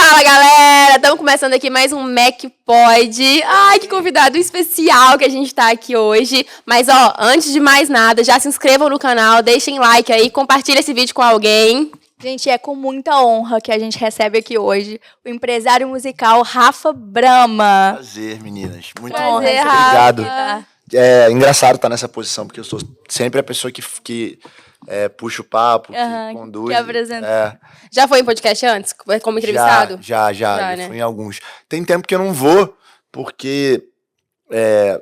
Fala, galera! Estamos começando aqui mais um Mac Pod. Ai, que convidado especial que a gente tá aqui hoje. Mas, ó, antes de mais nada, já se inscrevam no canal, deixem like aí, compartilhem esse vídeo com alguém. Gente, é com muita honra que a gente recebe aqui hoje o empresário musical Rafa Brama. Prazer, meninas. Muito Prazer, obrigado. Rafa. É engraçado estar nessa posição, porque eu sou sempre a pessoa que puxa o papo, que conduz. Que apresenta. Já foi em podcast antes, como entrevistado? Já né? fui em alguns. Tem tempo que eu não vou, porque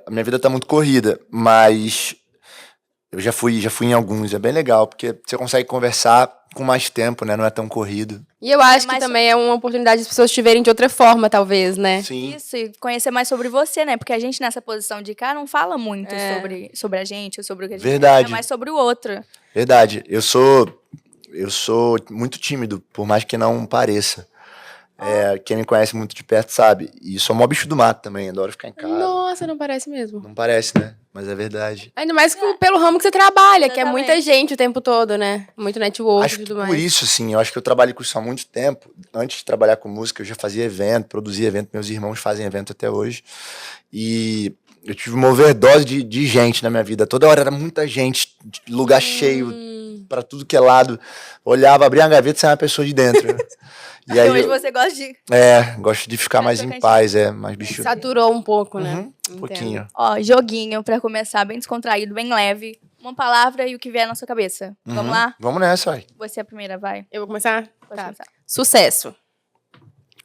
a minha vida tá muito corrida, mas eu já fui em alguns. É bem legal, porque você consegue conversar com mais tempo, né? Não é tão corrido. E eu acho que também é uma oportunidade as pessoas te verem de outra forma, talvez, né? Sim. Isso, e conhecer mais sobre você, né? Porque a gente nessa posição de cá não fala muito sobre a gente, ou sobre o que a gente Verdade. é mais sobre o outro. Verdade. Eu sou muito tímido, por mais que não pareça. Quem me conhece muito de perto sabe. E sou mó bicho do mato também, adoro ficar em casa. Nossa, não parece mesmo. Não parece, né? Mas é verdade. Ainda mais pelo ramo que você trabalha, que é Exatamente. muita gente o tempo todo, né? Muito network Acho e que tudo mais. por isso, assim, eu acho que eu trabalho com isso há muito tempo. Antes de trabalhar com música, eu já fazia evento, produzia evento. Meus irmãos fazem evento até hoje. E eu tive uma overdose de gente na minha vida. Toda hora era muita gente, lugar cheio, pra tudo que é lado. Olhava, abria uma gaveta e saia uma pessoa de dentro. E aí Hoje você gosta de... gosto de ficar mais em trocar paz, mais bicho. Saturou um pouco, né? Um Entendo. pouquinho. Ó, joguinho pra começar, bem descontraído, bem leve. Uma palavra e o que vier na sua cabeça. Vamos lá? Vamos nessa, vai. Você é a primeira, vai. Eu vou começar? Pode Tá. começar. Sucesso.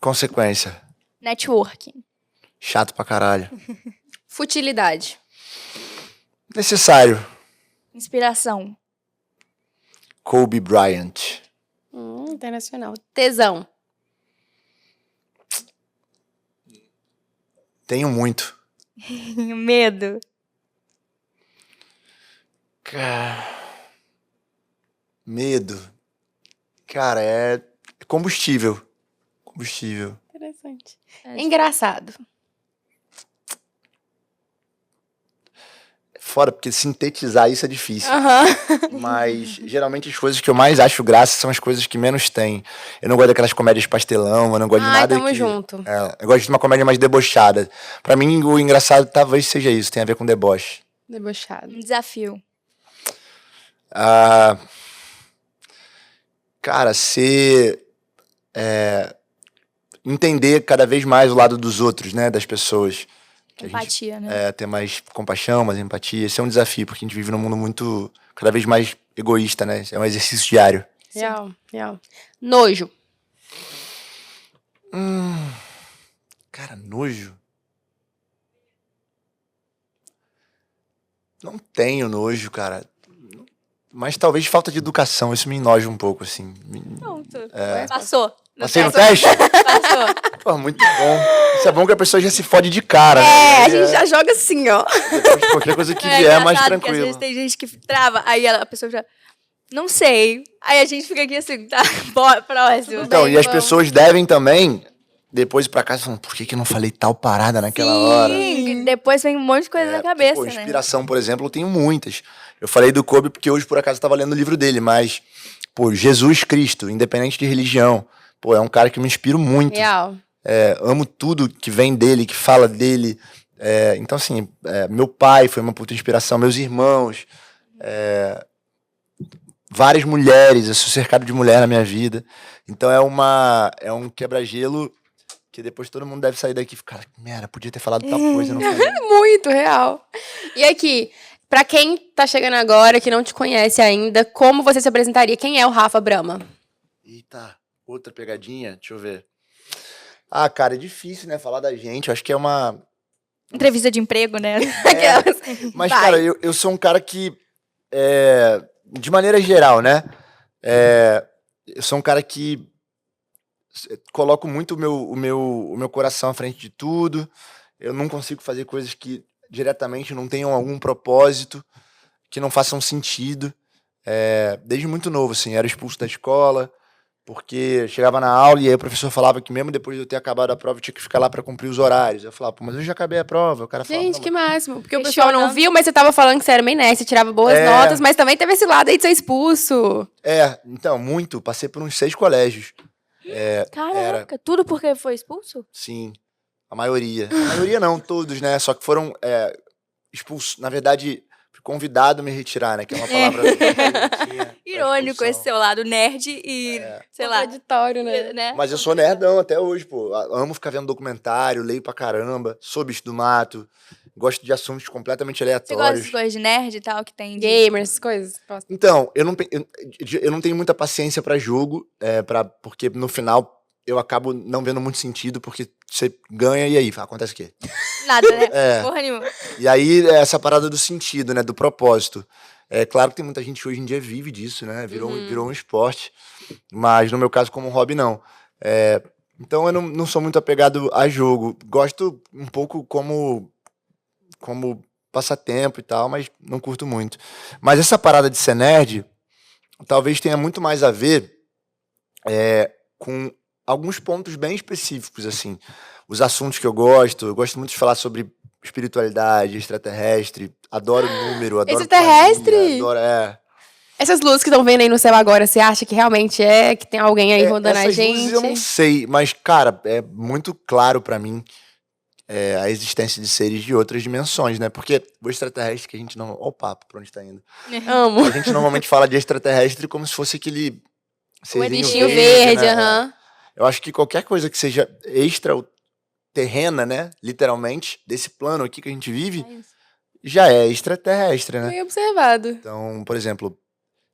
Consequência. Networking. Chato pra caralho. Futilidade. Necessário. Inspiração. Kobe Bryant. Internacional. Tesão. Tenho muito. Medo. Medo. Cara, é combustível. Combustível. Interessante. Engraçado. Fora, porque sintetizar isso é difícil. Aham. Mas, geralmente, as coisas que eu mais acho graça são as coisas que menos tem. Eu não gosto daquelas comédias pastelão, eu não gosto de Ai, nada tamo que... junto. Eu gosto de uma comédia mais debochada. Pra mim, o engraçado talvez seja isso, tem a ver com deboche. Debochado. Um desafio. Cara, entender cada vez mais o lado dos outros, né, das pessoas. Que a gente, Empatia, né? ter mais compaixão, mais empatia. Esse é um desafio, porque a gente vive num mundo muito, cada vez mais egoísta, né? É um exercício diário. Real. Nojo. Cara, nojo. Não tenho nojo, cara. Mas talvez falta de educação, isso me enoja um pouco, assim. Pronto. Passou. Passei no teste? Passou. Pô, muito bom. Isso é bom que a pessoa já se fode de cara, né? A gente já joga assim, ó. Depois de qualquer coisa que vier, é mais engraçado, porque tranquilo. às vezes tem gente que trava, aí a pessoa já... Não sei. Aí a gente fica aqui assim, tá, próximo. Então, bem, e as vamos. pessoas devem também, depois ir pra casa, falando, por que eu não falei tal parada naquela hora? Sim, depois vem um monte de coisa na cabeça, Pô, né? inspiração, por exemplo, eu tenho muitas. Eu falei do Kobe porque hoje, por acaso, eu tava lendo o livro dele, mas, pô, Jesus Cristo, independente de religião, pô, é um cara que eu me inspiro muito. Real. Amo tudo que vem dele, que fala dele. Então, assim, meu pai foi uma puta inspiração, meus irmãos, várias mulheres, eu sou cercado de mulher na minha vida. Então é um quebra-gelo que depois todo mundo deve sair daqui e ficar, merda, podia ter falado tal coisa, não falei. Muito real. E aqui, pra quem tá chegando agora, que não te conhece ainda, como você se apresentaria? Quem é o Rafa Brama? Eita, outra pegadinha, deixa eu ver. Ah, cara, é difícil, né, falar da gente, eu acho que é uma... Entrevista de emprego, né? Aquelas. Mas, Vai. cara, eu sou um cara que, de maneira geral, né, eu sou um cara que coloco muito o meu coração à frente de tudo, eu não consigo fazer coisas que diretamente não tenham algum propósito, que não façam sentido. Desde muito novo, assim, era expulso da escola, porque chegava na aula e aí o professor falava que mesmo depois de eu ter acabado a prova eu tinha que ficar lá pra cumprir os horários. Eu falava, pô, mas eu já acabei a prova. O cara falava, Gente, não, que máximo. Porque o pessoal não Questionando. viu, mas você tava falando que você era bem nice, você tirava boas notas, mas também teve esse lado aí de ser expulso. então, muito. Passei por uns 6 colégios. Caraca, tudo porque foi expulso? Sim, a maioria. A maioria não, todos, né? Só que foram expulsos. Na verdade, fui convidado a me retirar, né? Que é uma palavra que não tinha pra Irônico esse expulsão. seu lado nerd e, sei lá, Contraditório, né? Mas eu sou nerdão até hoje, pô. Amo ficar vendo documentário, leio pra caramba, sou bicho do mato, gosto de assuntos completamente Você gosta dessas aleatórios. coisas de nerd e tal, que tem de... Gamers, essas coisas. Gosto. Então, eu não tenho muita paciência pra jogo, porque no final eu acabo não vendo muito sentido, porque você ganha e aí, acontece o quê? Nada, né? É. Porra nenhuma. E aí, essa parada do sentido, né? Do propósito. É claro que tem muita gente que hoje em dia vive disso, né? Virou um esporte. Mas no meu caso, como hobby, não. Então eu não sou muito apegado a jogo. Gosto um pouco como passatempo e tal, mas não curto muito. Mas essa parada de ser nerd talvez tenha muito mais a ver com alguns pontos bem específicos, assim. Os assuntos que eu gosto muito de falar sobre espiritualidade, extraterrestre, adoro número, adoro Extraterrestre? planilha, adoro, Essas luzes que estão vendo aí no céu agora, você acha que realmente que tem alguém aí rodando a essas gente? luzes eu não sei, mas, cara, é muito claro pra mim a existência de seres de outras dimensões, né? Porque o extraterrestre que a gente não... Ó o papo, pra onde tá indo. Amo. A gente normalmente fala de extraterrestre como se fosse aquele O serzinho bichinho verde, né? aham. Eu acho que qualquer coisa que seja extraterrena, né? Literalmente, desse plano aqui que a gente vive, já é extraterrestre, né? Bem observado. Então, por exemplo,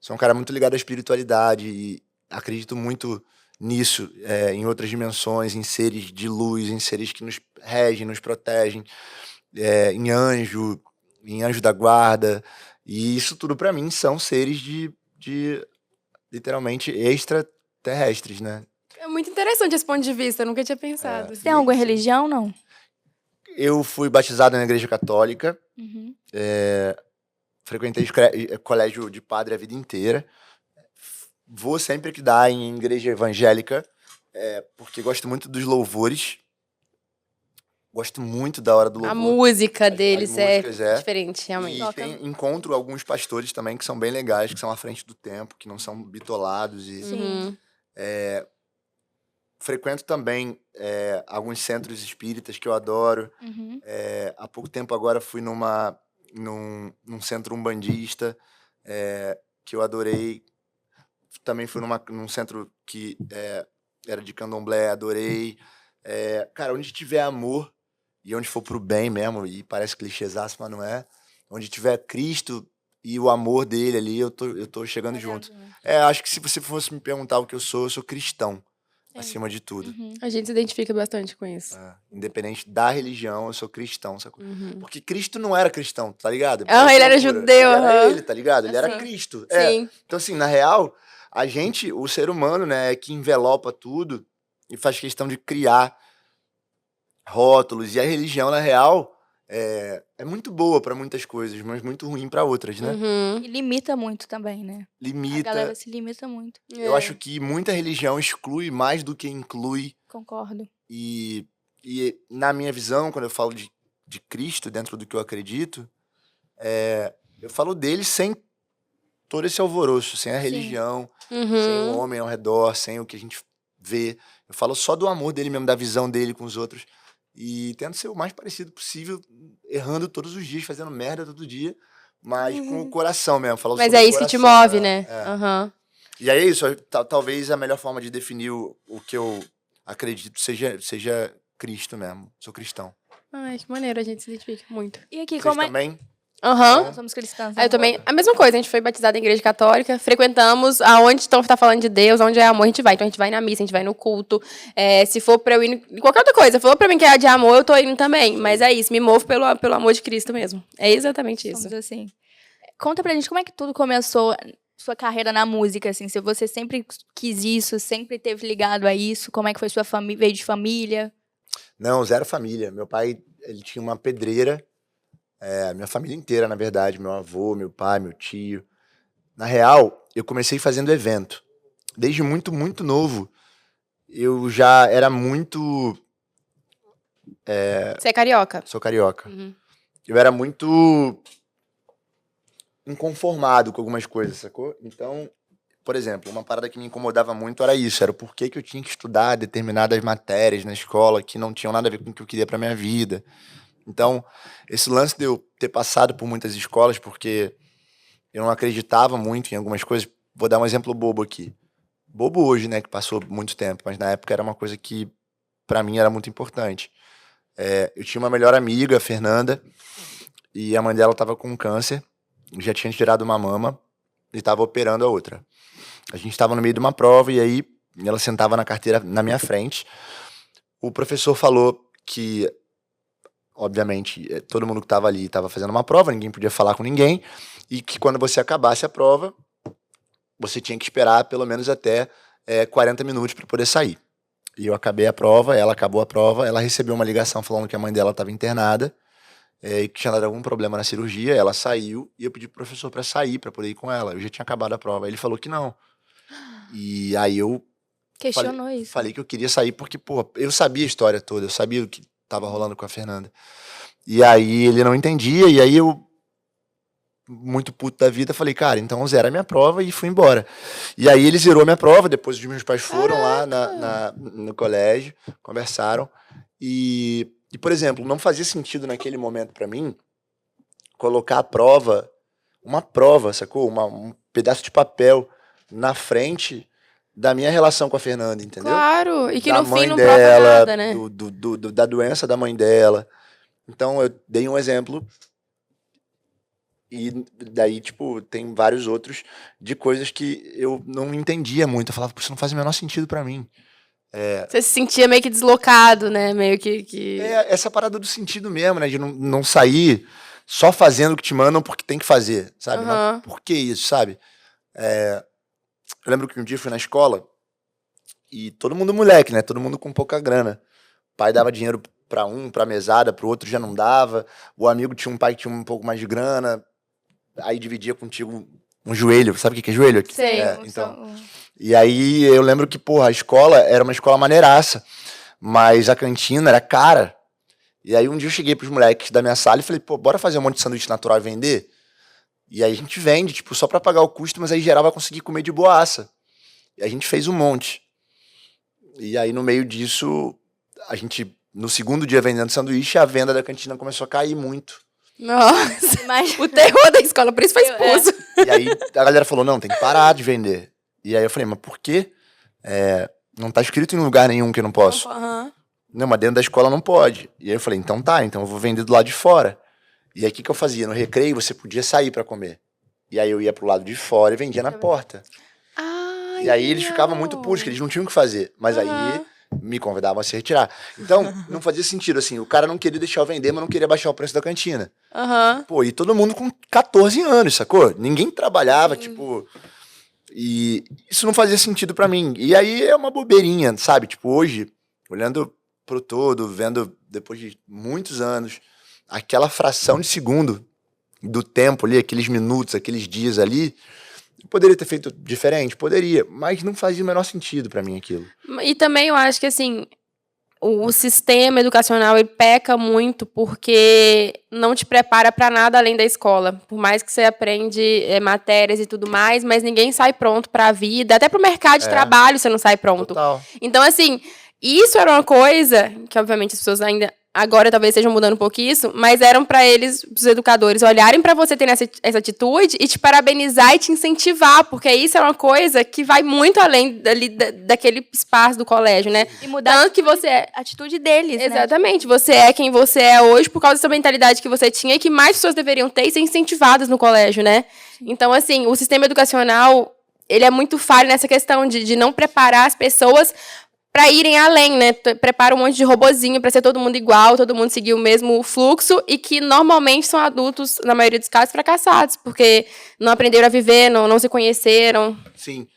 sou um cara muito ligado à espiritualidade e acredito muito nisso, em outras dimensões, em seres de luz, em seres que nos regem, nos protegem, em anjo da guarda. E isso tudo pra mim são seres de literalmente extraterrestres, né? É muito interessante esse ponto de vista, eu nunca tinha pensado. Você tem alguma religião, não? Eu fui batizado na igreja católica, Uhum. frequentei colégio de padre a vida inteira. Vou sempre que dá em igreja evangélica, porque gosto muito dos louvores. Gosto muito da hora do louvor. A música deles é músicas, diferente, realmente. E encontro alguns pastores também que são bem legais, que são à frente do tempo, que não são bitolados. E Sim. frequento também alguns centros espíritas que eu adoro. Uhum. Há pouco tempo agora fui num centro umbandista que eu adorei. Também fui num centro que era de candomblé, adorei. Cara, onde tiver amor e onde for pro bem mesmo, e parece clichêzaço, mas não é. Onde tiver Cristo e o amor dele ali, eu tô chegando junto. Acho que se você fosse me perguntar o que eu sou cristão, acima de tudo. Uhum. A gente se identifica bastante com isso. Independente da religião, eu sou cristão, sacou? Porque Cristo não era cristão, tá ligado? Ele era judeu, Ele era aham. ele, tá ligado? Ele era Assim. Cristo. Sim. Então, assim, na real, a gente, o ser humano, né, é que envelopa tudo e faz questão de criar rótulos. E a religião, na real, é muito boa pra muitas coisas, mas muito ruim pra outras, né? Uhum. E limita muito também, né? A Limita. galera se limita muito. Eu acho que muita religião exclui mais do que inclui. Concordo. E na minha visão, quando eu falo de Cristo, dentro do que eu acredito, eu falo dele sem todo esse alvoroço, sem a religião, sem o homem ao redor, sem o que a gente vê. Eu falo só do amor dele mesmo, da visão dele com os outros. E tento ser o mais parecido possível, errando todos os dias, fazendo merda todo dia, mas com o coração mesmo. Falo Mas sobre é o isso que te coração, move, né? Aham. E aí é isso, talvez a melhor forma de definir o que eu acredito seja Cristo mesmo. Sou cristão. Ai, que maneiro, a gente se identifica muito. E aqui, Vocês como é... também? Aham. Nós somos cristãos. Eu também, a mesma coisa, a gente foi batizado em igreja católica, frequentamos aonde tá falando de Deus, onde é amor, a gente vai. Então a gente vai na missa, a gente vai no culto. Se for pra eu ir em qualquer outra coisa, falou pra mim que é de amor, eu tô indo também. Mas é isso, me movo pelo amor de Cristo mesmo. É exatamente isso. Somos assim. Conta pra gente como é que tudo começou, sua carreira na música, assim. Se você sempre quis isso, sempre teve ligado a isso, como é que foi sua família, veio de família? Não, zero família. Meu pai, ele tinha uma pedreira. Minha família inteira, na verdade. Meu avô, meu pai, meu tio. Na real, eu comecei fazendo evento. Desde muito, muito novo, eu já era muito... Você é carioca? Sou carioca. Uhum. Eu era muito inconformado com algumas coisas, sacou? Então, por exemplo, uma parada que me incomodava muito era isso, era o porquê que eu tinha que estudar determinadas matérias na escola que não tinham nada a ver com o que eu queria pra minha vida. Então, esse lance de eu ter passado por muitas escolas, porque eu não acreditava muito em algumas coisas. Vou dar um exemplo bobo aqui. Bobo hoje, né, que passou muito tempo, mas na época era uma coisa que pra mim era muito importante. Eu tinha uma melhor amiga, a Fernanda, e a mãe dela tava com câncer, já tinha tirado uma mama e tava operando a outra. A gente tava no meio de uma prova e aí ela sentava na carteira na minha frente. O professor falou que, obviamente, todo mundo que tava ali tava fazendo uma prova, ninguém podia falar com ninguém, e que quando você acabasse a prova, você tinha que esperar pelo menos até 40 minutos para poder sair. E eu acabei a prova, ela acabou a prova, ela recebeu uma ligação falando que a mãe dela estava internada e que tinha dado algum problema na cirurgia, ela saiu e eu pedi pro professor para sair, para poder ir com ela. Eu já tinha acabado a prova. Ele falou que não. E aí eu Questionou isso. falei que eu queria sair porque, pô, eu sabia a história toda, eu sabia o que tava rolando com a Fernanda. E aí ele não entendia, e aí eu, muito puto da vida, falei, cara, então zera a minha prova e fui embora. E aí ele zerou a minha prova, depois os meus pais foram lá no colégio, conversaram, e, por exemplo, não fazia sentido naquele momento pra mim colocar a prova, uma prova, sacou? Um pedaço de papel na frente da minha relação com a Fernanda, entendeu? Claro, e que Da no fim mãe não prova dela, nada, né? da doença da mãe dela. Então eu dei um exemplo e daí, tipo, tem vários outros de coisas que eu não entendia muito. Eu falava, isso não faz o menor sentido pra mim. Você se sentia meio que deslocado, né? Meio que... Essa parada do sentido mesmo, né? De não sair só fazendo o que te mandam porque tem que fazer, sabe? Aham. Mas por que isso, sabe? Eu lembro que um dia eu fui na escola e todo mundo moleque, né? Todo mundo com pouca grana. O pai dava dinheiro pra mesada, pro outro já não dava. O amigo tinha um pai que tinha um pouco mais de grana, aí dividia contigo um joelho. Sabe o que é joelho? Sei. Então. E aí eu lembro que, porra, a escola era uma escola maneiraça, mas a cantina era cara. E aí um dia eu cheguei pros moleques da minha sala e falei, pô, bora fazer um monte de sanduíche natural e vender? E aí a gente vende, tipo, só pra pagar o custo, mas aí geral vai conseguir comer de boaça. E a gente fez um monte. E aí no meio disso, a gente, no segundo dia vendendo sanduíche, a venda da cantina começou a cair muito. Nossa, Mas o terror da escola, por isso foi expulso. E aí a galera falou, não, tem que parar de vender. E aí eu falei, mas por quê? Não tá escrito em lugar nenhum que eu não posso. Aham. Não, mas dentro da escola não pode. E aí eu falei, então tá, então eu vou vender do lado de fora. E aí o que eu fazia? No recreio você podia sair pra comer. E aí eu ia pro lado de fora e vendia na porta. Ai, E aí eles não. ficavam muito putos, que eles não tinham o que fazer. Mas aí me convidavam a se retirar. Então, não fazia sentido, assim, o cara não queria deixar eu vender, mas não queria baixar o preço da cantina. Aham. Pô, e todo mundo com 14 anos, sacou? Ninguém trabalhava, tipo... E isso não fazia sentido pra mim. E aí é uma bobeirinha, sabe? Tipo, hoje, olhando pro todo, vendo depois de muitos anos, aquela fração de segundo do tempo ali, aqueles minutos, aqueles dias ali, poderia ter feito diferente? Poderia, mas não fazia o menor sentido pra mim aquilo. E também eu acho que, assim, o sistema educacional, ele peca muito porque não te prepara para nada além da escola. Por mais que você aprende matérias e tudo mais, mas ninguém sai pronto para a vida. Até para o mercado de trabalho você não sai pronto. Total. Então, assim, isso era uma coisa que, obviamente, as pessoas ainda... Agora talvez estejam mudando um pouco isso, mas eram para eles, os educadores, olharem para você tendo essa atitude e te parabenizar e te incentivar, porque isso é uma coisa que vai muito além daquele espaço do colégio, né? E mudar Tanto que você é... a atitude deles, né? Exatamente, você é quem você é hoje por causa dessa mentalidade que você tinha e que mais pessoas deveriam ter e ser incentivadas no colégio, né? Então, assim, o sistema educacional, ele é muito falho nessa questão de não preparar as pessoas para irem além, né? Prepara um monte de robozinho para ser todo mundo igual, todo mundo seguir o mesmo fluxo e que normalmente são adultos, na maioria dos casos, fracassados, porque não aprenderam a viver, não se conheceram. Sim,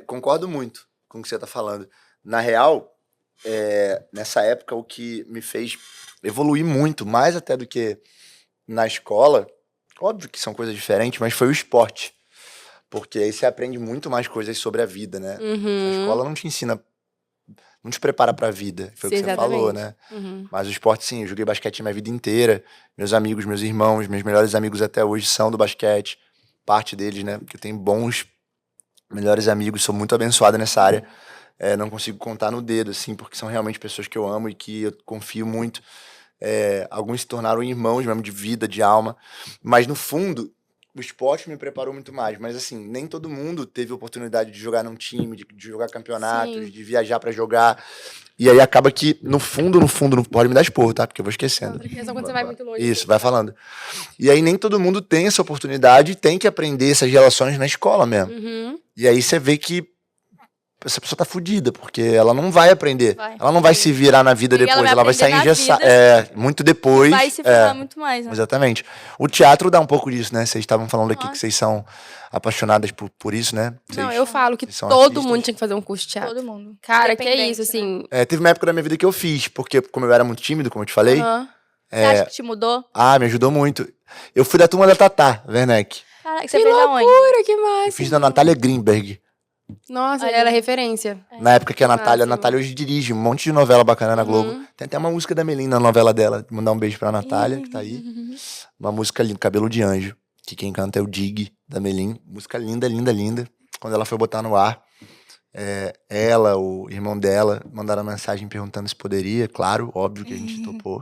concordo muito com o que você tá falando. Na real, nessa época, o que me fez evoluir muito, mais até do que na escola, óbvio que são coisas diferentes, mas foi o esporte. Porque aí você aprende muito mais coisas sobre a vida, né? A escola não te ensina, não te prepara pra vida, foi o que você falou, né? Mas o esporte, sim, eu joguei basquete minha vida inteira. Meus amigos, meus irmãos, meus melhores amigos até hoje são do basquete. Parte deles, né? Porque eu tenho bons melhores amigos, sou muito abençoado nessa área. Não consigo contar no dedo, assim, porque são realmente pessoas que eu amo e que eu confio muito. Alguns se tornaram irmãos mesmo, de vida, de alma. Mas, no fundo, o esporte me preparou muito mais. Mas, assim, nem todo mundo teve oportunidade de jogar num time, de jogar campeonatos, Sim. de viajar pra jogar. E aí acaba que, no fundo, não pode me dar esporro, tá? Porque eu vou esquecendo. É só quando você vai muito longe. Isso, vai falando. E aí nem todo mundo tem essa oportunidade e tem que aprender essas relações na escola mesmo. Uhum. E aí você vê que essa pessoa tá fudida, porque ela não vai aprender. Vai. Ela não vai se virar na vida E ela depois, vai ela vai sair aprender na engessada. Muito depois. Vai se ferrar muito mais, né? Exatamente. O teatro dá um pouco disso, né? Vocês estavam falando aqui Nossa. que vocês são apaixonadas por isso, né? Não, Vocês- eu falo que vocês são todo artistas. mundo tinha que fazer um curso de teatro. Todo mundo. Cara, que é Independente, isso, assim. Teve uma época da minha vida que eu fiz, porque como eu era muito tímido, como eu te falei, Aham. Você acha que te mudou? me ajudou muito. Eu fui da turma da Tatá, Werneck. Caraca, você Que fez aonde? loucura, que Eu massa. fiz da Natália Greenberg. Nossa, Olha. ela era referência. Na época que a Natália máximo. hoje dirige um monte de novela bacana na Globo. Uhum. Tem até uma música da Melinda na novela dela. Vou mandar um beijo pra Natália, que tá aí. Uma música linda, Cabelo de Anjo. Que quem canta é o Dig, da Melin. Música linda, linda, linda. Quando ela foi botar no ar, ela, o irmão dela, mandaram mensagem perguntando se poderia. Claro, óbvio que a gente topou.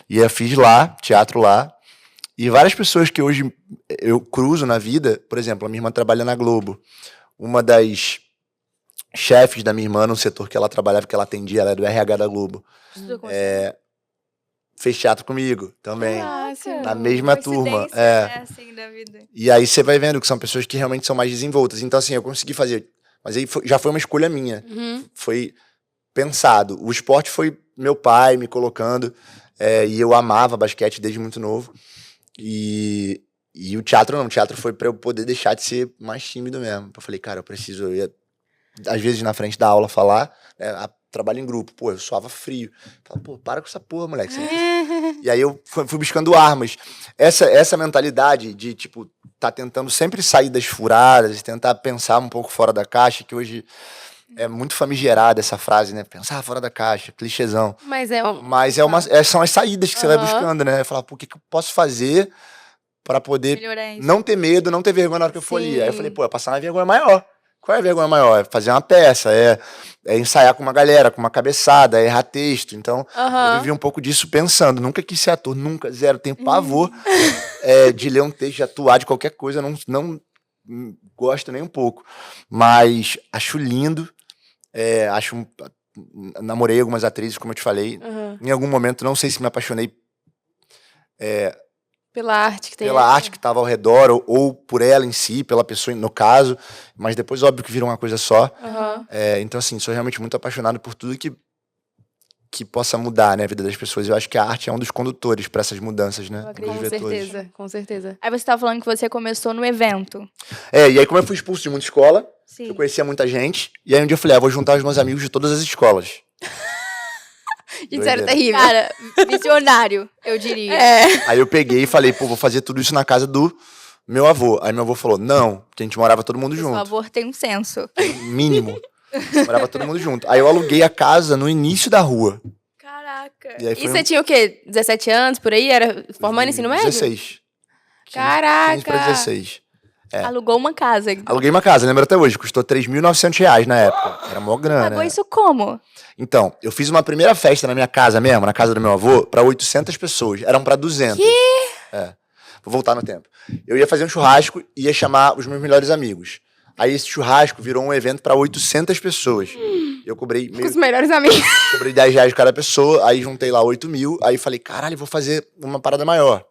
E eu fiz lá, teatro lá. E várias pessoas que hoje eu cruzo na vida, por exemplo, a minha irmã trabalha na Globo. Uma das chefes da minha irmã, no setor que ela trabalhava, que ela atendia, ela é do RH da Globo, Estudou com fez teatro comigo também. Massa. Na mesma turma. Coincidência, né, assim, da vida. E aí você vai vendo que são pessoas que realmente são mais desenvoltas. Então, assim, eu consegui fazer. Mas aí já foi uma escolha minha. Uhum. Foi pensado. O esporte foi meu pai me colocando. E eu amava basquete desde muito novo. E o teatro não. O teatro foi pra eu poder deixar de ser mais tímido mesmo. Eu falei, cara, eu ia, às vezes, na frente da aula falar, trabalho em grupo. Pô, eu suava frio. Falava, pô, para com essa porra, moleque. Você não... E aí eu fui buscando armas. Essa mentalidade de, tipo, tá tentando sempre sair das furadas, tentar pensar um pouco fora da caixa, que hoje é muito famigerada essa frase, né? Pensar fora da caixa, clichêzão. Mas São as saídas que você vai Aham. buscando, né? Falar, pô, o que eu posso fazer pra poder Melhorar isso. não ter medo, não ter vergonha na hora que eu for ali? Aí eu Sim. falei, pô, é passar uma vergonha maior. Qual é a vergonha maior? É fazer uma peça, é ensaiar com uma galera, com uma cabeçada, é errar texto. Então, eu vivi um pouco disso pensando. Nunca quis ser ator, nunca, zero. Tenho pavor de ler um texto, de atuar, de qualquer coisa. Não gosto nem um pouco. Mas acho lindo. Namorei algumas atrizes, como eu te falei. Em algum momento, não sei se me apaixonei pela arte que tem. pela arte que estava ao redor, ou por ela em si, pela pessoa, no caso. Mas depois, óbvio, que vira uma coisa só. Aham. Então, assim, sou realmente muito apaixonado por tudo que possa mudar, né, a vida das pessoas. Eu acho que a arte é um dos condutores para essas mudanças, né? Eu acredito. Dos Com vetores. certeza, com certeza. Aí você tava falando que você começou no evento. E aí, como eu fui expulso de muita escola, Sim. eu conhecia muita gente, e aí um dia eu falei, vou juntar os meus amigos de todas as escolas. Gente, sério, Doideira. terrível. Cara, visionário, eu diria. Aí eu peguei e falei, pô, vou fazer tudo isso na casa do meu avô. Aí meu avô falou, não, porque a gente morava todo mundo Por junto. favor, tem um senso. Mínimo. Morava todo mundo junto. Aí eu aluguei a casa no início da rua. Caraca. E aí E foi você tinha o quê? 17 anos, por aí? Era formando ensino médio? 16. 15 Caraca! pra 16. Alugou uma casa. Aluguei uma casa, lembro até hoje, custou R$3.900 na época. Era mó grana. Pagou isso como? Então, eu fiz uma primeira festa na minha casa mesmo, na casa do meu avô, pra 800 pessoas. Eram pra 200. Vou voltar no tempo. Eu ia fazer um churrasco e ia chamar os meus melhores amigos. Aí esse churrasco virou um evento pra 800 pessoas. Eu cobrei Com os melhores amigos. cobrei R$10 cada pessoa, aí juntei lá 8 mil, aí falei, caralho, vou fazer uma parada maior.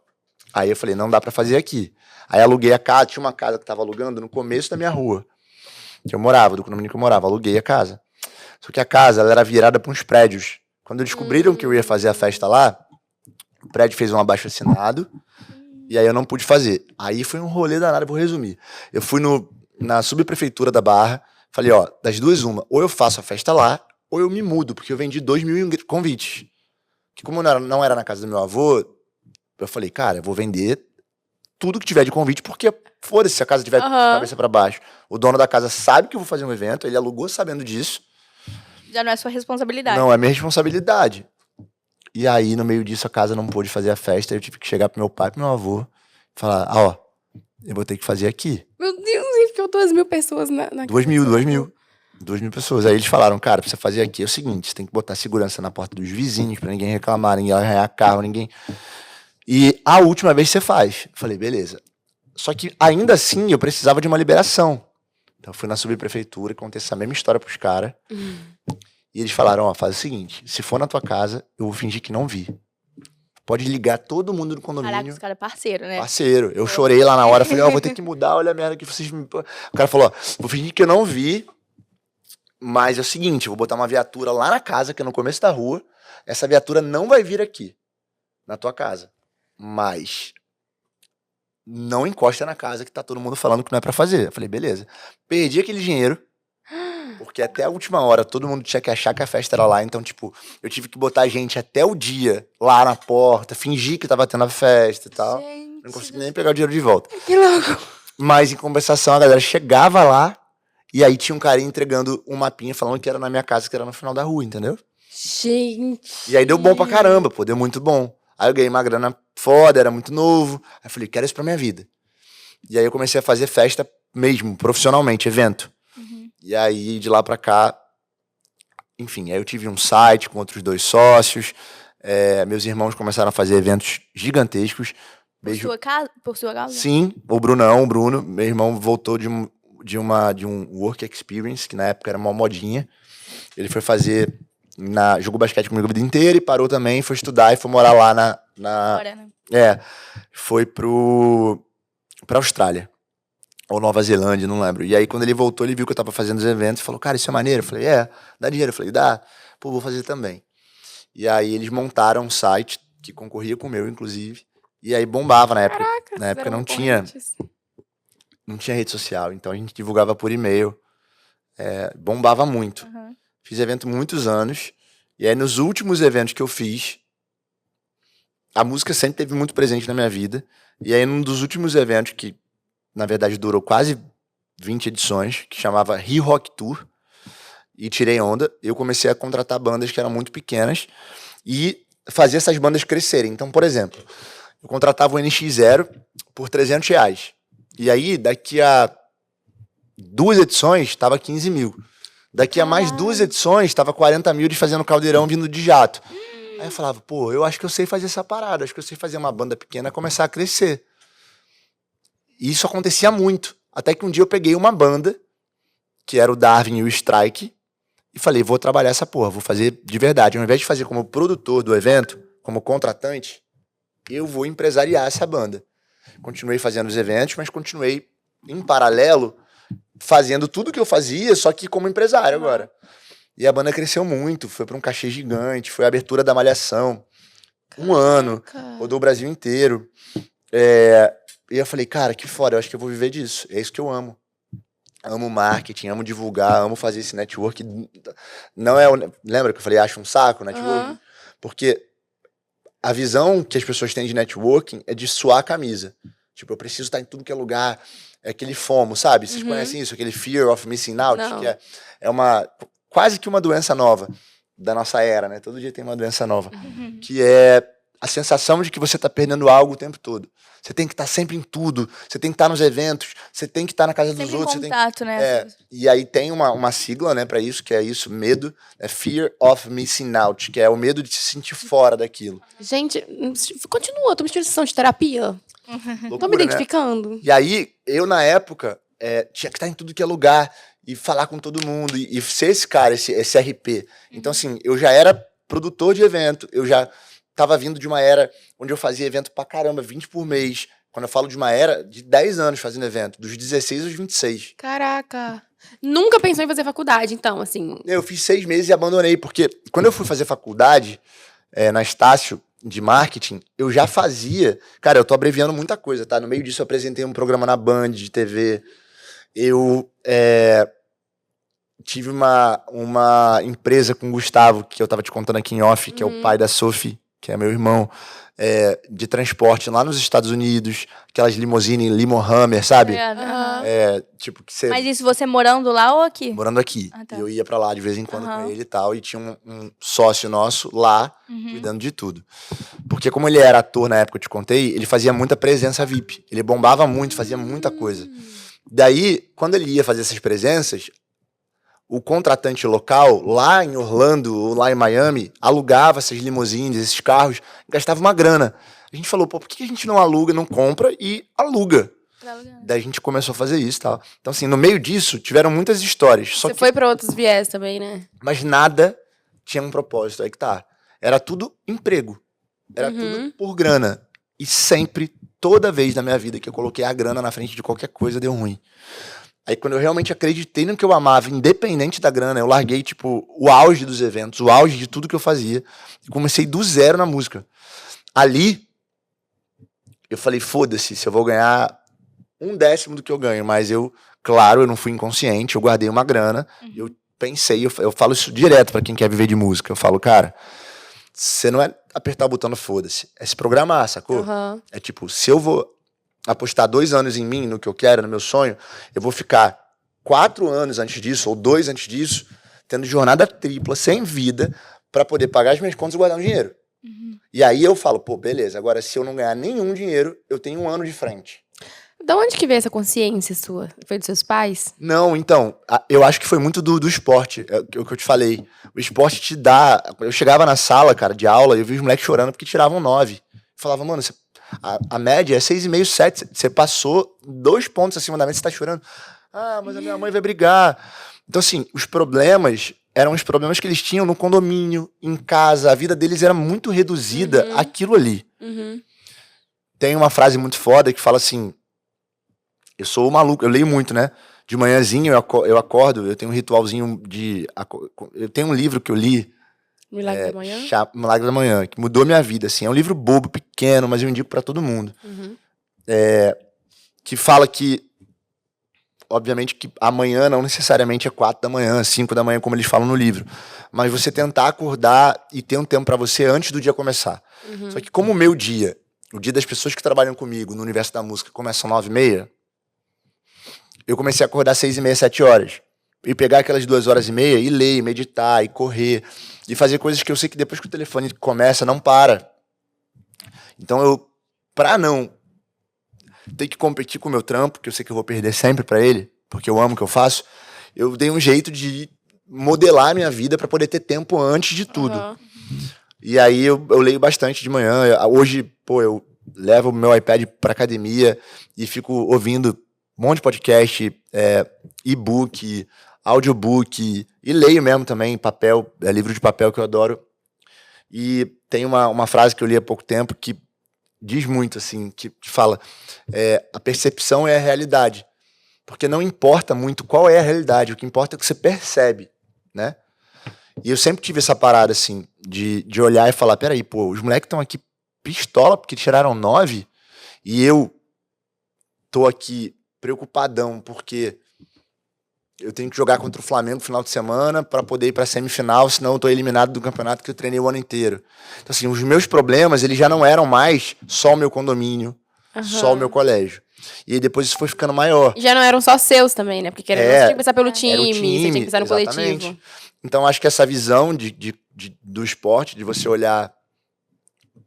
Aí eu falei, não dá pra fazer aqui. Aí aluguei a casa, tinha uma casa que tava alugando no começo da minha rua, que eu morava, do condomínio que eu morava, aluguei a casa. Só que a casa, ela era virada pra uns prédios. Quando descobriram que eu ia fazer a festa lá, o prédio fez um abaixo-assinado, e aí eu não pude fazer. Aí foi um rolê danado, eu vou resumir. Eu fui na subprefeitura da Barra, falei, ó, das duas uma, ou eu faço a festa lá, ou eu me mudo, porque eu vendi 2.000 convites. Que como não era na casa do meu avô, eu falei, cara, eu vou vender tudo que tiver de convite, porque foda-se se a casa tiver de cabeça pra baixo. O dono da casa sabe que eu vou fazer um evento, ele alugou sabendo disso. Já não é sua responsabilidade. Não, é minha responsabilidade. E aí, no meio disso, a casa não pôde fazer a festa, eu tive que chegar pro meu pai e pro meu avô e falar, ó, eu vou ter que fazer aqui. Meu Deus, ele ficou botou 2.000 pessoas na 2.000 pessoas. Aí eles falaram, cara, pra você fazer aqui é o seguinte, você tem que botar segurança na porta dos vizinhos pra ninguém reclamar, ninguém arranhar carro, ninguém... E a última vez você faz. Eu falei, beleza. Só que ainda assim eu precisava de uma liberação. Então eu fui na subprefeitura e contei essa mesma história pros caras. E eles falaram, ó, faz o seguinte, se for na tua casa, eu vou fingir que não vi. Pode ligar todo mundo do condomínio. Caraca, os caras é parceiro, né? Parceiro. Eu chorei lá na hora, falei, ó, vou ter que mudar, olha a merda que vocês me... O cara falou, ó, vou fingir que eu não vi, mas é o seguinte, eu vou botar uma viatura lá na casa, que é no começo da rua, essa viatura não vai vir aqui, na tua casa. Mas não encosta na casa que tá todo mundo falando que não é pra fazer. Eu falei, beleza. Perdi aquele dinheiro, porque até a última hora todo mundo tinha que achar que a festa era lá. Então, tipo, eu tive que botar gente até o dia lá na porta, fingir que tava tendo a festa e tal. Gente, Não consegui nem pegar o dinheiro de volta. Que louco. Mas, em compensação, a galera chegava lá e aí tinha um carinha entregando um mapinha falando que era na minha casa, que era no final da rua, entendeu? Gente. E aí deu bom pra caramba, pô, deu muito bom. Aí eu ganhei uma grana foda, era muito novo. Aí eu falei, quero isso pra minha vida. E aí eu comecei a fazer festa mesmo, profissionalmente, evento. E aí, de lá pra cá, enfim, aí eu tive um site com outros 2 sócios. Meus irmãos começaram a fazer eventos gigantescos. Por sua causa? Sim, o Bruno, meu irmão voltou de um work experience, que na época era uma modinha. Ele foi fazer, jogou basquete comigo a vida inteira e parou também, foi estudar e foi morar lá Fora, né? Foi pra Austrália. Ou Nova Zelândia, não lembro. E aí, quando ele voltou, ele viu que eu tava fazendo os eventos e falou, cara, isso é maneiro? Eu falei, dá dinheiro. Eu falei, dá. Pô, vou fazer também. E aí, eles montaram um site que concorria com o meu, inclusive. E aí, bombava na época. Caraca, Na época fizeram não tinha rede social, então a gente divulgava por e-mail. Bombava muito. Fiz evento muitos anos. E aí, nos últimos eventos que eu fiz, a música sempre teve muito presente na minha vida. E aí, num dos últimos eventos que na verdade durou quase 20 edições, que chamava Rio Rock Tour, e tirei onda, eu comecei a contratar bandas que eram muito pequenas e fazer essas bandas crescerem. Então, por exemplo, eu contratava o NX0 por R$300, e aí daqui a 2 edições estava 15 mil, daqui a mais 2 edições estava 40 mil de fazendo caldeirão vindo de jato. Aí eu falava, pô, eu acho que eu sei fazer essa parada, acho que eu sei fazer uma banda pequena começar a crescer. E isso acontecia muito. Até que um dia eu peguei uma banda, que era o Darwin e o Strike, e falei, vou trabalhar essa porra, vou fazer de verdade. Ao invés de fazer como produtor do evento, como contratante, eu vou empresariar essa banda. Continuei fazendo os eventos, mas continuei, em paralelo, fazendo tudo que eu fazia, só que como empresário agora. E a banda cresceu muito, foi para um cachê gigante, foi a abertura da Malhação. Um ano, rodou o Brasil inteiro. E eu falei, cara, que foda, eu acho que eu vou viver disso. É isso que eu amo. Amo marketing, amo divulgar, amo fazer esse network. Não lembra que eu falei, acho um saco network? Porque a visão que as pessoas têm de networking é de suar a camisa. Tipo, eu preciso estar em tudo que é lugar. É aquele FOMO, sabe? Vocês conhecem isso? Aquele fear of missing out, Não. que é quase que uma doença nova da nossa era, né? Todo dia tem uma doença nova. Que é a sensação de que você tá perdendo algo o tempo todo. Você tem que estar sempre em tudo, você tem que estar nos eventos, você tem que estar na casa dos Sempre outros. em contato, né? E aí tem uma sigla, né, pra isso, que é isso, medo, Fear of Missing Out, que é o medo de se sentir fora daquilo. Gente, continua, tô me sentindo sessão de terapia. Loucura, Tô me né? identificando. E aí, eu na época, tinha que estar em tudo que é lugar, e falar com todo mundo, e ser esse cara, esse RP. Então, assim, eu já era produtor de evento, eu já tava vindo de uma era onde eu fazia evento pra caramba, 20 por mês. Quando eu falo de uma era, de 10 anos fazendo evento, dos 16 aos 26. Caraca. Nunca pensou em fazer faculdade, então, assim. Eu fiz 6 meses e abandonei, porque quando eu fui fazer faculdade, na Estácio, de marketing, eu já fazia... Cara, eu tô abreviando muita coisa, tá? No meio disso eu apresentei um programa na Band, de TV. Eu tive uma empresa com o Gustavo, que eu tava te contando aqui em off, que é o pai da Sophie, que é meu irmão, de transporte lá nos Estados Unidos, aquelas limousine, limo Hammer, sabe? Tipo, que você... Mas isso você morando lá ou aqui? Morando aqui. Ah, tá. Eu ia pra lá de vez em quando com ele e tal, e tinha um sócio nosso lá, cuidando de tudo. Porque como ele era ator na época, eu te contei, ele fazia muita presença VIP. Ele bombava muito, fazia muita coisa. Daí, quando ele ia fazer essas presenças, o contratante local, lá em Orlando ou lá em Miami, alugava essas limusines, esses carros, gastava uma grana. A gente falou, pô, por que a gente não aluga, não compra e aluga? Daí a gente começou a fazer isso e tal. Então, assim, no meio disso, tiveram muitas histórias. Você foi pra outros viés também, né? Mas nada tinha um propósito, aí que tá. Era tudo emprego. Era tudo por grana. E sempre, toda vez na minha vida que eu coloquei a grana na frente de qualquer coisa, deu ruim. Aí quando eu realmente acreditei no que eu amava, independente da grana, eu larguei, tipo, o auge dos eventos, o auge de tudo que eu fazia. E comecei do zero na música. Ali, eu falei, foda-se, se eu vou ganhar 1/10 do que eu ganho. Mas eu, claro, eu não fui inconsciente, eu guardei uma grana. Eu pensei, eu falo isso direto pra quem quer viver de música. Eu falo, cara, você não é apertar o botão no foda-se, é se programar, sacou? É tipo, se eu vou apostar 2 anos em mim, no que eu quero, no meu sonho, eu vou ficar 4 anos antes disso, ou 2 antes disso, tendo jornada tripla, sem vida, pra poder pagar as minhas contas e guardar um dinheiro. E aí eu falo, pô, beleza, agora se eu não ganhar nenhum dinheiro, eu tenho 1 ano de frente. Da onde que veio essa consciência sua? Foi dos seus pais? Não, então, eu acho que foi muito do esporte, é o que eu te falei. O esporte te dá... Eu chegava na sala, cara, de aula, e eu vi os moleques chorando porque tiravam 9. Eu falava, mano, a média é 6,5, 7. Você passou 2 pontos acima da média, você tá chorando. Ah, mas a minha mãe vai brigar. Então, assim, os problemas eram os problemas que eles tinham no condomínio, em casa. A vida deles era muito reduzida àquilo ali. Tem uma frase muito foda que fala assim... Eu sou maluco, eu leio muito, né? De manhãzinho eu acordo, eu tenho um ritualzinho de... Eu tenho um livro que eu li... Milagre da Manhã? Milagre da Manhã, que mudou minha vida, assim. É um livro bobo, pequeno, mas eu indico pra todo mundo. Que fala que, obviamente, que amanhã não necessariamente é 4 da manhã, 5 da manhã, como eles falam no livro. Mas você tentar acordar e ter um tempo pra você antes do dia começar. Só que como o meu dia, o dia das pessoas que trabalham comigo no universo da música, começa às 9h30, eu comecei a acordar às 6h30, 7 horas. E pegar aquelas 2h30 e ler, e meditar, e correr. E fazer coisas que eu sei que depois que o telefone começa, não para. Então eu, pra não ter que competir com o meu trampo, que eu sei que eu vou perder sempre pra ele, porque eu amo o que eu faço, eu dei um jeito de modelar a minha vida pra poder ter tempo antes de tudo. E aí eu leio bastante de manhã. Hoje, pô, eu levo o meu iPad pra academia e fico ouvindo um monte de podcast, e-book, audiobook, e leio mesmo também, papel, livro de papel que eu adoro. E tem uma frase que eu li há pouco tempo que diz muito, assim, que fala, a percepção é a realidade. Porque não importa muito qual é a realidade, o que importa é o que você percebe, né? E eu sempre tive essa parada, assim, de olhar e falar, peraí, pô, os moleques estão aqui pistola porque tiraram 9 e eu tô aqui preocupadão porque eu tenho que jogar contra o Flamengo no final de semana para poder ir para semifinal, senão eu tô eliminado do campeonato que eu treinei o ano inteiro. Então, assim, os meus problemas, eles já não eram mais só o meu condomínio, só o meu colégio. E aí depois isso foi ficando maior. E já não eram só seus também, né? Porque querendo, você tinha que pensar pelo time, você tinha que pensar no exatamente. coletivo. Então, acho que essa visão do esporte, de você olhar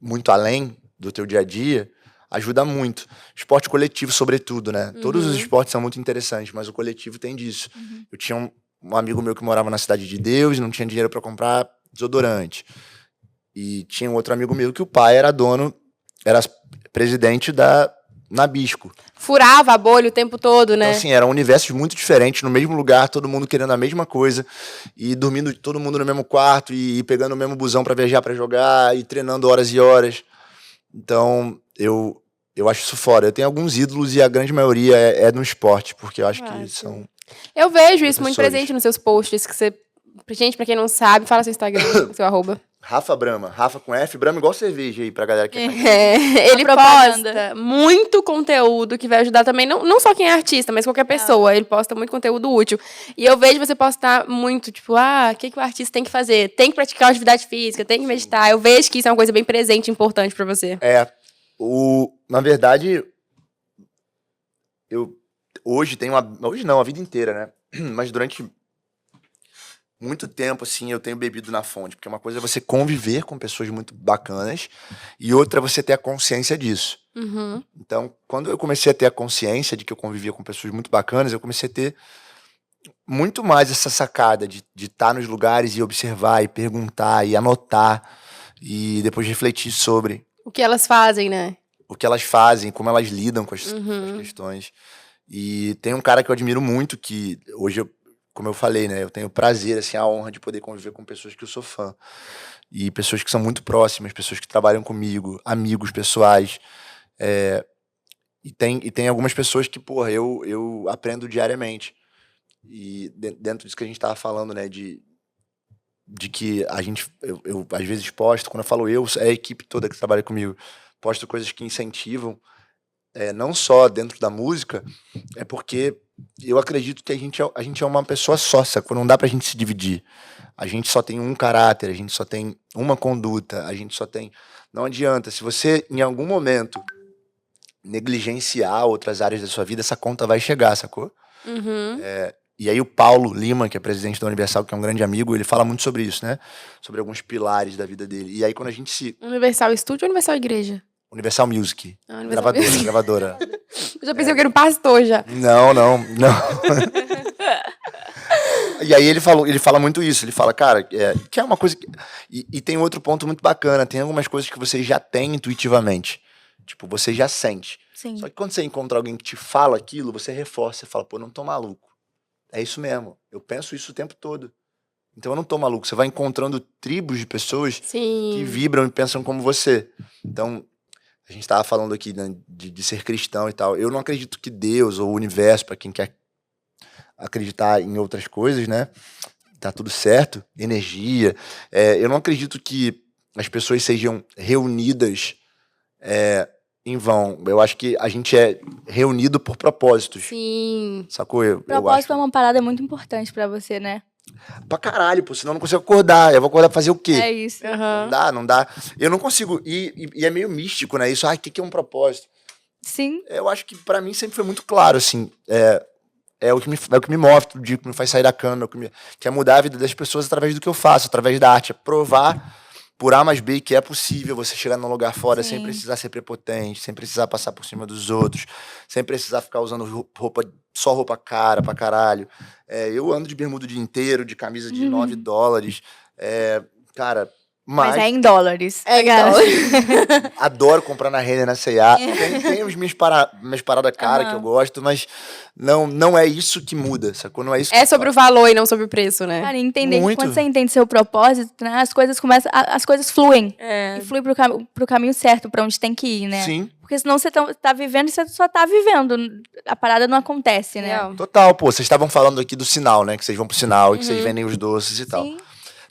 muito além do teu dia a dia, ajuda muito. Esporte coletivo, sobretudo, né? Todos os esportes são muito interessantes, mas o coletivo tem disso. Eu tinha um amigo meu que morava na Cidade de Deus, não tinha dinheiro para comprar desodorante. E tinha um outro amigo meu que o pai era presidente da Nabisco. Furava a bolha o tempo todo, né? Então, assim, eram universos muito diferentes, no mesmo lugar, todo mundo querendo a mesma coisa, e dormindo todo mundo no mesmo quarto, e pegando o mesmo busão para viajar, para jogar, e treinando horas e horas. Então, eu acho isso foda. Eu tenho alguns ídolos e a grande maioria é no esporte, porque eu acho que são... Eu vejo isso muito presente nos seus posts, que você... Gente, pra quem não sabe, fala seu Instagram, seu arroba. Rafa Brama. Rafa com F, Brama igual cerveja aí pra galera que Ele posta muito conteúdo que vai ajudar também, não só quem é artista, mas qualquer pessoa. Ele posta muito conteúdo útil. E eu vejo você postar muito, tipo, o que o artista tem que fazer? Tem que praticar atividade física, tem que meditar. Eu vejo que isso é uma coisa bem presente e importante pra você. Na verdade, eu hoje tenho hoje não, a vida inteira, né? Mas durante muito tempo, assim, eu tenho bebido na fonte. Porque uma coisa é você conviver com pessoas muito bacanas e outra é você ter a consciência disso. Uhum. Então, quando eu comecei a ter a consciência de que eu convivia com pessoas muito bacanas, eu comecei a ter muito mais essa sacada de estar nos lugares e observar e perguntar e anotar e depois refletir sobre O que elas fazem, né? o que elas fazem, como elas lidam com as questões. E tem um cara que eu admiro muito, que hoje, como eu falei, né, eu tenho o prazer, assim, a honra de poder conviver com pessoas que eu sou fã. E pessoas que são muito próximas, pessoas que trabalham comigo, amigos pessoais. E tem algumas pessoas que, porra, eu aprendo diariamente. E dentro disso que a gente tava falando, né, de que eu às vezes posto, quando eu falo é a equipe toda que trabalha comigo, posto coisas que incentivam, não só dentro da música, é porque eu acredito que a gente é uma pessoa só, sacou? Não dá pra gente se dividir. A gente só tem um caráter, a gente só tem uma conduta, a gente só tem... Não adianta, se você em algum momento negligenciar outras áreas da sua vida, essa conta vai chegar, sacou? Uhum. E aí o Paulo Lima, que é presidente da Universal, que é um grande amigo, ele fala muito sobre isso, né? Sobre alguns pilares da vida dele. E aí quando a gente se... Universal Estúdio ou Universal Igreja? Universal Music. Ah, Universal Music. Gravadora. Eu já pensei que era um pastor já. Não. E aí ele fala muito isso. Ele fala, cara, que é uma coisa... E tem outro ponto muito bacana. Tem algumas coisas que você já tem intuitivamente. Tipo, você já sente. Sim. Só que quando você encontra alguém que te fala aquilo, você reforça. Você fala, pô, não tô maluco. É isso mesmo. Eu penso isso o tempo todo. Então eu não tô maluco. Você vai encontrando tribos de pessoas Sim. que vibram e pensam como você. Então, a gente tava falando aqui, né, de ser cristão e tal. Eu não acredito que Deus ou o universo, para quem quer acreditar em outras coisas, né? Tá tudo certo. Energia. Eu não acredito que as pessoas sejam reunidas em vão. Eu acho que a gente é reunido por propósitos. Sim. Sacou? Eu Propósito acho. é uma parada muito importante pra você, né? Pra caralho, pô. Senão eu não consigo acordar. Eu vou acordar pra fazer o quê? É isso. Aham. Não dá. Eu não consigo. E é meio místico, né? Isso, o que é um propósito? Sim. Eu acho que pra mim sempre foi muito claro, assim. É o que me move todo dia, que me faz sair da cama, que é mudar a vida das pessoas através do que eu faço, através da arte. É provar por A mais B que é possível você chegar num lugar fora sem Sim. precisar ser prepotente, sem precisar passar por cima dos outros, sem precisar ficar usando só roupa cara pra caralho. Eu ando de bermuda o dia inteiro, de camisa de $9. Cara, Mas é em dólares. Então. adoro comprar na Renner, na C&A. Tem as minhas paradas caras que eu gosto, mas não é isso que muda, sacou? Não é isso É sobre o valor e não sobre o preço, né? Cara, entender que Muito. quando você entende seu propósito, né, as coisas começam, as coisas fluem. É. E flui pro caminho certo, pra onde tem que ir, né? Sim, Porque senão você tá vivendo e você só tá vivendo. A parada não acontece, né? Real. total. Pô, vocês estavam falando aqui do sinal, né? Que vocês vão pro sinal e que vocês vendem os doces e tal. Sim.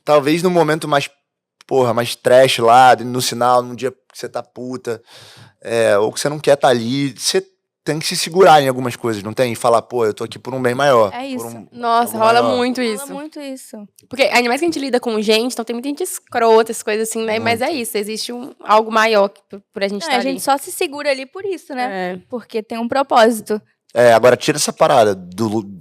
Talvez no momento mais trash lá, no sinal, num dia que você tá puta, ou que você não quer estar ali, você tem que se segurar em algumas coisas, não tem? E falar, pô, eu tô aqui por um bem maior. É isso. Nossa, algo rola maior. muito Fala isso. muito isso. Porque ainda mais que a gente lida com gente, então tem muita gente escrota, essas coisas assim, né? Mas é isso, existe algo maior por a gente Não, estar a ali. gente só se segura ali por isso, né? É. Porque tem um propósito. Agora tira essa parada,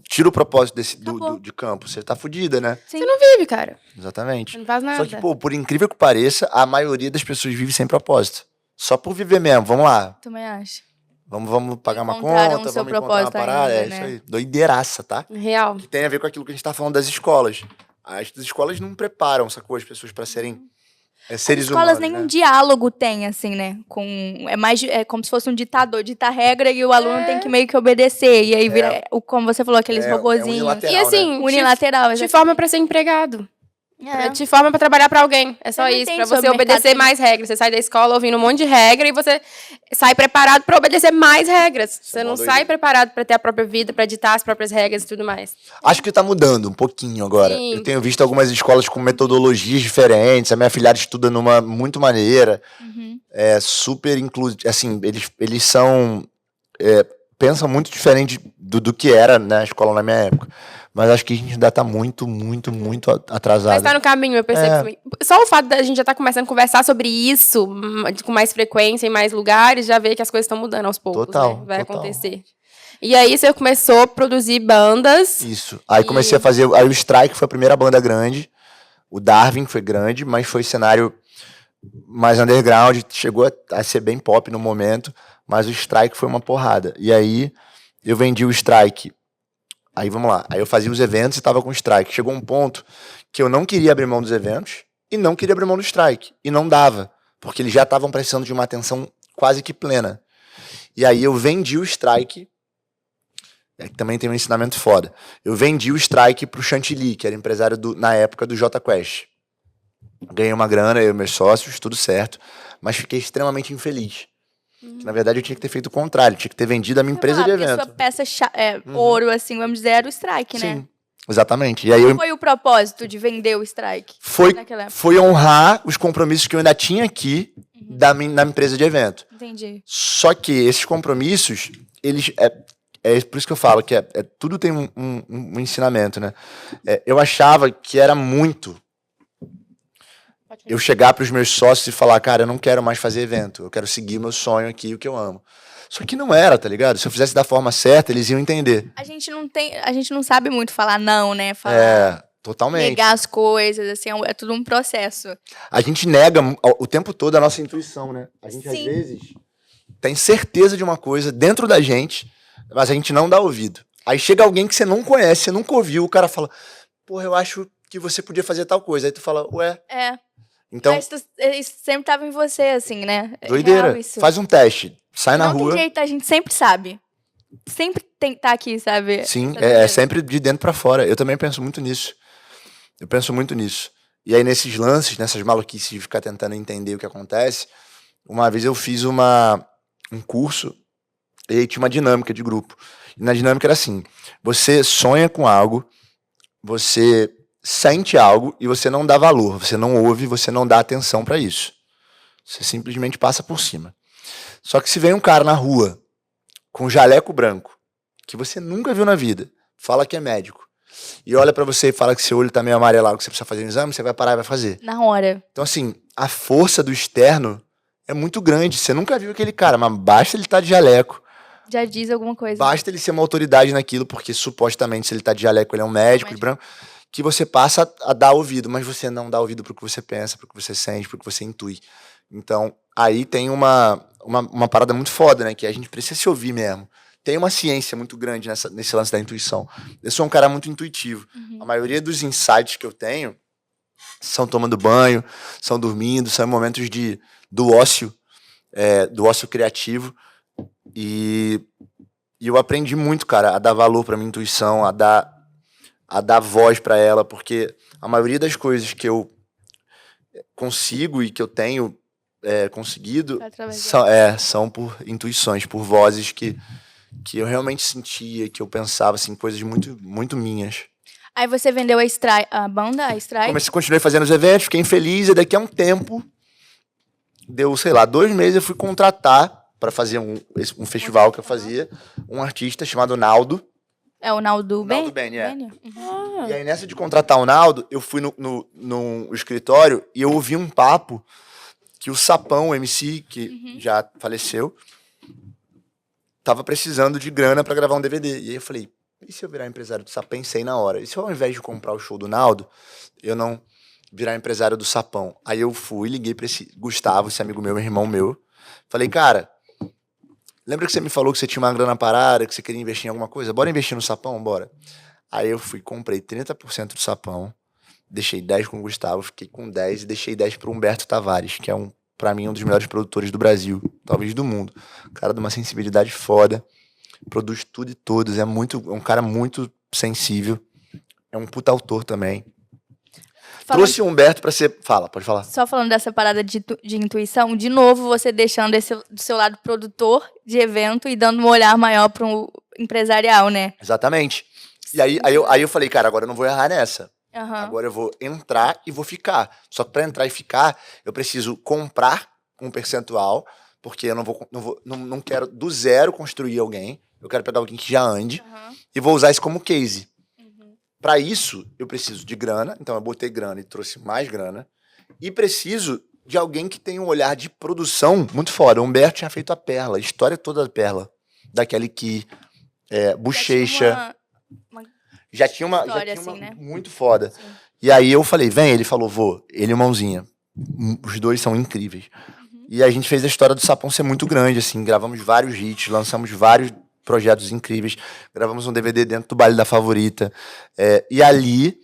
tira o propósito Acabou. de campo, você tá fudida, né? Sim. Você não vive, cara. Exatamente. Você não faz nada. Só que, pô, por incrível que pareça, a maioria das pessoas vive sem propósito. Só por viver mesmo, vamos lá. Também acho. Vamos pagar uma Encontraram conta, o seu vamos encontrar uma propósito parada. ainda, É né? isso aí. Doideiraça, tá? Real. Que tem a ver com aquilo que a gente tá falando das escolas. As escolas não preparam, sacou? As pessoas pra serem seres As escolas humanos, nem né? um diálogo tem, assim, né? É como se fosse um ditador, dita a regra e o aluno tem que meio que obedecer. E aí vira, como você falou, aqueles robozinhos. unilateral, E assim, né? Unilateral, te forma pra ser empregado. É. Te forma pra trabalhar pra alguém. É só Você não isso, entende pra você sobre o obedecer mercado mais regras. Você sai da escola ouvindo um monte de regra e você sai preparado pra obedecer mais regras. Você é não mó sai doideira. preparado pra ter a própria vida, pra ditar as próprias regras e tudo mais. Acho que tá mudando um pouquinho agora. Sim. Eu tenho visto algumas escolas com metodologias diferentes. A minha afilhada estuda numa muito maneira. É super inclusivo. Assim, eles são... pensam muito diferente do que era, né, a escola na minha época. Mas acho que a gente ainda tá muito atrasado. Mas tá no caminho, eu percebo também. Só o fato da gente já tá começando a conversar sobre isso com mais frequência em mais lugares, já vê que as coisas estão mudando aos poucos, Total, né? Vai total. acontecer. E aí você começou a produzir bandas. Isso. Aí comecei a fazer. Aí o Strike foi a primeira banda grande. O Darwin foi grande, mas foi cenário mais underground. Chegou a ser bem pop no momento. Mas o Strike foi uma porrada. E aí eu vendi o Strike. Aí vamos lá. Aí eu fazia os eventos e tava com o Strike. Chegou um ponto que eu não queria abrir mão dos eventos e não queria abrir mão do Strike. E não dava. Porque eles já estavam precisando de uma atenção quase que plena. E aí eu vendi o Strike. Que também tem um ensinamento foda. Eu vendi o Strike pro Chantilly, que era empresário na época do Jota Quest. Ganhei uma grana, eu e meus sócios, tudo certo. Mas fiquei extremamente infeliz. Que, na verdade, eu tinha que ter feito o contrário. Tinha que ter vendido a minha empresa de evento. Sua peça ouro, assim, vamos dizer, era o Strike, né? Sim, exatamente. E aí Qual foi o propósito de vender o Strike? Foi honrar os compromissos que eu ainda tinha aqui na minha empresa de evento. Entendi. Só que esses compromissos, eles... É por isso que eu falo que tudo tem um ensinamento, né? Eu achava que era muito eu chegar para os meus sócios e falar, cara, eu não quero mais fazer evento, eu quero seguir meu sonho aqui, o que eu amo. Só que não era, tá ligado? Se eu fizesse da forma certa, eles iam entender. A gente não sabe muito falar não, né? Falar, totalmente. negar as coisas, assim, é tudo um processo. A gente nega o tempo todo a nossa intuição, né? A gente, às vezes, tem certeza de uma coisa dentro da gente, mas a gente não dá ouvido. Aí chega alguém que você não conhece, você nunca ouviu, o cara fala, porra, eu acho que você podia fazer tal coisa. Aí tu fala, ué. Então, mas isso sempre tava em você, assim, né? Doideira. Faz um teste. Sai na rua. Não tem jeito, a gente sempre sabe. Sempre tem que estar aqui, sabe? Sim, é sempre de dentro pra fora. Eu também penso muito nisso. E aí, nesses lances, nessas maluquices de ficar tentando entender o que acontece, uma vez eu fiz um curso e aí tinha uma dinâmica de grupo. E na dinâmica era assim, você sonha com algo, você sente algo e você não dá valor, você não ouve, você não dá atenção pra isso. Você simplesmente passa por cima. Só que se vem um cara na rua com um jaleco branco, que você nunca viu na vida, fala que é médico, e olha pra você e fala que seu olho tá meio amarelado, que você precisa fazer um exame, você vai parar e vai fazer. Na hora. Então, assim, a força do externo é muito grande. Você nunca viu aquele cara, mas basta ele estar de jaleco. Já diz alguma coisa. Basta ele ser uma autoridade naquilo, porque supostamente se ele tá de jaleco, ele é um médico de branco, que você passa a dar ouvido, mas você não dá ouvido pro que você pensa, pro que você sente, pro que você intui. Então, aí tem uma parada muito foda, né? Que a gente precisa se ouvir mesmo. Tem uma ciência muito grande nesse lance da intuição. Eu sou um cara muito intuitivo. A maioria dos insights que eu tenho são tomando banho, são dormindo, são momentos do ócio criativo. E eu aprendi muito, cara, a dar valor pra minha intuição, a dar voz pra ela, porque a maioria das coisas que eu consigo e que eu tenho conseguido são por intuições, por vozes que eu realmente sentia, que eu pensava, assim, coisas muito, muito minhas. Aí você vendeu a banda, a Strike? Continuei fazendo os eventos, fiquei infeliz, e daqui a um tempo, deu, sei lá, 2 meses, eu fui contratar para fazer um festival que eu fazia, um artista chamado Naldo. É o Naldo Ben? Naldo Ben, E aí, nessa de contratar o Naldo, eu fui no escritório e eu ouvi um papo que o Sapão, o MC, que já faleceu, tava precisando de grana para gravar um DVD. E aí eu falei, e se eu virar empresário do Sapão? Pensei na hora. E se eu, ao invés de comprar o show do Naldo, eu não virar empresário do Sapão? Aí eu liguei pra esse Gustavo, esse amigo meu, irmão meu. Falei, cara, lembra que você me falou que você tinha uma grana parada, que você queria investir em alguma coisa? Bora investir no Sapão? Bora. Aí eu comprei 30% do Sapão, deixei 10 com o Gustavo, fiquei com 10 e deixei 10 pro Humberto Tavares, que é pra mim um dos melhores produtores do Brasil, talvez do mundo. Cara de uma sensibilidade foda, produz tudo e todos, é um cara muito sensível, é um puta autor também. Trouxe o Humberto pra ser... Pode falar. Só falando dessa parada de intuição, de novo você deixando do seu lado produtor de evento e dando um olhar maior pro empresarial, né? Exatamente. E aí eu falei, cara, agora eu não vou errar nessa. Agora eu vou entrar e vou ficar. Só que pra entrar e ficar, eu preciso comprar um percentual, porque eu não quero do zero construir alguém. Eu quero pegar alguém que já ande e vou usar isso como case. Para isso, eu preciso de grana, então eu botei grana e trouxe mais grana. E preciso de alguém que tenha um olhar de produção muito foda. O Humberto tinha feito a Perla, a história toda da Perla. Da Kelly Key, Bochecha. Uma Já tinha uma história, assim, né? muito foda. Sim. E aí eu falei, vem, ele falou, vou. Ele e o Mãozinha. Os dois são incríveis. E a gente fez a história do Sapão ser muito grande, assim. Gravamos vários hits, lançamos vários projetos incríveis. Gravamos um DVD dentro do Baile da Favorita. E ali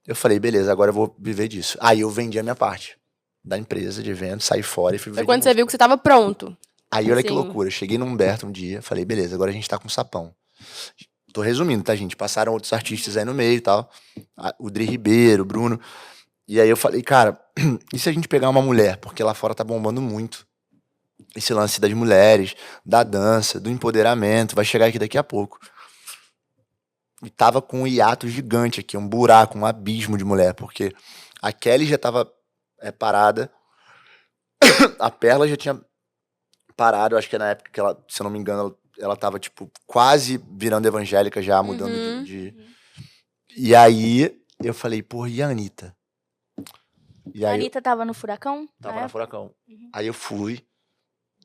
eu falei, beleza, agora eu vou viver disso. Aí eu vendi a minha parte da empresa de eventos, saí fora e fui viver Foi de quando você música. viu que você tava pronto. Aí olha que Sim. loucura. Cheguei no Humberto um dia, falei, beleza, agora a gente tá com o Sapão. Tô resumindo, tá, gente? Passaram outros artistas aí no meio e tal. O Dri Ribeiro, o Bruno. E aí eu falei, cara, e se a gente pegar uma mulher? Porque lá fora tá bombando muito. Esse lance das mulheres, da dança, do empoderamento, vai chegar aqui daqui a pouco. E tava com um hiato gigante aqui, um buraco, um abismo de mulher, porque a Kelly já tava parada, a Perla já tinha parado, eu acho que na época que ela, se eu não me engano, ela tava, tipo, quase virando evangélica já, mudando de... E aí eu falei, porra, e a Anitta? E A aí Anitta tava no Furacão? tava na na época? Furacão. Aí eu fui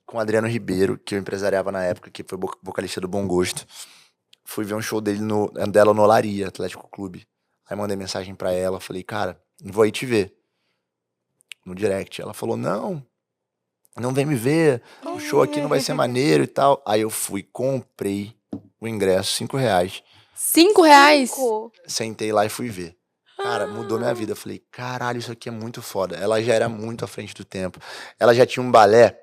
com o Adriano Ribeiro, que eu empresariava na época, que foi vocalista do Bom Gosto. Fui ver um show dela no Olaria, Atlético Clube. Aí mandei mensagem pra ela, falei, cara, vou aí te ver. No direct. Ela falou, não vem me ver, o show aqui não vai ser maneiro e tal. Aí eu fui, comprei o ingresso, R$5. R$5? Ficou. Sentei lá e fui ver. Cara, mudou minha vida. Eu falei, caralho, isso aqui é muito foda. Ela já era muito à frente do tempo. Ela já tinha um balé,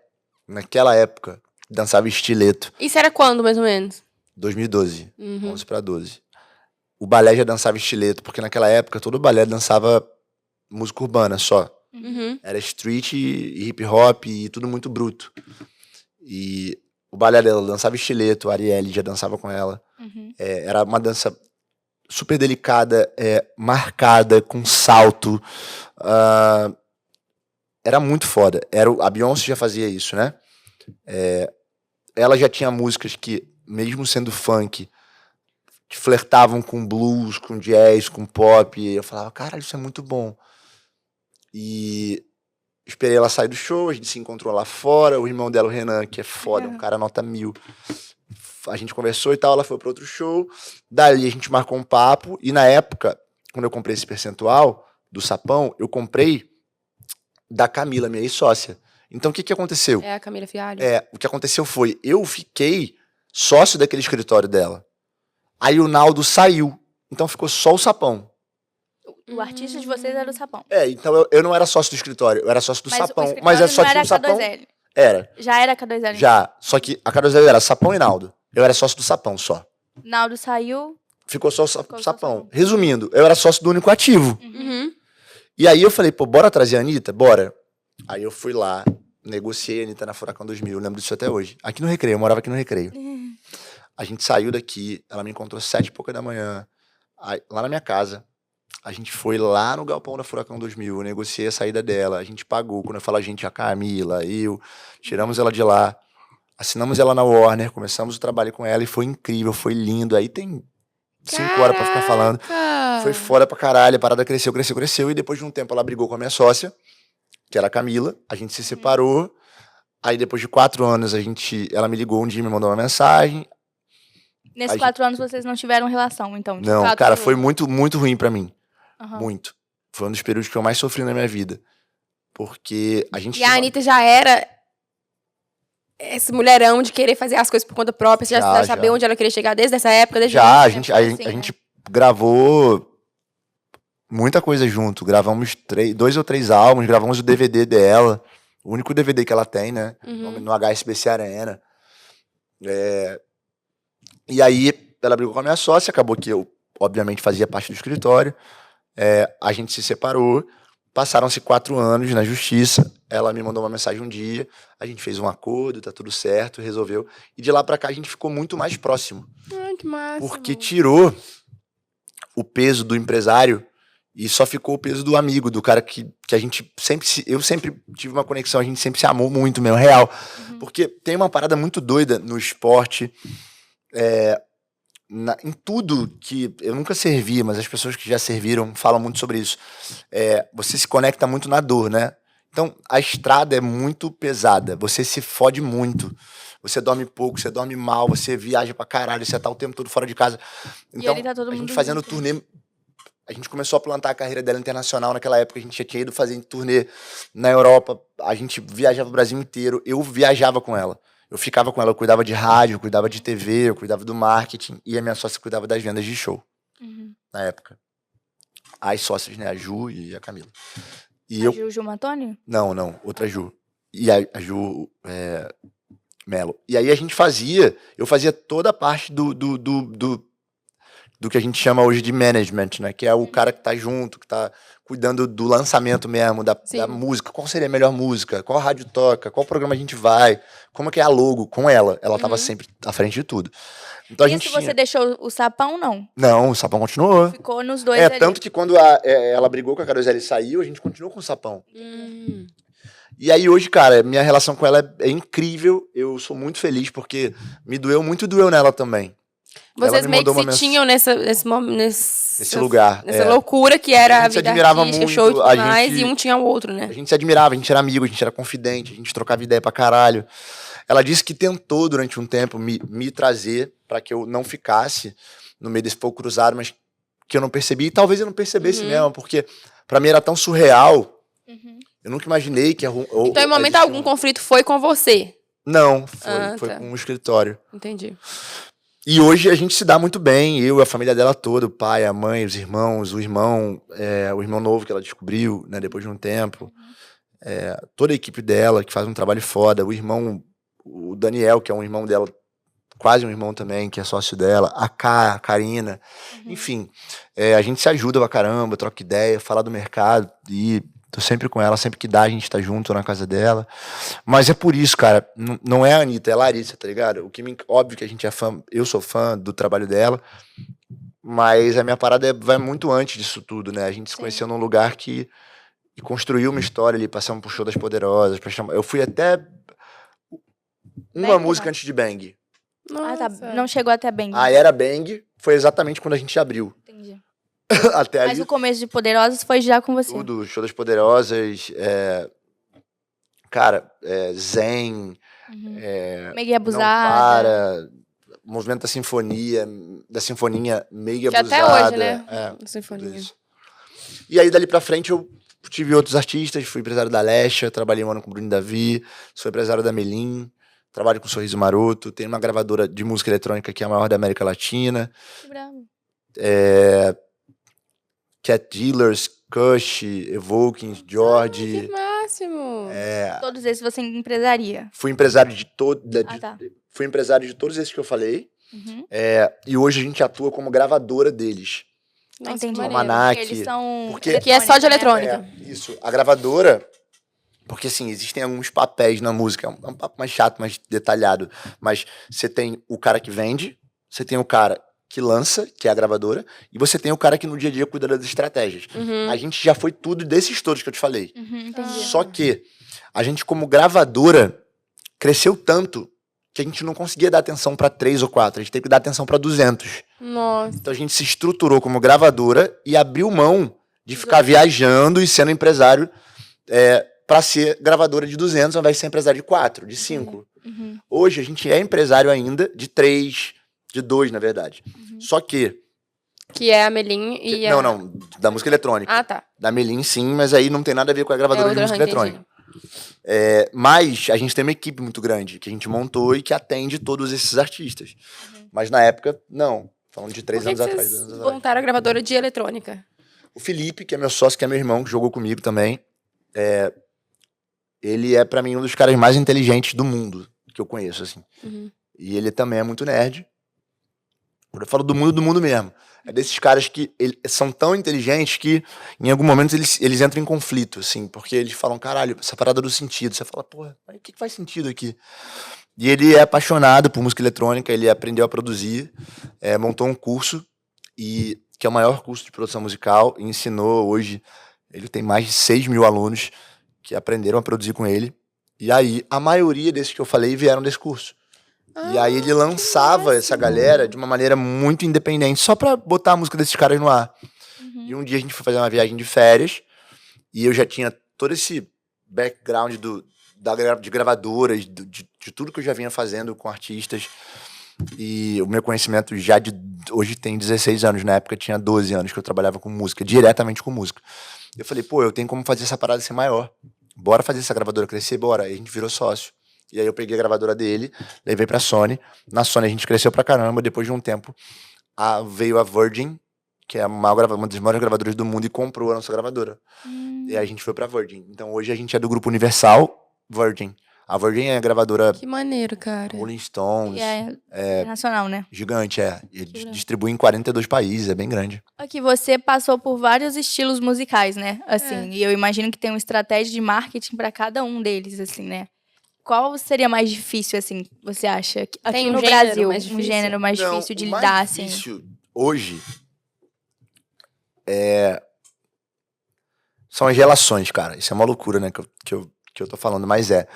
naquela época, dançava estileto. Isso era quando, mais ou menos? 2012, 11 pra 12. O balé já dançava estileto, porque naquela época todo balé dançava música urbana só. Uhum. Era street e hip hop e tudo muito bruto. E o balé dela dançava estileto, a Arielle já dançava com ela. Era uma dança super delicada, marcada, com salto. Era muito foda. A Beyoncé já fazia isso, né? Ela já tinha músicas que, mesmo sendo funk, flertavam com blues, com jazz, com pop. E eu falava, caralho, isso é muito bom. E esperei ela sair do show, a gente se encontrou lá fora. O irmão dela, o Renan, que é foda, um cara nota 1000. A gente conversou e tal, ela foi para outro show. Dali a gente marcou um papo. E na época, quando eu comprei esse percentual do Sapão, eu comprei da Camila, minha ex-sócia. Então o que aconteceu? É a Camila Fialho. O que aconteceu foi, eu fiquei sócio daquele escritório dela. Aí o Naldo saiu. Então ficou só o Sapão. O artista de vocês era o Sapão. Então eu não era sócio do escritório, eu era sócio do Sapão. O Mas escritório só não tinha era o Sapão. K2L. Era. Já era K2L. Já. Só que a K2L era Sapão e Naldo. Eu era sócio do Sapão só. Naldo saiu. Ficou só o Ficou Sapão. Resumindo, eu era sócio do único ativo. Uhum. E aí eu falei, pô, bora trazer a Anitta? Bora. Aí eu fui lá, negociei a Anitta na Furacão 2000, eu lembro disso até hoje. Aqui no Recreio, eu morava aqui no Recreio. A gente saiu daqui, ela me encontrou 7h pouca da manhã, lá na minha casa. A gente foi lá no galpão da Furacão 2000, eu negociei a saída dela, a gente pagou. Quando eu falo a gente, a Camila, eu, tiramos ela de lá, assinamos ela na Warner, começamos o trabalho com ela e foi incrível, foi lindo. Aí tem 5 horas pra ficar falando. Foi foda pra caralho, a parada cresceu, cresceu, cresceu. E depois de um tempo ela brigou com a minha sócia, que era a Camila, a gente se separou. Aí depois de 4 anos, ela me ligou um dia, me mandou uma mensagem. Nesses 4 anos vocês não tiveram relação, então? De Não, fato, cara, foi muito, muito ruim pra mim. Aham. Muito. Foi um dos períodos que eu mais sofri na minha vida. Porque a gente... E a Anitta já era esse mulherão de querer fazer as coisas por conta própria. Você já sabia onde ela queria chegar desde essa época? Desde Já, a sempre gente, foi assim, a gente gravou muita coisa junto. Gravamos 2 ou 3 álbuns, gravamos o DVD dela. O único DVD que ela tem, né? No HSBC Arena. E aí, ela brigou com a minha sócia, acabou que eu, obviamente, fazia parte do escritório. A gente se separou, passaram-se 4 anos na justiça. Ela me mandou uma mensagem um dia, a gente fez um acordo, tá tudo certo, resolveu. E de lá pra cá a gente ficou muito mais próximo. Ai, que massa. Porque tirou o peso do empresário e só ficou o peso do amigo, do cara que a gente sempre... Eu sempre tive uma conexão, a gente sempre se amou muito, meu, real. Porque tem uma parada muito doida no esporte, em tudo que eu nunca servi, mas as pessoas que já serviram falam muito sobre isso. Você se conecta muito na dor, né? Então, a estrada é muito pesada. Você se fode muito. Você dorme pouco, você dorme mal, você viaja pra caralho, você tá o tempo todo fora de casa. Então, ali tá todo a mundo gente fazendo junto. turnê... A gente começou a plantar a carreira dela internacional naquela época. A gente já tinha ido fazer turnê na Europa. A gente viajava o Brasil inteiro. Eu viajava com ela. Eu ficava com ela. Eu cuidava de rádio, eu cuidava de TV, eu cuidava do marketing. E a minha sócia cuidava das vendas de show, na época. As sócias, né? A Ju e a Camila. E eu... Gil Matoni? Não. Outra Ju. E a Ju Melo. E aí a gente fazia... Eu fazia toda a parte do que a gente chama hoje de management, né? Que é o cara que tá junto, que tá cuidando do lançamento mesmo, da música. Qual seria a melhor música? Qual rádio toca? Qual programa a gente vai? Como que é a logo? Com ela. Ela tava sempre à frente de tudo. Então a gente Isso você deixou o Sapão, não? Não, o Sapão continuou. Ficou nos dois ali. Tanto que quando ela brigou com a Caroselle e saiu, a gente continuou com o Sapão. E aí hoje, cara, minha relação com ela é incrível. Eu sou muito feliz porque me doeu muito e doeu nela também. Vocês meio que se tinham nesse lugar. Nessa loucura que era a vida artística, muito, show e tudo mais, e um tinha o outro, né? A gente se admirava, a gente era amigo, a gente era confidente, a gente trocava ideia pra caralho. Ela disse que tentou durante um tempo me trazer pra que eu não ficasse no meio desse fogo cruzado, mas que eu não percebi, e talvez eu não percebesse mesmo, porque pra mim era tão surreal, eu nunca imaginei que... Então, em momento algum, conflito foi com você? Não, foi com o escritório. Entendi. E hoje a gente se dá muito bem, eu e a família dela toda, o pai, a mãe, os irmãos, o irmão novo que ela descobriu, né, depois de um tempo, toda a equipe dela que faz um trabalho foda, o irmão, o Daniel, que é um irmão dela, quase um irmão também, que é sócio dela, a Karina, enfim, a gente se ajuda pra caramba, troca ideia, fala do mercado, e tô sempre com ela, sempre que dá a gente tá junto na casa dela. Mas é por isso, cara, não é a Anitta, é a Larissa, tá ligado? Óbvio que a gente é fã, eu sou fã do trabalho dela, mas a minha parada vai muito antes disso tudo, né? A gente se conheceu num lugar que construiu uma história ali, passamos por Show das Poderosas, eu fui até uma música antes de Bang. Tá. Não chegou até Bang. A Era Bang foi exatamente quando a gente abriu. Entendi. Até Mas ali, o começo de Poderosas foi já com você. tudo, Show das Poderosas, cara, Zen, Meio Não abusada. Para, Movimento da Sinfonia meio Que abusada. até hoje, né? Tudo Sinfonia. isso. E aí, dali pra frente, eu tive outros artistas, fui empresário da Lesha, trabalhei um ano com o Bruno e Davi, sou empresário da Melim, trabalho com Sorriso Maroto, tenho uma gravadora de música eletrônica que é a maior da América Latina, Que bravo. Cat Dealers, Kush, Evokings, George. Que máximo! Todos esses você empresaria. Fui empresário de Tá. fui empresário de todos esses que eu falei. E hoje a gente atua como gravadora deles. Nossa, Entendi. que maneiro. Almanac. Eles são Porque- Que é só de eletrônica, eletrônica. Isso. A gravadora. Porque, assim, existem alguns papéis na música. É um papo mais chato, mais detalhado. Mas você tem o cara que vende, você tem o cara que lança, que é a gravadora, e você tem o cara que no dia a dia cuida das estratégias. A gente já foi tudo desses todos que eu te falei. Entendi. Só que a gente, como gravadora, cresceu tanto que a gente não conseguia dar atenção pra 3 ou 4. A gente teve que dar atenção pra 200. Nossa. Então a gente se estruturou como gravadora e abriu mão de ficar viajando e sendo empresário pra ser gravadora de 200 ao invés de ser empresário de 4, de 5. Hoje a gente é empresário ainda de 3, de 2, na verdade. Só que... Que é a Melim e a... Não, da música eletrônica. Ah, tá. Da Melim, sim, mas aí não tem nada a ver com a gravadora de outra, música eletrônica. Mas a gente tem uma equipe muito grande que a gente montou e que atende todos esses artistas. Mas na época, não. Falando de 3 Por que anos que atrás, vocês 2 anos atrás. montaram a gravadora de eletrônica? O Felipe, que é meu sócio, que é meu irmão, que jogou comigo também, ele é, pra mim, um dos caras mais inteligentes do mundo que eu conheço, assim. E ele também é muito nerd. Quando eu falo do mundo mesmo. É desses caras que são tão inteligentes que, em algum momento, eles entram em conflito, assim, porque eles falam, caralho, essa parada do sentido. Você fala, porra, o que faz sentido aqui? E ele é apaixonado por música eletrônica, ele aprendeu a produzir, montou um curso, que é o maior curso de produção musical, e ensinou hoje, ele tem mais de 6 mil alunos que aprenderam a produzir com ele. E aí, a maioria desses que eu falei vieram desse curso. E aí ele lançava essa galera de uma maneira muito independente, só pra botar a música desses caras no ar. E um dia a gente foi fazer uma viagem de férias, e eu já tinha todo esse background de gravadoras, de tudo que eu já vinha fazendo com artistas. E o meu conhecimento hoje tem 16 anos, na época tinha 12 anos que eu trabalhava com música, diretamente com música. Eu falei, pô, eu tenho como fazer essa parada ser maior. Bora fazer essa gravadora crescer, bora. Aí a gente virou sócio. E aí eu peguei a gravadora dele, levei pra Sony. Na Sony a gente cresceu pra caramba. Depois de um tempo, veio a Virgin, que é uma das maiores gravadoras do mundo, e comprou a nossa gravadora. E aí a gente foi pra Virgin. Então hoje a gente é do grupo Universal Virgin. A Virgin é a gravadora Que maneiro, cara. Rolling Stones. E é internacional, né? Gigante, é. E distribui em 42 países, é bem grande. Aqui, você passou por vários estilos musicais, né? Assim, e eu imagino que tem uma estratégia de marketing pra cada um deles, assim, né? Qual seria mais difícil, assim, você acha? Aqui Tem um no gênero Brasil, mais um difícil? gênero mais Não, difícil de o lidar, mais assim. difícil hoje são as relações, cara. Isso é uma loucura, né, que eu tô falando, mas é.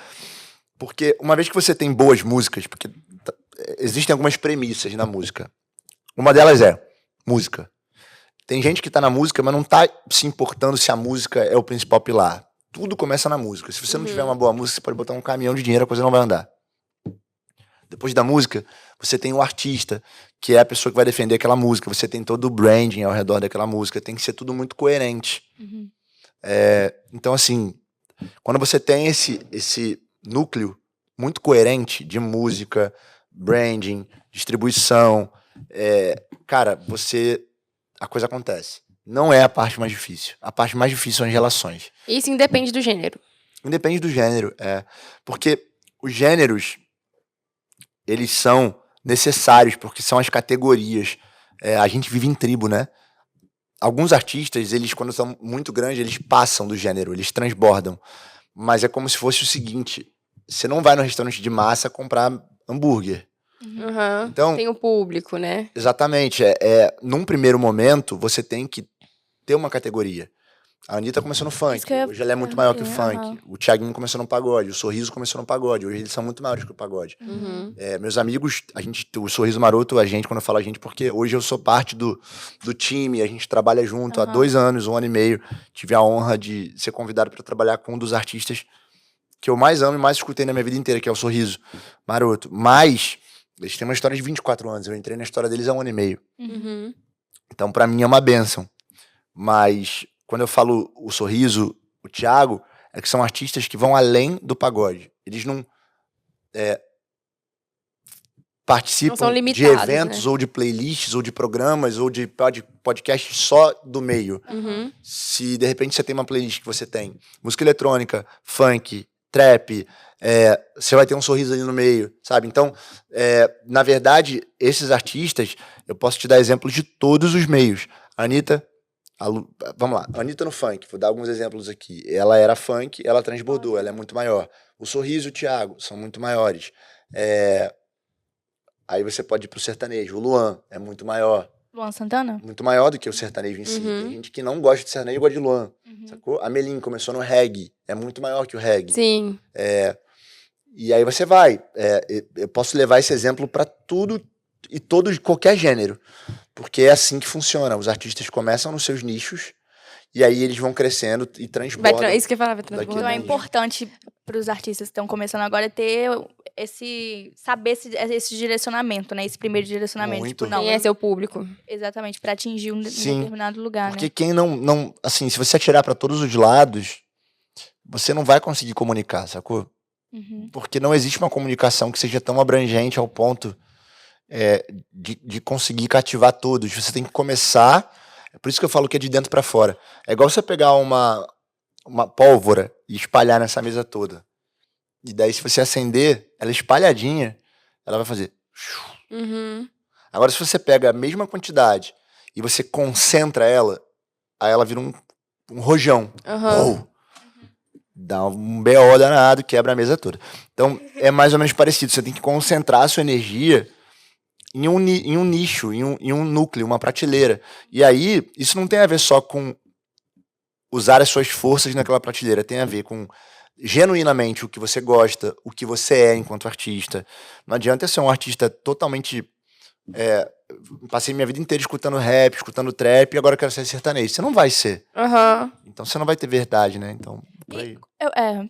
Porque uma vez que você tem boas músicas, porque existem algumas premissas na música. Uma delas é música. Tem gente que tá na música, mas não tá se importando se a música é o principal pilar. Tudo começa na música. Se você não tiver uma boa música, você pode botar um caminhão de dinheiro, a coisa não vai andar. Depois da música, você tem o artista, que é a pessoa que vai defender aquela música. Você tem todo o branding ao redor daquela música. Tem que ser tudo muito coerente. Então, assim, quando você tem esse núcleo muito coerente de música, branding, distribuição, cara, a coisa acontece. Não é a parte mais difícil. A parte mais difícil são as relações. Isso independe do gênero. Independe do gênero, porque os gêneros, eles são necessários, porque são as categorias. A gente vive em tribo, né? Alguns artistas, eles, quando são muito grandes, eles passam do gênero, eles transbordam. Mas é como se fosse o seguinte: você não vai no restaurante de massa comprar hambúrguer. Uhum. Então, tem o público, né? Exatamente. Num primeiro momento, você tem que ter uma categoria. A Anitta começou no funk, hoje ela é muito maior que o funk. O Thiaguinho começou no pagode, o Sorriso começou no pagode, hoje eles são muito maiores que o pagode. Meus amigos, o Sorriso Maroto, quando eu falo a gente, porque hoje eu sou parte do time, a gente trabalha junto há 2 anos, 1 ano e meio. Tive a honra de ser convidado para trabalhar com um dos artistas que eu mais amo e mais escutei na minha vida inteira, que é o Sorriso Maroto. Mas eles têm uma história de 24 anos, eu entrei na história deles há 1 ano e meio. Então, pra mim, é uma bênção. Mas quando eu falo o Sorriso, o Thiago, é que são artistas que vão além do pagode. Eles não participam Não são de limitados, eventos, né? ou de playlists, ou de programas, ou de podcasts só do meio. Se, de repente, você tem uma playlist que você tem música eletrônica, funk, trap, você vai ter um Sorriso ali no meio, sabe? Então, na verdade, esses artistas, eu posso te dar exemplos de todos os meios. A Anitta, vamos lá, a Anitta no funk, vou dar alguns exemplos aqui. Ela era funk, ela transbordou, ela é muito maior. O Sorriso e o Thiago são muito maiores. Aí você pode ir pro sertanejo. O Luan é muito maior. Luan Santana? Muito maior do que o sertanejo em si. Tem gente que não gosta de sertanejo e gosta de Luan. Sacou? A Melim começou no reggae. É muito maior que o reggae. Sim. E aí você vai. Eu posso levar esse exemplo pra tudo e qualquer gênero. Porque é assim que funciona. Os artistas começam nos seus nichos e aí eles vão crescendo e transbordam. Isso que eu falava, vai Então é importante para os artistas que estão começando agora ter saber esse direcionamento, né? Esse primeiro direcionamento. Muito. Tipo, não, Quem é seu público? exatamente, para atingir um Sim, determinado lugar, porque né? quem não... Assim, se você atirar pra todos os lados, você não vai conseguir comunicar, sacou? Porque não existe uma comunicação que seja tão abrangente ao ponto de conseguir cativar todos. Você tem que começar... É por isso que eu falo que é de dentro pra fora. É igual você pegar uma pólvora e espalhar nessa mesa toda. E daí, se você acender, ela espalhadinha, ela vai fazer... Agora, se você pega a mesma quantidade e você concentra ela, aí ela vira um rojão. Dá um BO danado, quebra a mesa toda. Então, é mais ou menos parecido. Você tem que concentrar a sua energia em um nicho, em um núcleo, uma prateleira. E aí, isso não tem a ver só com usar as suas forças naquela prateleira. Tem a ver com, genuinamente, o que você gosta, o que você é enquanto artista. Não adianta ser um artista totalmente... passei minha vida inteira escutando rap, escutando trap, e agora eu quero ser sertanejo. Você não vai ser. Então, você não vai ter verdade, né? Então, por aí.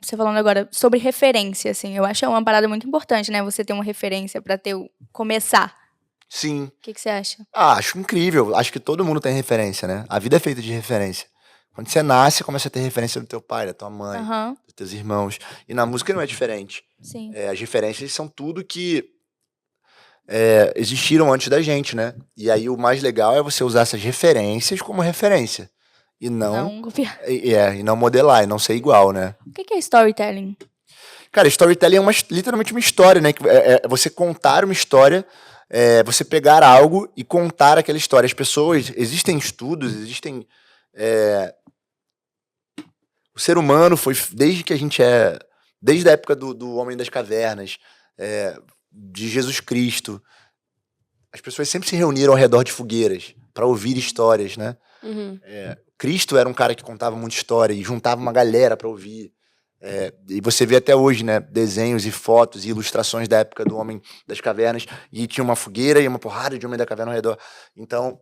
Você falando agora sobre referência, assim, eu acho uma parada muito importante, né? Você ter uma referência pra começar. Sim. O que você acha? Acho incrível. Acho que todo mundo tem referência, né? A vida é feita de referência. Quando você nasce, começa a ter referência do teu pai, da tua mãe, Aham, dos teus irmãos. E na música não é diferente. sim. As referências são tudo que existiram antes da gente, né? E aí o mais legal é você usar essas referências como referência. E não, Não copiar. e não modelar, e não ser igual, né? O que é storytelling? Cara, storytelling é literalmente uma história, né? É você contar uma história, você pegar algo e contar aquela história. As pessoas, existem estudos, o ser humano foi, desde a época do Homem das Cavernas, de Jesus Cristo, as pessoas sempre se reuniram ao redor de fogueiras para ouvir histórias, né? Uhum. Cristo era um cara que contava muita história e juntava uma galera para ouvir. E você vê até hoje, né, desenhos e fotos e ilustrações da época do Homem das Cavernas, e tinha uma fogueira e uma porrada de Homem da Caverna ao redor. Então,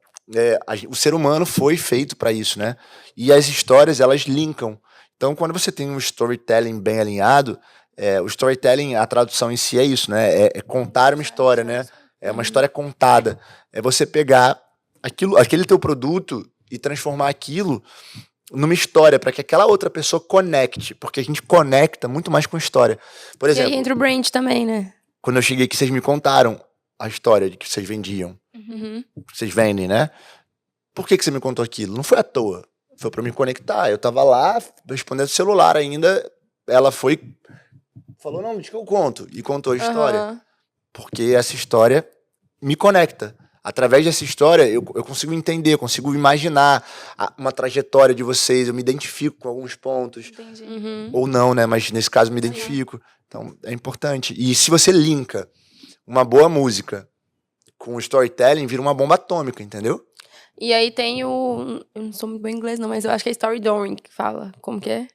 o ser humano foi feito para isso, né? E as histórias, elas linkam. Então, quando você tem um storytelling bem alinhado, o storytelling, a tradução em si é isso, né? É contar uma história, né? É uma história contada. É você pegar aquele teu produto e transformar aquilo numa história, para que aquela outra pessoa conecte, porque a gente conecta muito mais com história. Por E exemplo, aí entra o brand também, né? quando eu cheguei aqui, vocês me contaram a história de que vocês vendiam, Uhum. que vocês vendem, né? Por que você me contou aquilo? Não foi à toa, foi para me conectar. Eu tava lá, respondendo o celular ainda, ela falou, não, diz que eu conto, e contou a história. Aham. Porque essa história me conecta. Através dessa história, eu consigo entender, eu consigo imaginar uma trajetória de vocês, eu me identifico com alguns pontos. Entendi. Uhum. Ou não, né? Mas nesse caso eu me identifico. Então, é importante. E se você linka uma boa música com o storytelling, vira uma bomba atômica, entendeu? E aí tem o... Eu não sou muito bom em inglês, não, mas eu acho que é storytelling que fala. Como que é?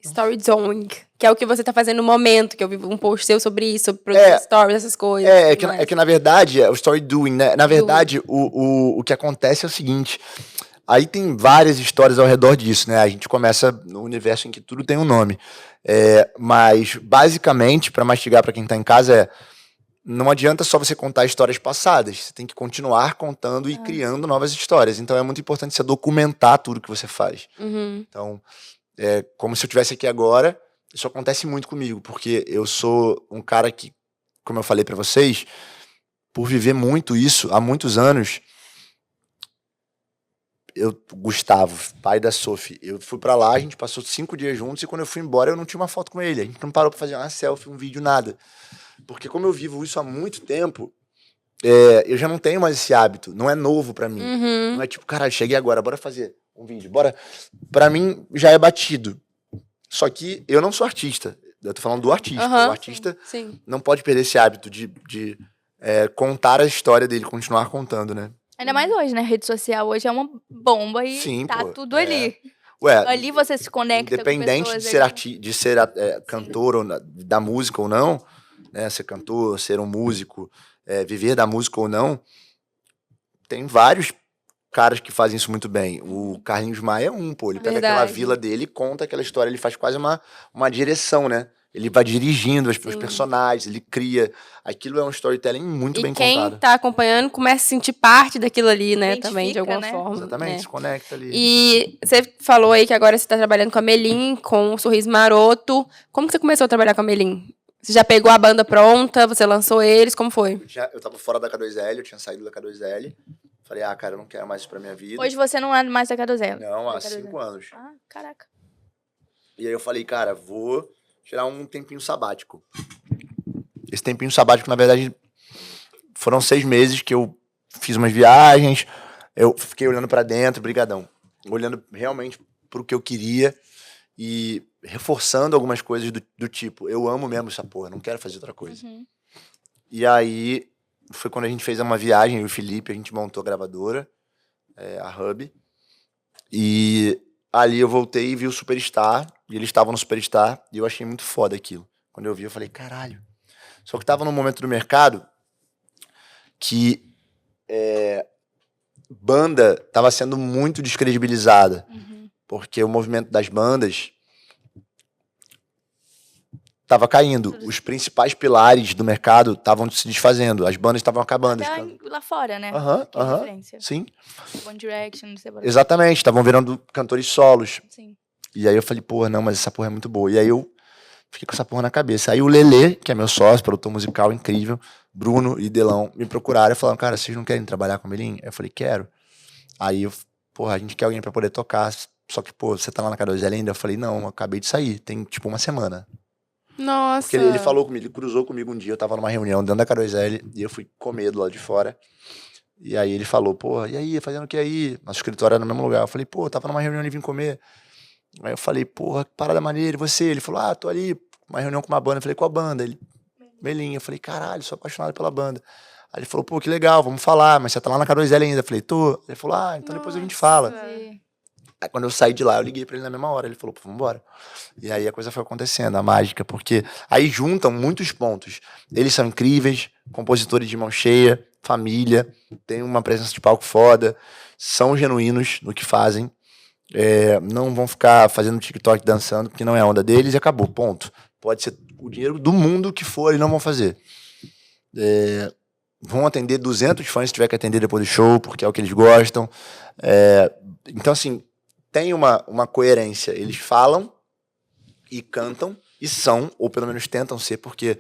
Storytelling. Que é o que você tá fazendo no momento, que eu vi um post seu sobre isso, sobre produzir stories, essas coisas. É que na verdade, é o story doing, né? Na verdade, o que acontece é o seguinte. Aí tem várias histórias ao redor disso, né? A gente começa no universo em que tudo tem um nome. Mas, basicamente, para mastigar para quem tá em casa, não adianta só você contar histórias passadas. Você tem que continuar contando e criando novas histórias. Então, é muito importante você documentar tudo que você faz. Uhum. Então, como se eu estivesse aqui agora, isso acontece muito comigo, porque eu sou um cara que, como eu falei pra vocês, por viver muito isso há muitos anos, Gustavo, pai da Sophie, eu fui pra lá, a gente passou 5 dias juntos, e quando eu fui embora eu não tinha uma foto com ele, a gente não parou pra fazer uma selfie, um vídeo, nada. Porque como eu vivo isso há muito tempo, eu já não tenho mais esse hábito, não é novo pra mim. Uhum. Não é tipo, caralho, cheguei agora, bora fazer um vídeo, bora. Pra mim já é batido. Só que eu não sou artista. Eu tô falando do artista. Aham. O artista Sim. não pode perder esse hábito de contar a história dele, continuar contando, né? Ainda mais hoje, né? Rede social hoje é uma bomba e Sim, tá pô, tudo ali. Ué, Ali você se conecta independente com de pessoas ser, cantor ou da música ou não, né? Ser cantor, ser um músico, viver da música ou não, tem vários caras que fazem isso muito bem. O Carlinhos Maia é um, pô. Ele pega aquela Verdade. vila dele e conta aquela história. Ele faz quase uma direção, né? Ele vai dirigindo os personagens, ele cria. Aquilo é um storytelling muito E bem quem contado. tá acompanhando começa a sentir parte daquilo ali, né? Também, de Identifica, alguma né? forma. Exatamente, né? se conecta ali. E você falou aí que agora você tá trabalhando com a Melim, com o Sorriso Maroto. Como que você começou a trabalhar com a Melim? Você já pegou a banda pronta? Você lançou eles? Como foi? Eu tava fora da K2L, eu tinha saído da K2L. Falei, cara, eu não quero mais isso pra minha vida. Hoje você não é mais da K2L. Não, há Da K2L. 5 anos. Ah, caraca. E aí eu falei, cara, vou tirar um tempinho sabático. Esse tempinho sabático, na verdade, foram 6 meses que eu fiz umas viagens, eu fiquei olhando pra dentro, brigadão. Olhando realmente pro que eu queria e reforçando algumas coisas do tipo, eu amo mesmo essa porra, não quero fazer outra coisa. Uhum. E aí, foi quando a gente fez uma viagem, eu e o Felipe, a gente montou a gravadora, a Hub. E ali eu voltei e vi o Superstar, e eles estavam no Superstar, e eu achei muito foda aquilo. Quando eu vi, eu falei, caralho. Só que tava num momento do mercado que banda tava sendo muito descredibilizada. Uhum. Porque o movimento das bandas tava caindo. Os principais pilares do mercado estavam se desfazendo. As bandas estavam acabando. Até lá fora, né? Aham, Que é a aham. referência. Sim. One Direction, não sei lá. Exatamente. Estavam virando cantores solos. Sim. E aí eu falei, porra, não, mas essa porra é muito boa. E aí eu fiquei com essa porra na cabeça. Aí o Lelê, que é meu sócio, produtor musical incrível, Bruno e Delão, me procuraram e falaram, cara, vocês não querem trabalhar com o Melim? Eu falei, quero. Aí eu, porra, a gente quer alguém pra poder tocar. Só que, pô, você tá lá na K2L ainda? Eu falei, não, eu acabei de sair. Tem, tipo, uma semana. Nossa. Porque ele falou comigo, ele cruzou comigo um dia, eu tava numa reunião dentro da K2L e eu fui comer do lado de fora. E aí ele falou, porra, e aí, fazendo o que aí? Nosso escritório era no mesmo lugar. Eu falei, pô, tava numa reunião e vim comer. Aí eu falei, porra, que parada maneira, e você? Ele falou, tô ali, uma reunião com uma banda. Eu falei, qual banda? Ele, Melim. Eu falei, caralho, sou apaixonado pela banda. Aí ele falou, pô, que legal, vamos falar, mas você tá lá na K2L ainda. Eu falei, tô. Ele falou, então depois a gente fala. E- Aí quando eu saí de lá, eu liguei pra ele na mesma hora. Ele falou, pô, vambora. E aí a coisa foi acontecendo, a mágica, porque aí juntam muitos pontos. Eles são incríveis, compositores de mão cheia, família, tem uma presença de palco foda, são genuínos no que fazem, não vão ficar fazendo TikTok dançando, porque não é a onda deles e acabou, ponto. Pode ser o dinheiro do mundo que for, eles não vão fazer. Vão atender 200 fãs se tiver que atender depois do show, porque é o que eles gostam. Então, assim, tem uma coerência. Eles falam e cantam e são, ou pelo menos tentam ser, porque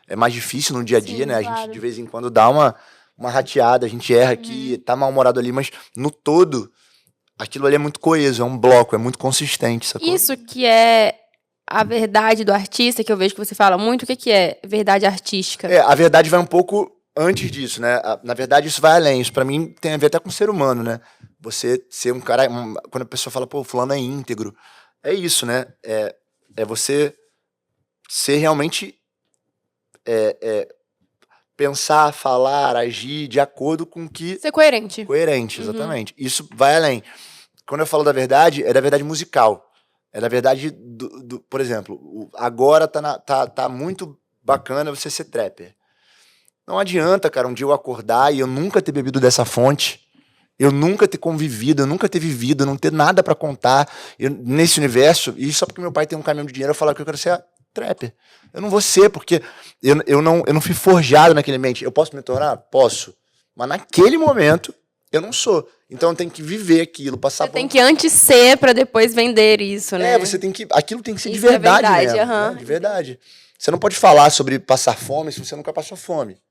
é mais difícil no dia a dia, Sim, né? A claro. gente, de vez em quando, dá uma rateada, a gente erra aqui, tá mal-humorado ali, mas no todo, aquilo ali é muito coeso, é um bloco, é muito consistente, sacou? Isso que é a verdade do artista, que eu vejo que você fala muito, o que é verdade artística? A verdade vai um pouco antes disso, né? Na verdade, isso vai além. Isso pra mim tem a ver até com o ser humano, né? Você ser um cara... quando a pessoa fala, pô, fulano é íntegro. É isso, né? É você ser realmente... pensar, falar, agir de acordo com o que... Ser coerente. Coerente, exatamente. Isso vai além. Quando eu falo da verdade, é da verdade musical. É da verdade por exemplo, agora tá muito bacana você ser trapper. Não adianta, cara, um dia eu acordar e eu nunca ter bebido dessa fonte, eu nunca ter convivido, eu nunca ter vivido, eu não ter nada pra contar nesse universo, e só porque meu pai tem um caminhão de dinheiro, eu falar que eu quero ser trapper. Eu não vou ser, porque eu não fui forjado naquele ambiente. Eu posso me tornar? Posso. Mas naquele momento, eu não sou. Então eu tenho que viver aquilo, passar Você tem que antes ser pra depois vender isso, né? você tem que... Aquilo tem que ser de Isso é verdade, verdade, mesmo, aham. né? De verdade. Você não pode falar sobre passar fome se você nunca passou fome.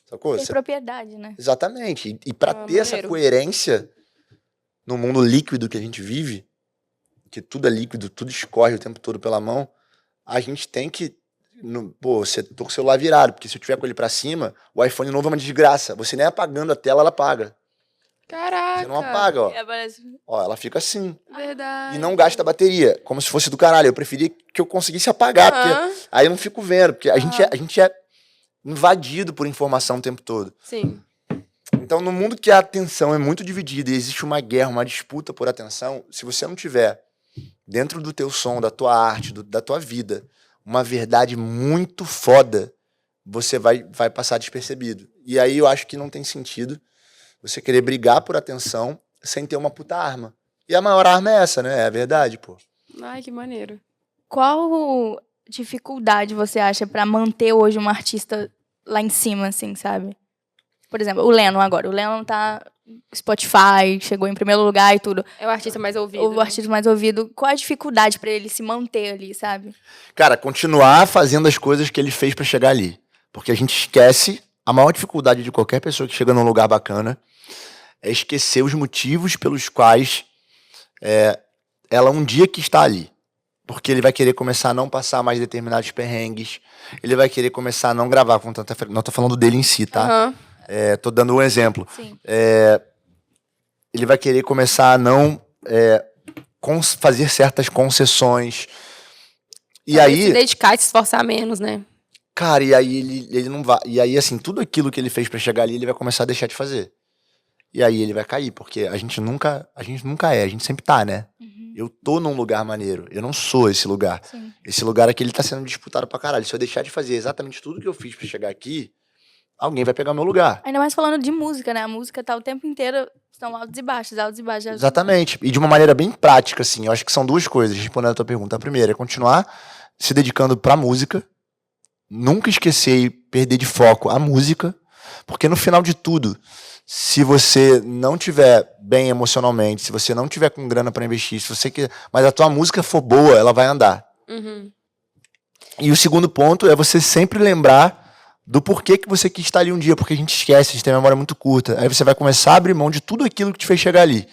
Sacou? Tem propriedade, né? Exatamente. E para ter essa maneiro. coerência no mundo líquido que a gente vive, que tudo é líquido, tudo escorre o tempo todo pela mão, a gente tem que... você tô com o celular virado, porque se eu tiver com ele pra cima, o iPhone novo é uma desgraça. Você nem apagando a tela, ela apaga. Caraca. Você não apaga, ó. Parece... Ó, ela fica assim. Verdade. E não gasta bateria, como se fosse do caralho. Eu preferia que eu conseguisse apagar, porque aí eu não fico vendo, porque a gente é invadido por informação o tempo todo. Sim. Então, no mundo que a atenção é muito dividida e existe uma guerra, uma disputa por atenção, se você não tiver dentro do teu som, da tua arte, da tua vida, uma verdade muito foda, você vai passar despercebido. E aí eu acho que não tem sentido você querer brigar por atenção sem ter uma puta arma. E a maior arma é essa, né? É a verdade, pô. Ai, que maneiro. Qual dificuldade você acha pra manter hoje um artista lá em cima, assim, sabe? Por exemplo, o Lennon agora. O Lennon tá Spotify, chegou em primeiro lugar e tudo. É o artista mais ouvido. O artista mais ouvido. Qual a dificuldade pra ele se manter ali, sabe? Cara, continuar fazendo as coisas que ele fez pra chegar ali. Porque a gente esquece, a maior dificuldade de qualquer pessoa que chega num lugar bacana é esquecer os motivos pelos quais ela um dia que está ali. Porque ele vai querer começar a não passar mais determinados perrengues, ele vai querer começar a não gravar com tanta frequência. Não tô falando dele em si, tá? Aham. Tô dando um exemplo. Sim. Ele vai querer começar a não fazer certas concessões. E Talvez aí... se dedicar e se esforçar menos, né? Cara, e aí ele não vai... E aí, assim, tudo aquilo que ele fez pra chegar ali, ele vai começar a deixar de fazer. E aí ele vai cair, porque a gente nunca a gente sempre tá, né? Eu tô num lugar maneiro, eu não sou esse lugar. Sim. Esse lugar aqui, ele tá sendo disputado pra caralho. Se eu deixar de fazer exatamente tudo que eu fiz pra chegar aqui, alguém vai pegar meu lugar. Ainda mais falando de música, né? A música tá o tempo inteiro, são altos e baixos, altos e baixos. Exatamente. E de uma maneira bem prática, assim. Eu acho que são duas coisas, respondendo a tua pergunta. A primeira é continuar se dedicando pra música, nunca esquecer e perder de foco a música, porque no final de tudo, se você não tiver bem emocionalmente, se você não tiver com grana para investir, se você quer, mas a tua música for boa, ela vai andar. E o segundo ponto é você sempre lembrar do porquê que você quis estar ali um dia, porque a gente esquece, a gente tem uma memória muito curta. Aí você vai começar a abrir mão de tudo aquilo que te fez chegar ali.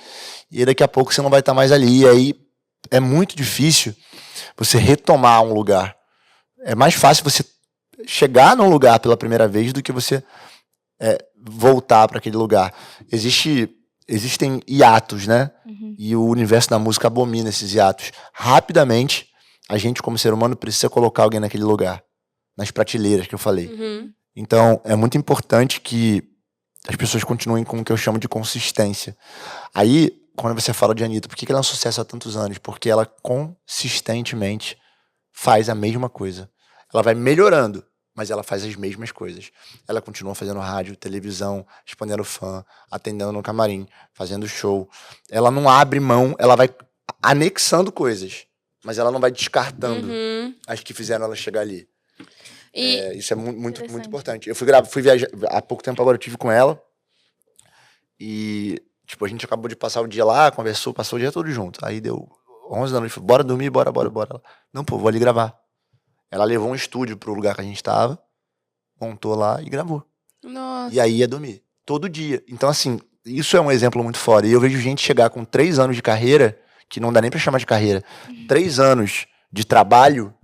E aí daqui a pouco você não vai estar mais ali. E aí é muito difícil você retomar um lugar. É mais fácil você chegar num lugar pela primeira vez do que você voltar para aquele lugar. Existem hiatos, né? E o universo da música abomina esses hiatos. Rapidamente, a gente, como ser humano, precisa colocar alguém naquele lugar. Nas prateleiras que eu falei. Então, é muito importante que as pessoas continuem com o que eu chamo de consistência. Aí, quando você fala de Anitta, por que ela é um sucesso há tantos anos? Porque ela consistentemente faz a mesma coisa. Ela vai melhorando, mas ela faz as mesmas coisas. Ela continua fazendo rádio, televisão, respondendo fã, atendendo no camarim, fazendo show. Ela não abre mão, ela vai anexando coisas, mas ela não vai descartando as que fizeram ela chegar ali. Isso é muito importante. Eu fui viajar há pouco tempo agora, eu tive com ela. E, tipo, a gente acabou de passar o dia lá, conversou, passou o dia todo junto. Aí deu 11 da noite, falei, bora dormir, bora. Ela, não, pô, vou ali gravar. Ela levou um estúdio pro lugar que a gente tava, montou lá e gravou. Nossa. E aí ia dormir, todo dia. Então, assim, isso é um exemplo muito foda. E eu vejo gente chegar com 3 anos de carreira, que não dá nem pra chamar de carreira, 3 anos de trabalho,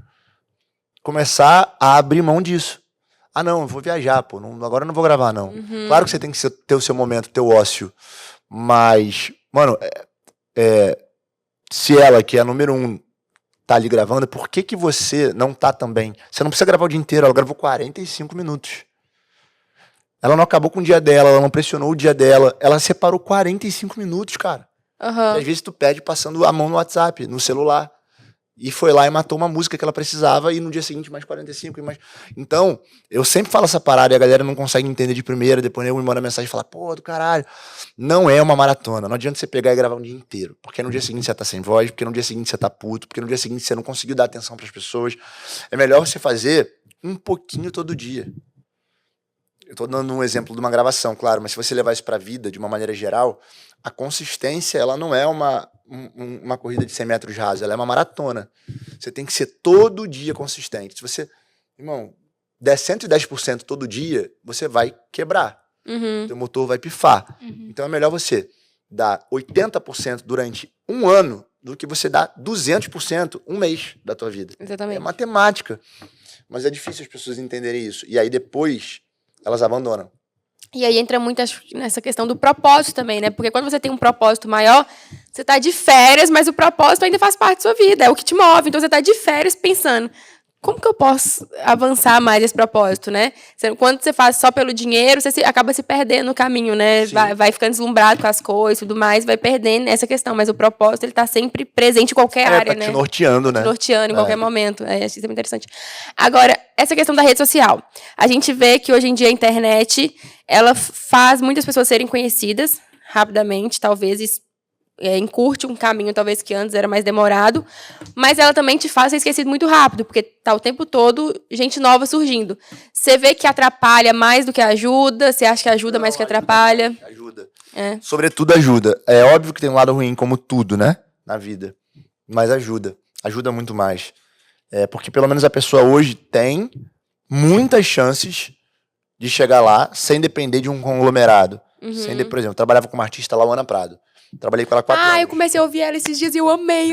começar a abrir mão disso. Ah, não, eu vou viajar, pô. Agora eu não vou gravar, não. Claro que você tem que ter o seu momento, teu ócio. Mas, mano, se ela, que é a número 1, tá ali gravando, por que você não tá também? Você não precisa gravar o dia inteiro, ela gravou 45 minutos. Ela não acabou com o dia dela, ela não pressionou o dia dela, ela separou 45 minutos, cara. E às vezes tu pede passando a mão no WhatsApp, no celular. E foi lá e matou uma música que ela precisava, e no dia seguinte mais 45 e mais... Então, eu sempre falo essa parada e a galera não consegue entender de primeira, depois eu me mando mensagem e fala, pô, do caralho. Não é uma maratona, não adianta você pegar e gravar um dia inteiro, porque no dia seguinte você tá sem voz, porque no dia seguinte você tá puto, porque no dia seguinte você não conseguiu dar atenção pras pessoas. É melhor você fazer um pouquinho todo dia. Eu tô dando um exemplo de uma gravação, claro, mas se você levar isso pra vida, de uma maneira geral, a consistência, ela não é uma corrida de 100 metros rasos, ela é uma maratona. Você tem que ser todo dia consistente. Se você, irmão, der 110% todo dia, você vai quebrar. Teu motor vai pifar. Então é melhor você dar 80% durante um ano do que você dar 200% um mês da tua vida. Exatamente. É matemática. Mas é difícil as pessoas entenderem isso. E aí depois elas abandonam. E aí entra muito nessa questão do propósito também, né? Porque quando você tem um propósito maior, você tá de férias, mas o propósito ainda faz parte da sua vida, é o que te move. Então você tá de férias pensando, como que eu posso avançar mais esse propósito, né? Quando você faz só pelo dinheiro, você acaba se perdendo no caminho, né? Vai ficando deslumbrado com as coisas e tudo mais, vai perdendo essa questão. Mas o propósito, ele tá sempre presente em qualquer área, né? Tá te norteando, né? Te norteando em qualquer momento. Acho isso muito interessante. Agora, essa questão da rede social. A gente vê que hoje em dia a internet, ela faz muitas pessoas serem conhecidas rapidamente, talvez encurte um caminho, talvez, que antes era mais demorado, mas ela também te faz ser esquecido muito rápido, porque tá o tempo todo gente nova surgindo. Você vê que atrapalha mais do que ajuda? Você acha que ajuda mais do que atrapalha? Ajuda. Sobretudo ajuda. É óbvio que tem um lado ruim, como tudo, né? Na vida. Mas ajuda. Ajuda muito mais. Porque pelo menos a pessoa hoje tem muitas chances de chegar lá sem depender de um conglomerado. Por exemplo, eu trabalhava com uma artista, Lauana Prado. Trabalhei com ela 4 anos. Eu comecei a ouvir ela esses dias e eu amei.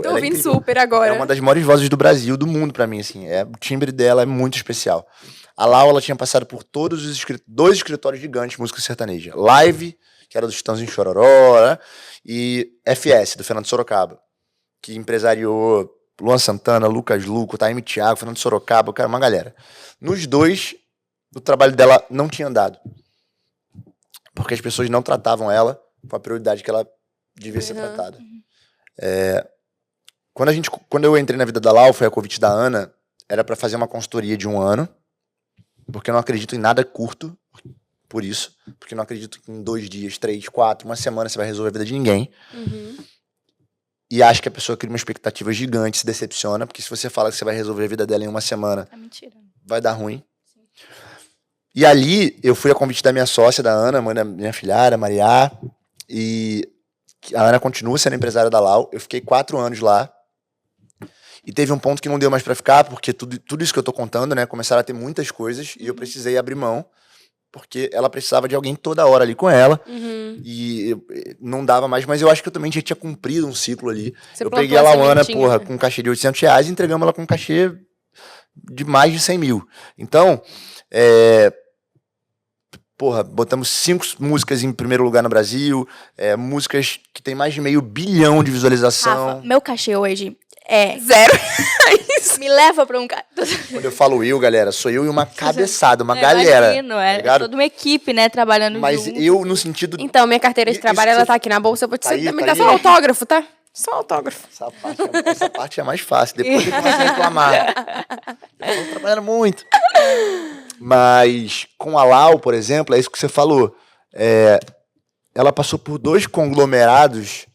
Tô ouvindo super agora. É uma das maiores vozes do Brasil, do mundo pra mim, assim. O timbre dela é muito especial. A Lau, ela tinha passado por todos os 2 escritórios gigantes de música sertaneja. Live, que era do Chitãozinho Chororó, né? E FS, do Fernando Sorocaba, que empresariou Luan Santana, Lucas Luco, Taime Thiago, Fernando Sorocaba, cara, uma galera. Nos 2, o trabalho dela não tinha andado. Porque as pessoas não tratavam ela com a prioridade que ela devia ser tratada. Quando eu entrei na vida da Lau, foi a convite da Ana, era pra fazer uma consultoria de 1 ano, porque eu não acredito em nada curto, por isso, porque eu não acredito que em 2 dias, 3, 4, uma semana você vai resolver a vida de ninguém. E acho que a pessoa cria uma expectativa gigante, se decepciona, porque se você fala que você vai resolver a vida dela em 1 semana... É mentira. vai dar ruim. E ali, eu fui a convite da minha sócia, da Ana, mãe da minha filhada, Maria, e a Ana continua sendo empresária da Lau. Eu fiquei 4 anos lá. E teve um ponto que não deu mais pra ficar, porque tudo isso que eu tô contando, né, começaram a ter muitas coisas, e eu precisei abrir mão, porque ela precisava de alguém toda hora ali com ela, e não dava mais, mas eu acho que eu também já tinha cumprido um ciclo ali. Você Eu plantou peguei a a Lauana, sementinha, porra, né? com um cachê de R$800 e entregamos ela com um cachê de mais de 100 mil. Então, porra, botamos 5 músicas em primeiro lugar no Brasil, músicas que tem mais de meio bilhão de visualização. Rafa, meu cachê hoje é... 0. Me leva pra um cara. Quando eu falo eu, galera, sou eu e uma cabeçada, uma galera. Imagino, tá ligado? toda uma equipe, né, trabalhando Mas junto. eu, no sentido... Então, minha carteira de Isso trabalho, que ela você- tá aqui na bolsa. Eu vou te Tá aí, também tá dar aí. só autógrafo, tá? Só autógrafo. Essa parte é mais fácil. Depois ele começa a reclamar. Eu tô trabalhando muito. Mas com a Lau, por exemplo, é isso que você falou. Ela passou por 2 conglomerados,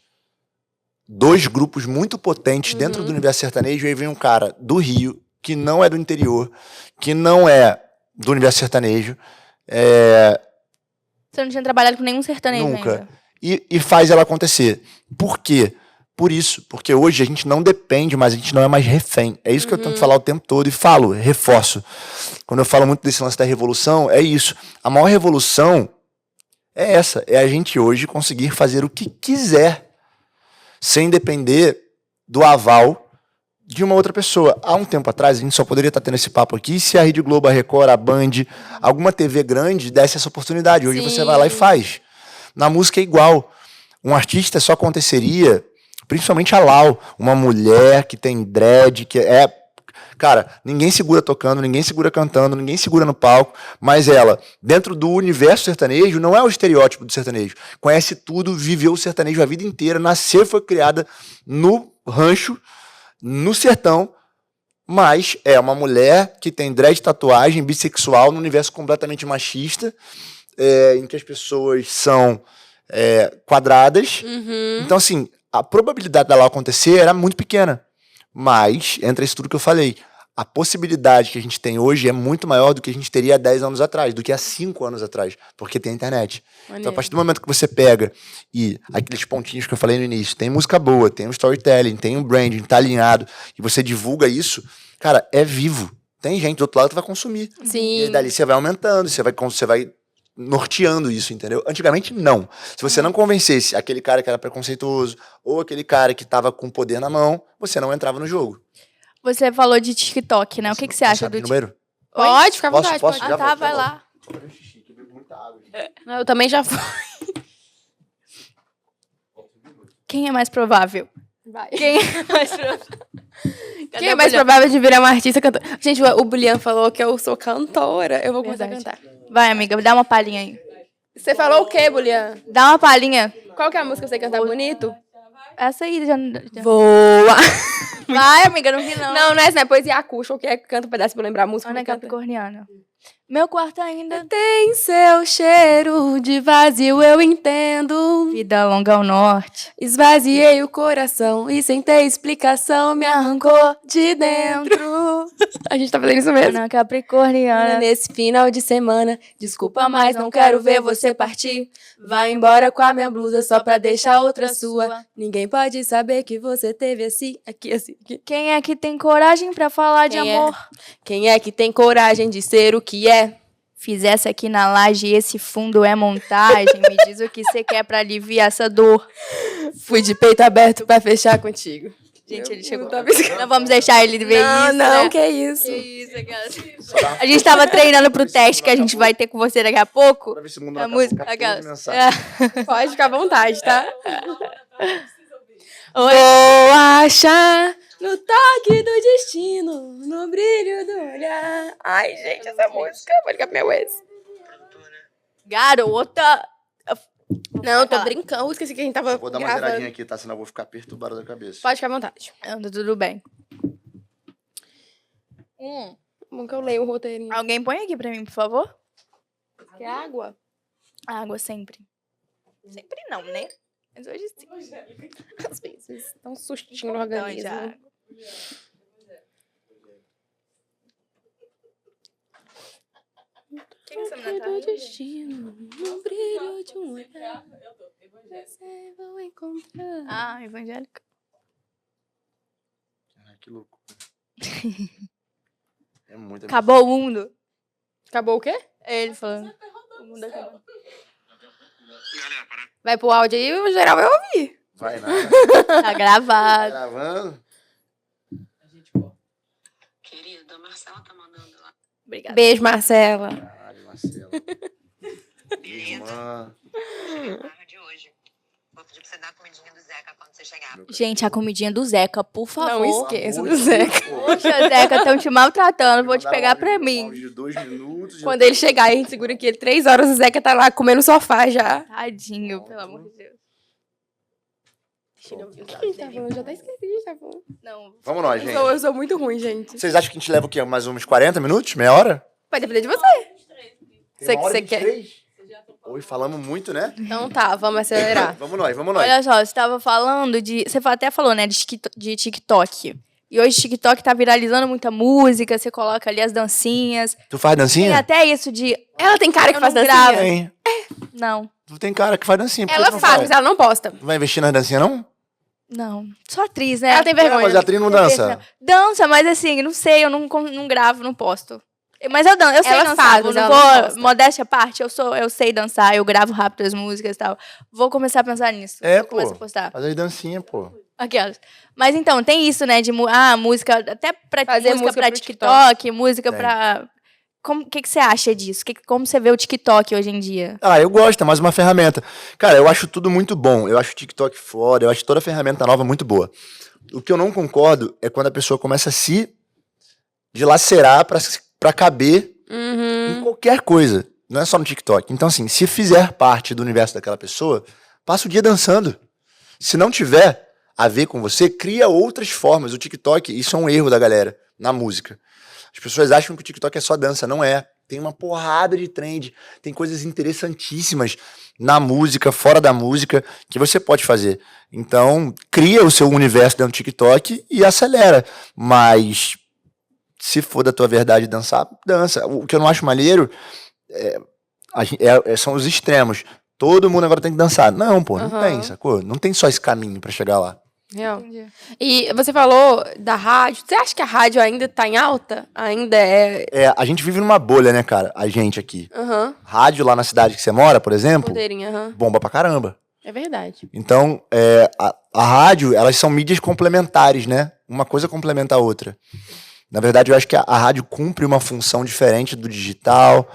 2 grupos muito potentes dentro do universo sertanejo. E aí vem um cara do Rio, que não é do interior, que não é do universo sertanejo, Você não tinha trabalhado com nenhum sertanejo nunca. ainda. E faz ela acontecer. Por quê? Por isso. Porque hoje a gente não depende mais, a gente não é mais refém. É isso que eu tento falar o tempo todo e falo, reforço. Quando eu falo muito desse lance da revolução, é isso. A maior revolução é essa. É a gente hoje conseguir fazer o que quiser, sem depender do aval de uma outra pessoa. Há um tempo atrás, a gente só poderia estar tendo esse papo aqui se a Rede Globo, a Record, a Band, alguma TV grande desse essa oportunidade. Hoje você vai lá e faz. Na música é igual. Um artista só aconteceria, principalmente a Lau, uma mulher que tem dread, que é... Cara, ninguém segura tocando, ninguém segura cantando, ninguém segura no palco, mas ela, dentro do universo sertanejo, não é o estereótipo do sertanejo. Conhece tudo, viveu o sertanejo a vida inteira, nasceu, foi criada no rancho, no sertão, mas é uma mulher que tem dread, tatuagem, bissexual, num universo completamente machista, em que as pessoas são quadradas. Então, assim, a probabilidade dela acontecer era muito pequena. Mas, entra isso tudo que eu falei, a possibilidade que a gente tem hoje é muito maior do que a gente teria há 10 anos atrás, do que há 5 anos atrás, porque tem a internet. Então, a partir do momento que você pega e aqueles pontinhos que eu falei no início, tem música boa, tem um storytelling, tem um branding, tá alinhado, e você divulga isso, cara, é vivo. Tem gente do outro lado que vai consumir. Sim. E dali você vai aumentando, você vai norteando isso, entendeu? Antigamente, não. Se você não convencesse aquele cara que era preconceituoso ou aquele cara que tava com poder na mão, você não entrava no jogo. Você falou de TikTok, né? O que você Posso acha abrir do o número? Pode, fica à Posso? vontade. Posso? Pode. Já Ah, tá, volto, já vai volto. lá. Não, eu também já fui. Quem é mais provável? Vai. Quem é mais provável? Quem é mais provável de virar uma artista cantora? Gente, o Bulian falou que eu sou cantora. Eu vou começar Verdade. a cantar. Vai, amiga, dá uma palhinha aí. Você falou o quê, Bulian? Dá uma palhinha. Qual que é a música que você cantar bonito? Essa aí já... Voa. Vai, amiga, não ri não. Não, não é essa, não é poesia acústica. O que é que canta um pedaço pra eu lembrar a música? Ana que canta? Capricorniana. Meu quarto ainda... Tem seu cheiro de vazio, eu entendo. Vida longa ao norte. Esvaziei o coração e sem ter explicação me arrancou de dentro. A gente tá fazendo isso mesmo. Ana Capricorniana. Nesse final de semana, desculpa, mas não quero ver você partir. Vai embora com a minha blusa só pra deixar outra sua. Ninguém pode saber que você teve assim, aqui, assim, aqui. Quem é que tem coragem pra falar de Quem é? amor? Quem é que tem coragem de ser o que é? Fizesse aqui na laje esse fundo é montagem. Me diz o que você quer pra aliviar essa dor. Fui de peito aberto pra fechar contigo. Gente, ele chegou. Não, tá Não vamos deixar ele ver não, isso, não, né? que isso. Que isso, aquela... A gente tava treinando pro teste que a gente vai ter com você daqui a pouco. Pra ver se o mundo A acaba com música, 14 aquela... mensagens. Pode ficar à vontade, tá? Oi. Vou achar no toque do destino, no brilho do olhar. Ai, gente, essa música vai ligar pro meu ex. Garota. Não, eu tô Vai lá. brincando. Eu esqueci que a gente tava Vou dar uma gravando. zeradinha aqui, tá? Senão eu vou ficar perturbado da cabeça. Pode ficar à vontade. Anda tudo bem. Como que eu leio o roteirinho? Alguém põe aqui pra mim, por favor? Quer água? Água sempre. Sempre não, né? Mas hoje sim. Às vezes. Dá um sustinho no Então, organismo. já. o destino, no brilho de um olhar. Você vai encontrar. Ah, evangélica. Que louco. É muito Acabou o mundo. Acabou o quê? Ele falando. O mundo acabou. Vai pro áudio aí, o geral vai ouvir. Vai nada. Tá Tá gravado. gravando? Querida, a Marcela tá mandando lá. Obrigada. Beijo, Marcela. Caralho, Marcelo. Irmã. De hoje. Vou pedir pra você dar a comidinha do Zeca quando você chegar. Gente, a comidinha do Zeca, por favor. Não esqueça Amor do de Zeca. Deus, pô. Poxa, Zeca, estão te maltratando. Vou te Mandaram pegar um pra áudio- um mim. áudio de 2 minutos. Quando ele chegar, a gente segura aqui ele 3 horas, o Zeca tá lá comendo no sofá já. Tadinho, pelo amor de Deus. O que a gente tá falando? Já tá esquecido, tá bom. Não. Vamos nós, gente. Eu sou muito ruim, gente. Vocês acham que a gente leva o quê? Mais uns 40 minutos? Meia hora? Vai depender de você. Tem Você uma hora você e quer. 23? Oi, falamos muito, né? Então tá, vamos acelerar. Vamos nós, vamos nós. Olha só, você tava falando de... Você até falou, né, de TikTok. E hoje TikTok tá viralizando muita música, você coloca ali as dancinhas. Tu faz Tem dancinha? até isso de... Ela tem cara que Eu faz não dancinha? gravo. Tem. Não, Tu tem cara que faz dancinha. por que Ela tu não faz, mas ela não posta. Tu vai investir nas dancinhas, não? não. Só atriz, né? Ela tem É, vergonha. mas a atriz não dança. Dança, mas assim, não sei, eu não gravo, não posto. Mas eu danço, eu sei Ela dançar, faz, eu mas não ela não vou, posta. modéstia à parte, eu sei dançar, eu gravo rápido as músicas e tal. Vou começar a pensar nisso. É, Vou começar pô. a postar. Faz as dancinhas, pô. Aquelas. Mas então, tem isso, né, de música, até pra Fazer música música pra pro TikTok, música Tem. pra... O que você acha disso? Como você vê o TikTok hoje em dia? Ah, eu gosto, é mais uma ferramenta. Cara, eu acho tudo muito bom. Eu acho o TikTok foda, eu acho toda ferramenta nova muito boa. O que eu não concordo é quando a pessoa começa a se dilacerar pra caber em qualquer coisa. Não é só no TikTok. Então, assim, se fizer parte do universo daquela pessoa, passa o dia dançando. Se não tiver a ver com você, cria outras formas. O TikTok, isso é um erro da galera na música. As pessoas acham que o TikTok é só dança, não é. Tem uma porrada de trend, tem coisas interessantíssimas na música, fora da música, que você pode fazer. Então, cria o seu universo dentro do TikTok e acelera. Mas, se for da tua verdade dançar, dança. O que eu não acho maneiro são os extremos. Todo mundo agora tem que dançar. Não, pô, não tem, sacou? Não tem só esse caminho pra chegar lá. Real. E você falou da rádio. Você acha que a rádio ainda tá em alta? Ainda é. A gente vive numa bolha, né, cara? A gente aqui. Aham. Rádio lá na cidade que você mora, por exemplo, Ponteirinha, aham. bomba pra caramba. É verdade. Então, a rádio, elas são mídias complementares, né? Uma coisa complementa a outra. Na verdade, eu acho que a rádio cumpre uma função diferente do digital,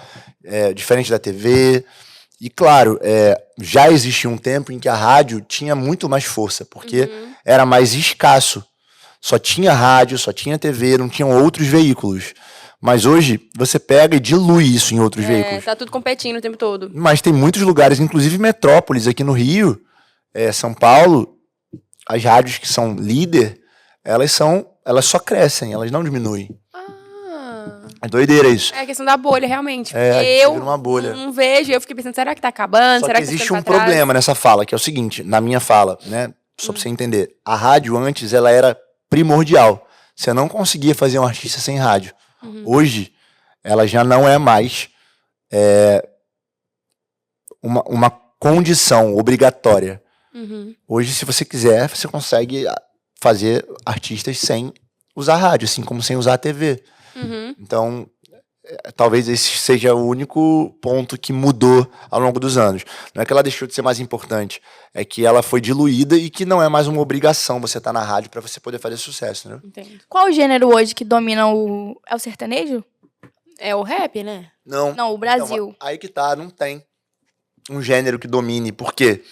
diferente da TV. E, claro, já existia um tempo em que a rádio tinha muito mais força, porque era mais escasso. Só tinha rádio, só tinha TV, não tinham outros veículos. Mas hoje, você pega e dilui isso em outros veículos. Tá tudo competindo o tempo todo. Mas tem muitos lugares, inclusive metrópoles aqui no Rio, São Paulo, as rádios que são líder, elas só crescem, elas não diminuem. Ah. É doideira isso. É a questão da bolha, realmente. É, Porque vive eu numa bolha. não vejo, eu fiquei pensando, será que tá acabando? Só será que que tá existe ficando um pra trás? problema nessa fala, que é o seguinte, na minha fala, né? Só pra você entender. A rádio antes, ela era primordial. Você não conseguia fazer um artista sem rádio. Hoje, ela já não é mais uma condição obrigatória. Hoje, se você quiser, você consegue fazer artistas sem usar rádio, assim como sem usar a TV. Então, talvez esse seja o único ponto que mudou ao longo dos anos. Não é que ela deixou de ser mais importante, é que ela foi diluída e que não é mais uma obrigação você estar na rádio para você poder fazer sucesso, né? Entendo. Qual o gênero hoje que domina o... É o sertanejo? É o rap, né? Não. Não, o Brasil. Então, aí que tá, não tem um gênero que domine, porque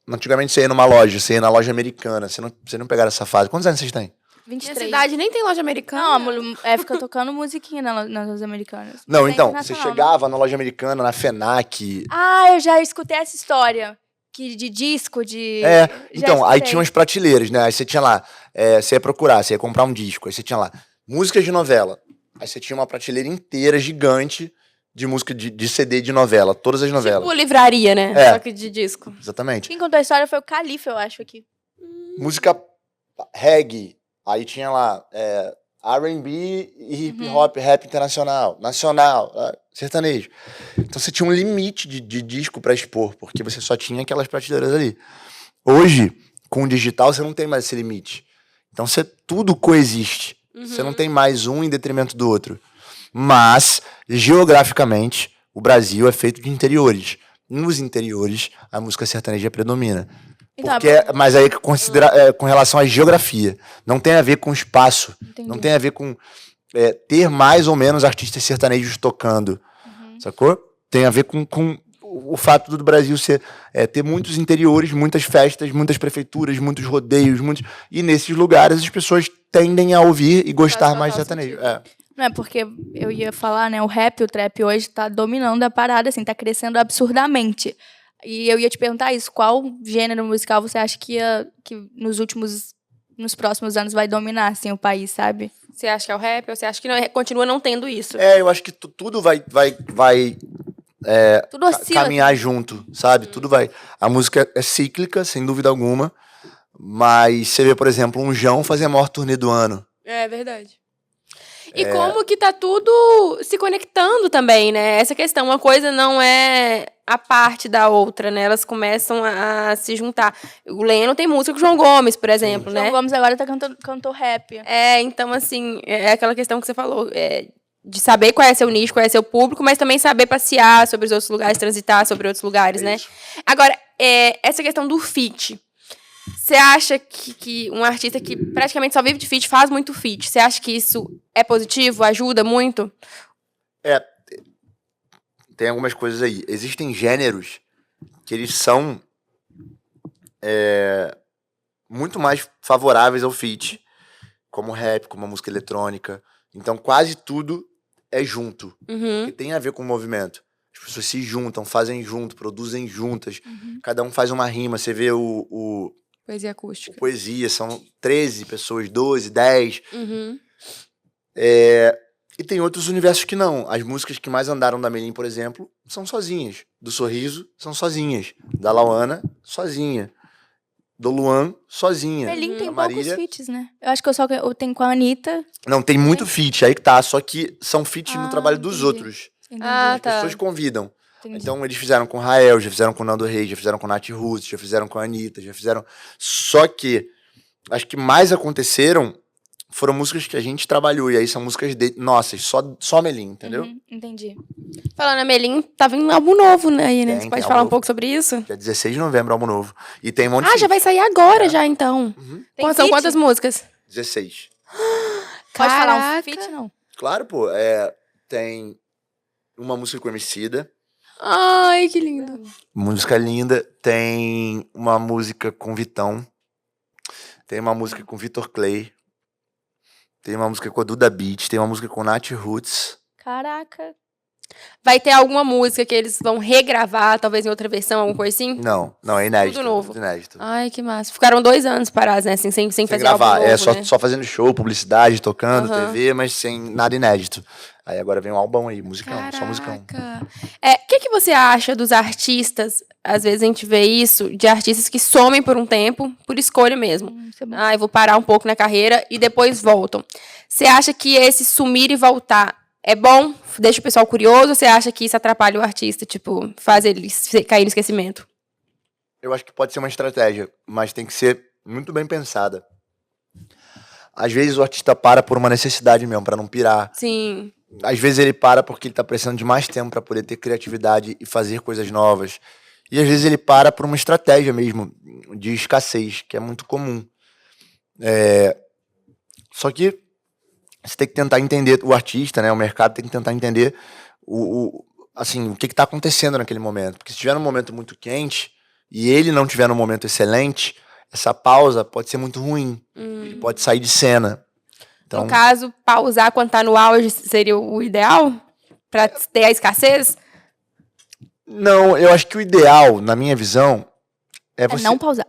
antigamente você ia numa loja, você ia na loja americana, você não pegaram essa fase. Quantos anos vocês têm? Minha 23. cidade nem tem loja americana. Não, fica tocando musiquinha nas lojas americanas. Não, Mas é então, você internacional, né? chegava na loja americana, na FENAC. Ah, eu já escutei essa história. Que de disco, de... Já Então, aí escutei. tinha umas prateleiras, né? Aí você tinha lá, você ia procurar, você ia comprar um disco, aí você tinha lá, músicas de novela. Aí você tinha uma prateleira inteira, gigante, de música de CD de novela, todas as novelas. Tipo livraria, né? É. Só que de disco. Exatamente. Quem contou a história foi o Califa, eu acho, aqui. Música reggae, aí tinha lá R&B e hip hop, rap internacional, nacional. sertanejo. Então você tinha um limite de disco pra expor, porque você só tinha aquelas prateleiras ali. Hoje, com o digital, você não tem mais esse limite. Então tudo coexiste. Você não tem mais um em detrimento do outro. Mas, geograficamente, o Brasil é feito de interiores. Nos interiores, a música sertaneja predomina. Então, Mas aí com relação à geografia. Não tem a ver com espaço. Entendi. Não tem a ver com ter mais ou menos artistas sertanejos tocando. Sacou? Tem a ver com o fato do Brasil ter muitos interiores, muitas festas, muitas prefeituras, muitos rodeios, e nesses lugares as pessoas tendem a ouvir e gostar Faz mais de total sertanejo. sentido. Não é porque eu ia falar, né? O rap, o trap hoje tá dominando a parada, assim, tá crescendo absurdamente. E eu ia te perguntar isso, qual gênero musical você acha que nos próximos anos vai dominar, assim, o país, sabe? Você acha que é o rap ou você acha que continua não tendo isso? Eu acho que tudo vai Tudo oscila. caminhar junto, sabe? Tudo vai. A música é cíclica, sem dúvida alguma, mas você vê, por exemplo, um João fazer a maior turnê do ano. É verdade. E como que tá tudo se conectando também, né? Essa questão, uma coisa não é a parte da outra, né? Elas começam a se juntar. O Leno tem música com o João Gomes, por exemplo, né? João Gomes agora tá cantou rap. Então, assim, é aquela questão que você falou, de saber qual é seu nicho, qual é seu público, mas também saber passear sobre os outros lugares, transitar sobre outros lugares, né? Isso. Agora, essa questão do feat. Você acha que um artista que praticamente só vive de feat faz muito feat? Você acha que isso é positivo, ajuda muito? Tem algumas coisas aí. Existem gêneros que eles são muito mais favoráveis ao feat, como rap, como a música eletrônica. Então, quase tudo é junto. Que tem a ver com o movimento. As pessoas se juntam, fazem junto, produzem juntas. Cada um faz uma rima. Você vê o Poesia acústica. Poesia, são 13 pessoas, 12, 10. E tem outros universos que não. As músicas que mais andaram da Melim, por exemplo, são sozinhas. Do Sorriso, são sozinhas. Da Lauana, sozinha. Do Luan, sozinha. Melim tem Da poucos Marília. feats, né? Eu acho que eu tenho com a Anitta. Não, tem muito feat, aí que tá. Só que são feats no trabalho dos entendi. outros. Entendi. Ah, As tá. pessoas convidam. Entendi. Então eles fizeram com o Rael, já fizeram com o Nando Reis, já fizeram com o Nath Roots, já fizeram com a Anitta, já fizeram... Só que as que mais aconteceram foram músicas que a gente trabalhou, e aí são músicas nossas, só Melim, entendeu? Entendi. Falando a Melim, tá vindo um álbum novo, né? Aí, né? Tem, Você tem pode álbum falar um novo. pouco sobre isso? Dia 16 de novembro, álbum novo. E tem um monte de Já feat. vai sair agora, já, então. Tem São feat? quantas músicas? 16. Pode falar um Caraca. feat, não? Claro, pô. Tem uma música com Emicida, Ai, que lindo. música linda. Tem uma música com Vitão. Tem uma música com Vitor Clay. Tem uma música com a Duda Beat. Tem uma música com Nath Roots. Caraca. Vai ter alguma música que eles vão regravar, talvez em outra versão, alguma coisa assim? Não, é inédito. Tudo novo. Tudo inédito. Ai, que massa. Ficaram 2 anos parados, né? Assim, sem Sem fazer gravar, álbum novo, né? só fazendo show, publicidade, tocando, Aham. TV, mas sem nada inédito. Aí agora vem um álbum aí, musicão, só musicão. Caraca. O que você acha dos artistas? Às vezes a gente vê isso, de artistas que somem por um tempo, por escolha mesmo. Isso é bom. Eu vou parar um pouco na carreira e depois voltam. Você acha que esse sumir e voltar é bom? Deixa o pessoal curioso? Ou você acha que isso atrapalha o artista, tipo, faz ele cair no esquecimento? Eu acho que pode ser uma estratégia, mas tem que ser muito bem pensada. Às vezes o artista para por uma necessidade mesmo, pra não pirar. Sim. Às vezes ele para porque ele tá precisando de mais tempo pra poder ter criatividade e fazer coisas novas. E às vezes ele para por uma estratégia mesmo, de escassez, que é muito comum. Só que você tem que tentar entender, o artista, né, o mercado tem que tentar entender o que tá acontecendo naquele momento. Porque se tiver num momento muito quente e ele não tiver num momento excelente, essa pausa pode ser muito ruim. Ele pode sair de cena. Então, No caso, pausar quando tá no auge seria o ideal? Pra ter a escassez? não, eu acho que o ideal, na minha visão, é você... não pausar.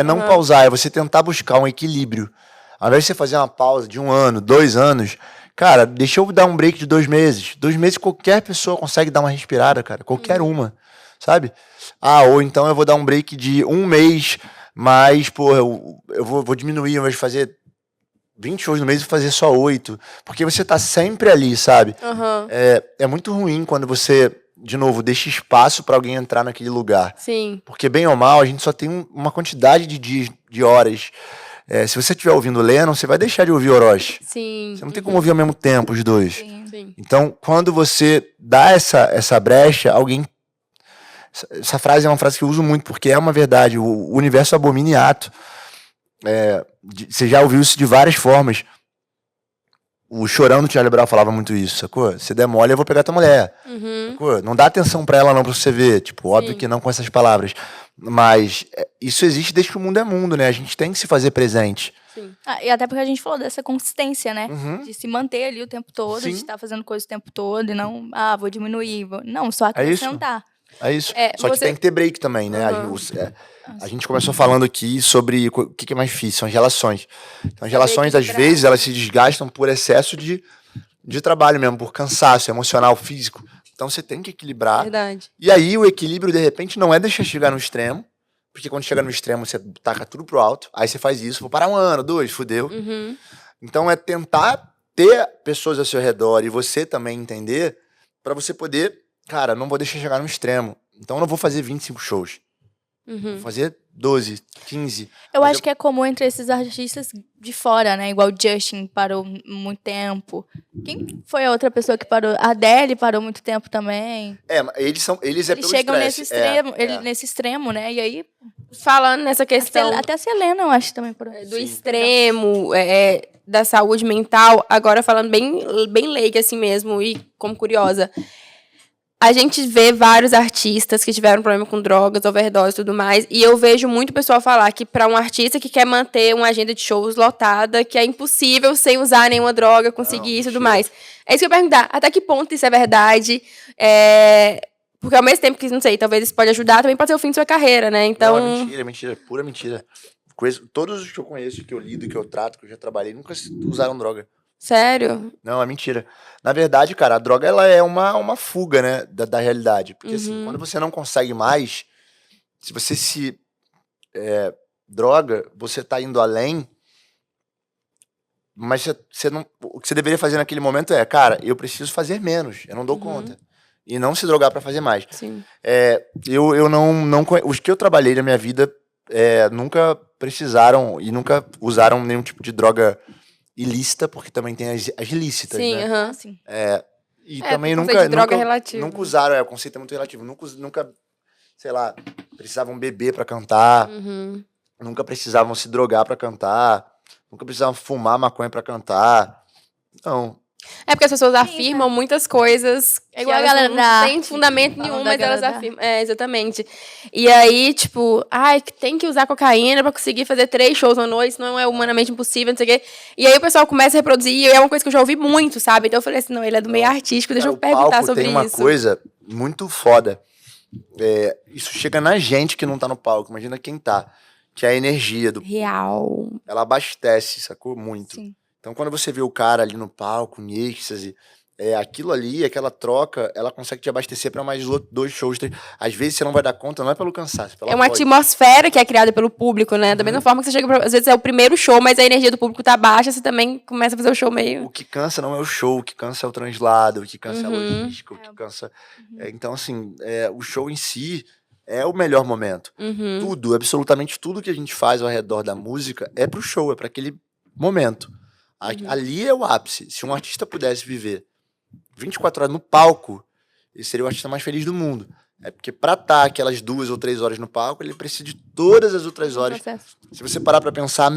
não pausar, é você tentar buscar um equilíbrio. Ao invés de você fazer uma pausa de 1 ano, 2 anos, cara, deixa eu dar um break de 2 meses. 2 meses qualquer pessoa consegue dar uma respirada, cara. Qualquer uma, sabe? Ou então eu vou dar um break de 1 mês, mas, porra, eu vou diminuir, ao invés de fazer 20 shows no mês e fazer só 8. Porque você tá sempre ali, sabe? Aham. É muito ruim quando você, de novo, deixa espaço pra alguém entrar naquele lugar. Sim. Porque, bem ou mal, a gente só tem uma quantidade de dias, de horas. Se você estiver ouvindo Lennon, você vai deixar de ouvir Orochi. Sim. Você não tem como ouvir ao mesmo tempo os dois. Sim. Então, quando você dá essa brecha, alguém... Essa frase é uma frase que eu uso muito, porque é uma verdade. O universo abomina em ato. Você já ouviu isso de várias formas. O Chorão do Charlie Brown falava muito isso, sacou? Se der mole, eu vou pegar tua mulher. Sacou? Não dá atenção pra ela não, pra você ver. Tipo, óbvio Sim. que não com essas palavras. Mas isso existe desde que o mundo é mundo, né? A gente tem que se fazer presente. Sim. E até porque a gente falou dessa consistência, né? Uhum. De se manter ali o tempo todo, Sim. de estar fazendo coisa o tempo todo e não, vou diminuir. Não, só É isso. acrescentar. É isso. É, Só que você- tem que ter break também, né? A gente começou falando aqui sobre o que é mais difícil, são as relações. Então, as relações, às equilibrar. vezes, elas se desgastam por excesso de trabalho mesmo, por cansaço emocional, físico. Então, você tem que equilibrar. Verdade. E aí, o equilíbrio, de repente, não é deixar chegar no extremo, porque quando chega no extremo, você taca tudo pro alto, aí você faz isso, vou parar 1 ano, 2, fudeu. Uhum. Então, é tentar ter pessoas ao seu redor e você também entender, pra você poder, cara, não vou deixar chegar no extremo. Então, eu não vou fazer 25 shows. Uhum. Vou fazer 12, 15. Eu Mas acho que é comum entre esses artistas de fora, né? Igual o Justin parou muito tempo. Quem foi a outra pessoa que parou? A Adele parou muito tempo também. Mas eles Eles pelo chegam estresse. nesse extremo, nesse extremo, né? E aí, Falando nessa questão até a Selena, eu acho, também parou. do extremo, da saúde mental, agora falando bem leiga assim mesmo e como curiosa. A gente vê vários artistas que tiveram problema com drogas, overdose e tudo mais, e eu vejo muito pessoal falar que para um artista que quer manter uma agenda de shows lotada, que é impossível sem usar nenhuma droga conseguir isso e tudo mentira. mais. É isso que eu ia perguntar, até que ponto isso é verdade? Porque ao mesmo tempo que, não sei, talvez isso pode ajudar, também pode ser o fim de sua carreira, né? Então, Não, é mentira, pura mentira. Todos os que eu conheço, que eu lido, que eu trato, que eu já trabalhei, nunca usaram droga. sério? Não, é mentira. Na verdade, cara, a droga ela é uma fuga, né, da realidade. Porque assim, quando você não consegue mais, se você se droga, você tá indo além, mas você não, o que você deveria fazer naquele momento é, cara, eu preciso fazer menos, eu não dou conta. E não se drogar pra fazer mais. Sim. Eu não os que eu trabalhei na minha vida nunca precisaram e nunca usaram nenhum tipo de droga ilícita, porque também tem as lícitas, Sim, né? aham. Assim. E É, também o conceito nunca, de droga é nunca, relativo. nunca usaram, o conceito é muito relativo, nunca, sei lá, precisavam beber pra cantar, Uhum. nunca precisavam se drogar pra cantar, nunca precisavam fumar maconha pra cantar. Não. É porque as pessoas afirmam muitas coisas. É igual que a elas galera não da tem arte, fundamento falam nenhum, da mas elas galera da afirmam. Exatamente. E aí, tipo, que tem que usar cocaína pra conseguir fazer 3 shows na noite, não é humanamente impossível, não sei o quê. E aí o pessoal começa a reproduzir, e é uma coisa que eu já ouvi muito, sabe? Então eu falei assim, não, ele é do meio artístico, deixa Cara, eu perguntar o palco sobre tem uma isso. coisa muito foda. Isso chega na gente que não tá no palco, imagina quem tá. Que é a energia Real. ela abastece, sacou? Muito. Sim. Então, quando você vê o cara ali no palco, em êxtase, aquilo ali, aquela troca, ela consegue te abastecer pra mais 2 shows. 3. Às vezes você não vai dar conta, não é pelo cansaço, pela É uma voz. atmosfera que é criada pelo público, né? Da mesma forma que você chega, às vezes é o primeiro show, mas a energia do público tá baixa, você também começa a fazer o show meio... O que cansa não é o show, o que cansa é o translado, o que cansa é a logística, o que cansa... Então, assim, o show em si é o melhor momento. Tudo, absolutamente tudo que a gente faz ao redor da música é pro show, é pra aquele momento. Ali é o ápice. Se um artista pudesse viver 24 horas no palco, ele seria o artista mais feliz do mundo. É porque pra estar aquelas 2 ou 3 horas no palco, ele precisa de todas as outras horas. Processo. Se você parar pra pensar,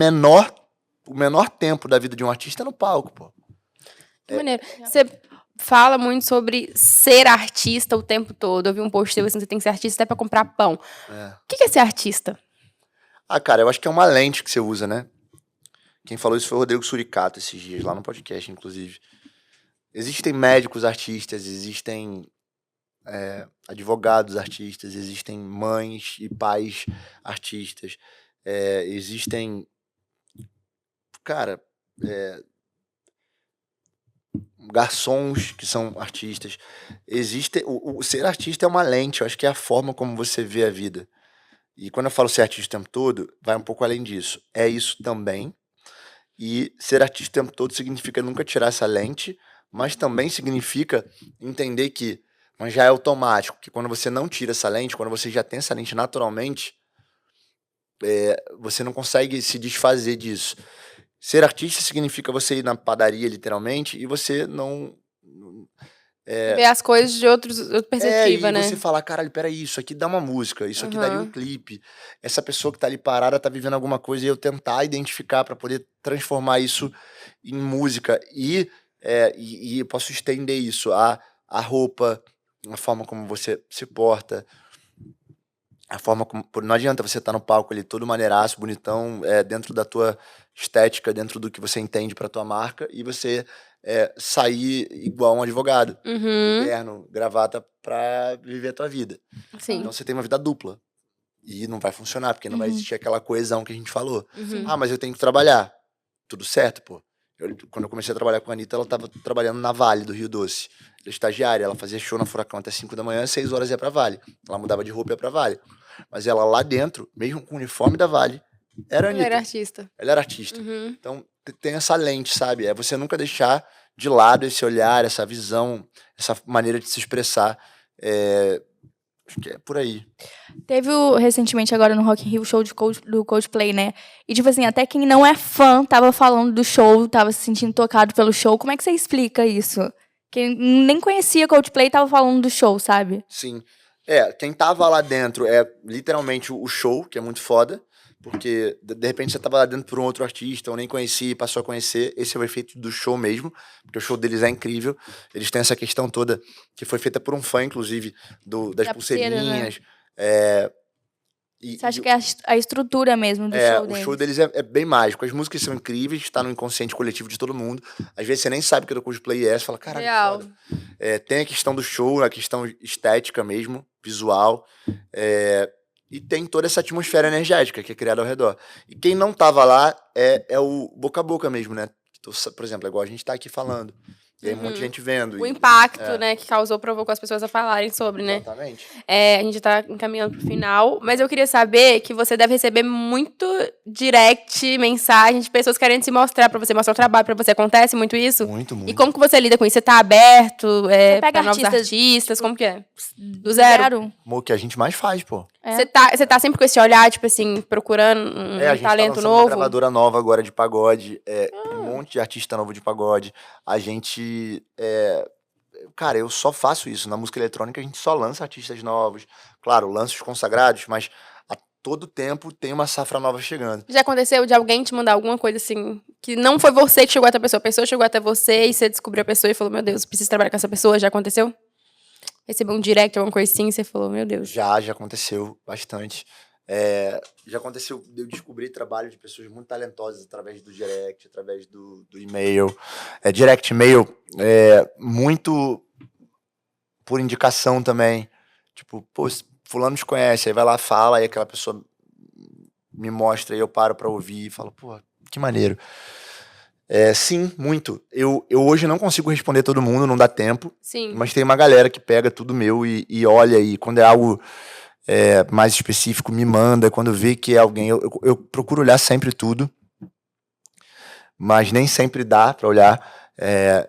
o menor tempo da vida de um artista é no palco, pô. Que maneiro. Você fala muito sobre ser artista o tempo todo. Eu vi um post seu assim, você tem que ser artista até pra comprar pão. O que é ser artista? Cara, eu acho que é uma lente que você usa, né? Quem falou isso foi o Rodrigo Suricato esses dias, lá no podcast, inclusive. Existem médicos artistas, existem advogados artistas, existem mães e pais artistas, existem, cara, garçons que são artistas. O ser artista é uma lente, eu acho que é a forma como você vê a vida. E quando eu falo ser artista o tempo todo, vai um pouco além disso. É isso também. E ser artista o tempo todo significa nunca tirar essa lente, mas também significa entender que, mas já é automático, que quando você não tira essa lente, quando você já tem essa lente naturalmente, você não consegue se desfazer disso. Ser artista significa você ir na padaria, literalmente, e você não... Ver as coisas de outra perspectiva, e né? você falar, caralho, peraí, isso aqui dá uma música, isso aqui daria um clipe. Essa pessoa que tá ali parada tá vivendo alguma coisa e eu tentar identificar pra poder transformar isso em música. E eu posso estender isso a roupa, a forma como você se porta, a forma como... Não adianta você estar no palco ali todo maneiraço, bonitão, dentro da tua estética, dentro do que você entende pra tua marca, e você sair igual um advogado, de terno, gravata, pra viver a tua vida. Sim. Então você tem uma vida dupla. E não vai funcionar, porque não vai existir aquela coesão que a gente falou. Ah, mas eu tenho que trabalhar. Tudo certo, pô. Quando eu comecei a trabalhar com a Anitta, ela tava trabalhando na Vale, do Rio Doce. Ela é estagiária, ela fazia show na Furacão até 5 da manhã, 6 horas ia pra Vale. Ela mudava de roupa e ia pra Vale. Mas ela lá dentro, mesmo com o uniforme da Vale, era a Ela Anitta. era artista. Ela era artista. Então tem essa lente, sabe? É você nunca deixar de lado esse olhar, essa visão, essa maneira de se expressar. Acho que é por aí. Teve recentemente agora no Rock in Rio o show do Coldplay, né? E tipo assim, até quem não é fã tava falando do show, tava se sentindo tocado pelo show. Como é que você explica isso? Quem nem conhecia Coldplay tava falando do show, sabe? Sim. Quem tava lá dentro é literalmente o show, que é muito foda, porque de repente você tava lá dentro por um outro artista, ou nem conhecia e passou a conhecer. Esse é o efeito do show mesmo, porque o show deles é incrível. Eles têm essa questão toda, que foi feita por um fã, inclusive, das Da pulseira, pulseirinhas. Você acha que é a estrutura mesmo do show O deles? show deles é bem mágico. As músicas são incríveis, tá no inconsciente coletivo de todo mundo. Às vezes você nem sabe que é do Coldplay você fala, caralho, que Real. foda. Tem a questão do show, a questão estética mesmo, visual. E tem toda essa atmosfera energética que é criada ao redor. E quem não tava lá é o boca a boca mesmo, né? Por exemplo, igual a gente tá aqui falando. E aí um monte de gente vendo. O impacto, né, que causou, provocou as pessoas a falarem sobre, né? Exatamente. A gente tá encaminhando pro final, mas eu queria saber que você deve receber muito direct, mensagem de pessoas querendo se mostrar pra você, mostrar o trabalho pra você. Acontece muito isso? Muito, muito. E como que você lida com isso? Você tá aberto pega pra novos artistas, artistas? Como que é? Do zero? O que a gente mais faz, pô. Você tá sempre com esse olhar, tipo assim, procurando um A gente talento tá lançando uma novo? gravadora nova agora de pagode, um monte de artista novo de pagode. A gente, cara, eu só faço isso. Na música eletrônica a gente só lança artistas novos. Claro, lança os consagrados, mas a todo tempo tem uma safra nova chegando. Já aconteceu de alguém te mandar alguma coisa assim, que não foi você que chegou até a pessoa chegou até você e você descobriu a pessoa e falou, meu Deus, preciso trabalhar com essa pessoa? Já aconteceu? Recebeu um direct, alguma coisa assim, e você falou, meu Deus. Já aconteceu bastante. Já aconteceu de eu descobrir trabalho de pessoas muito talentosas através do direct, através do e-mail. Direct e-mail, muito por indicação também. Tipo, pô, fulano te conhece, aí vai lá, fala, aí aquela pessoa me mostra, aí eu paro pra ouvir e falo, pô, que maneiro. Sim, muito. Eu hoje não consigo responder todo mundo, não dá tempo. Sim. Mas tem uma galera que pega tudo meu e olha, e quando é algo mais específico, me manda. Quando vê que é alguém, eu procuro olhar sempre tudo, mas nem sempre dá pra olhar.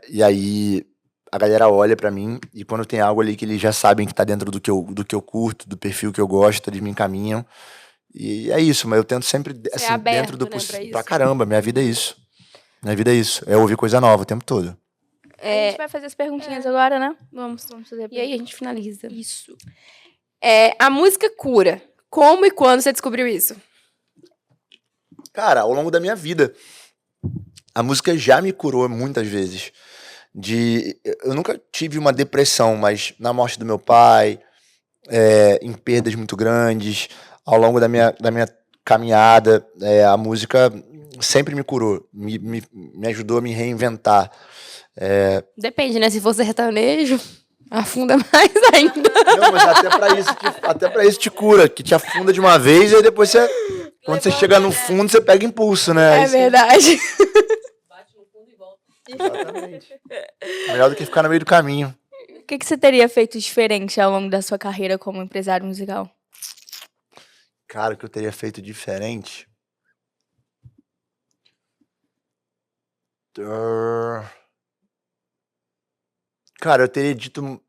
E aí a galera olha pra mim, e quando tem algo ali que eles já sabem que tá dentro do que eu curto, do perfil que eu gosto, eles me encaminham. E é isso, mas eu tento sempre, assim, aberto, dentro do né, pra possível. isso. Pra caramba, minha vida é isso. Minha vida é isso. É ouvir coisa nova o tempo todo. A gente vai fazer as perguntinhas agora, né? Vamos fazer. E aí a gente finaliza. Isso. A música cura. Como e quando você descobriu isso? Cara, ao longo da minha vida, a música já me curou muitas vezes. Eu nunca tive uma depressão, mas na morte do meu pai, em perdas muito grandes, ao longo da minha caminhada, a música sempre me curou, me ajudou a me reinventar. Depende, né? Se for sertanejo, afunda mais ainda. Não, mas até pra isso te cura, que te afunda de uma vez, e aí depois quando você chega no fundo, você pega impulso, né? Aí É verdade. Exatamente. Melhor do que ficar no meio do caminho. O que você teria feito diferente ao longo da sua carreira como empresário musical? Cara, o que eu teria feito diferente? Cara, eu teria dito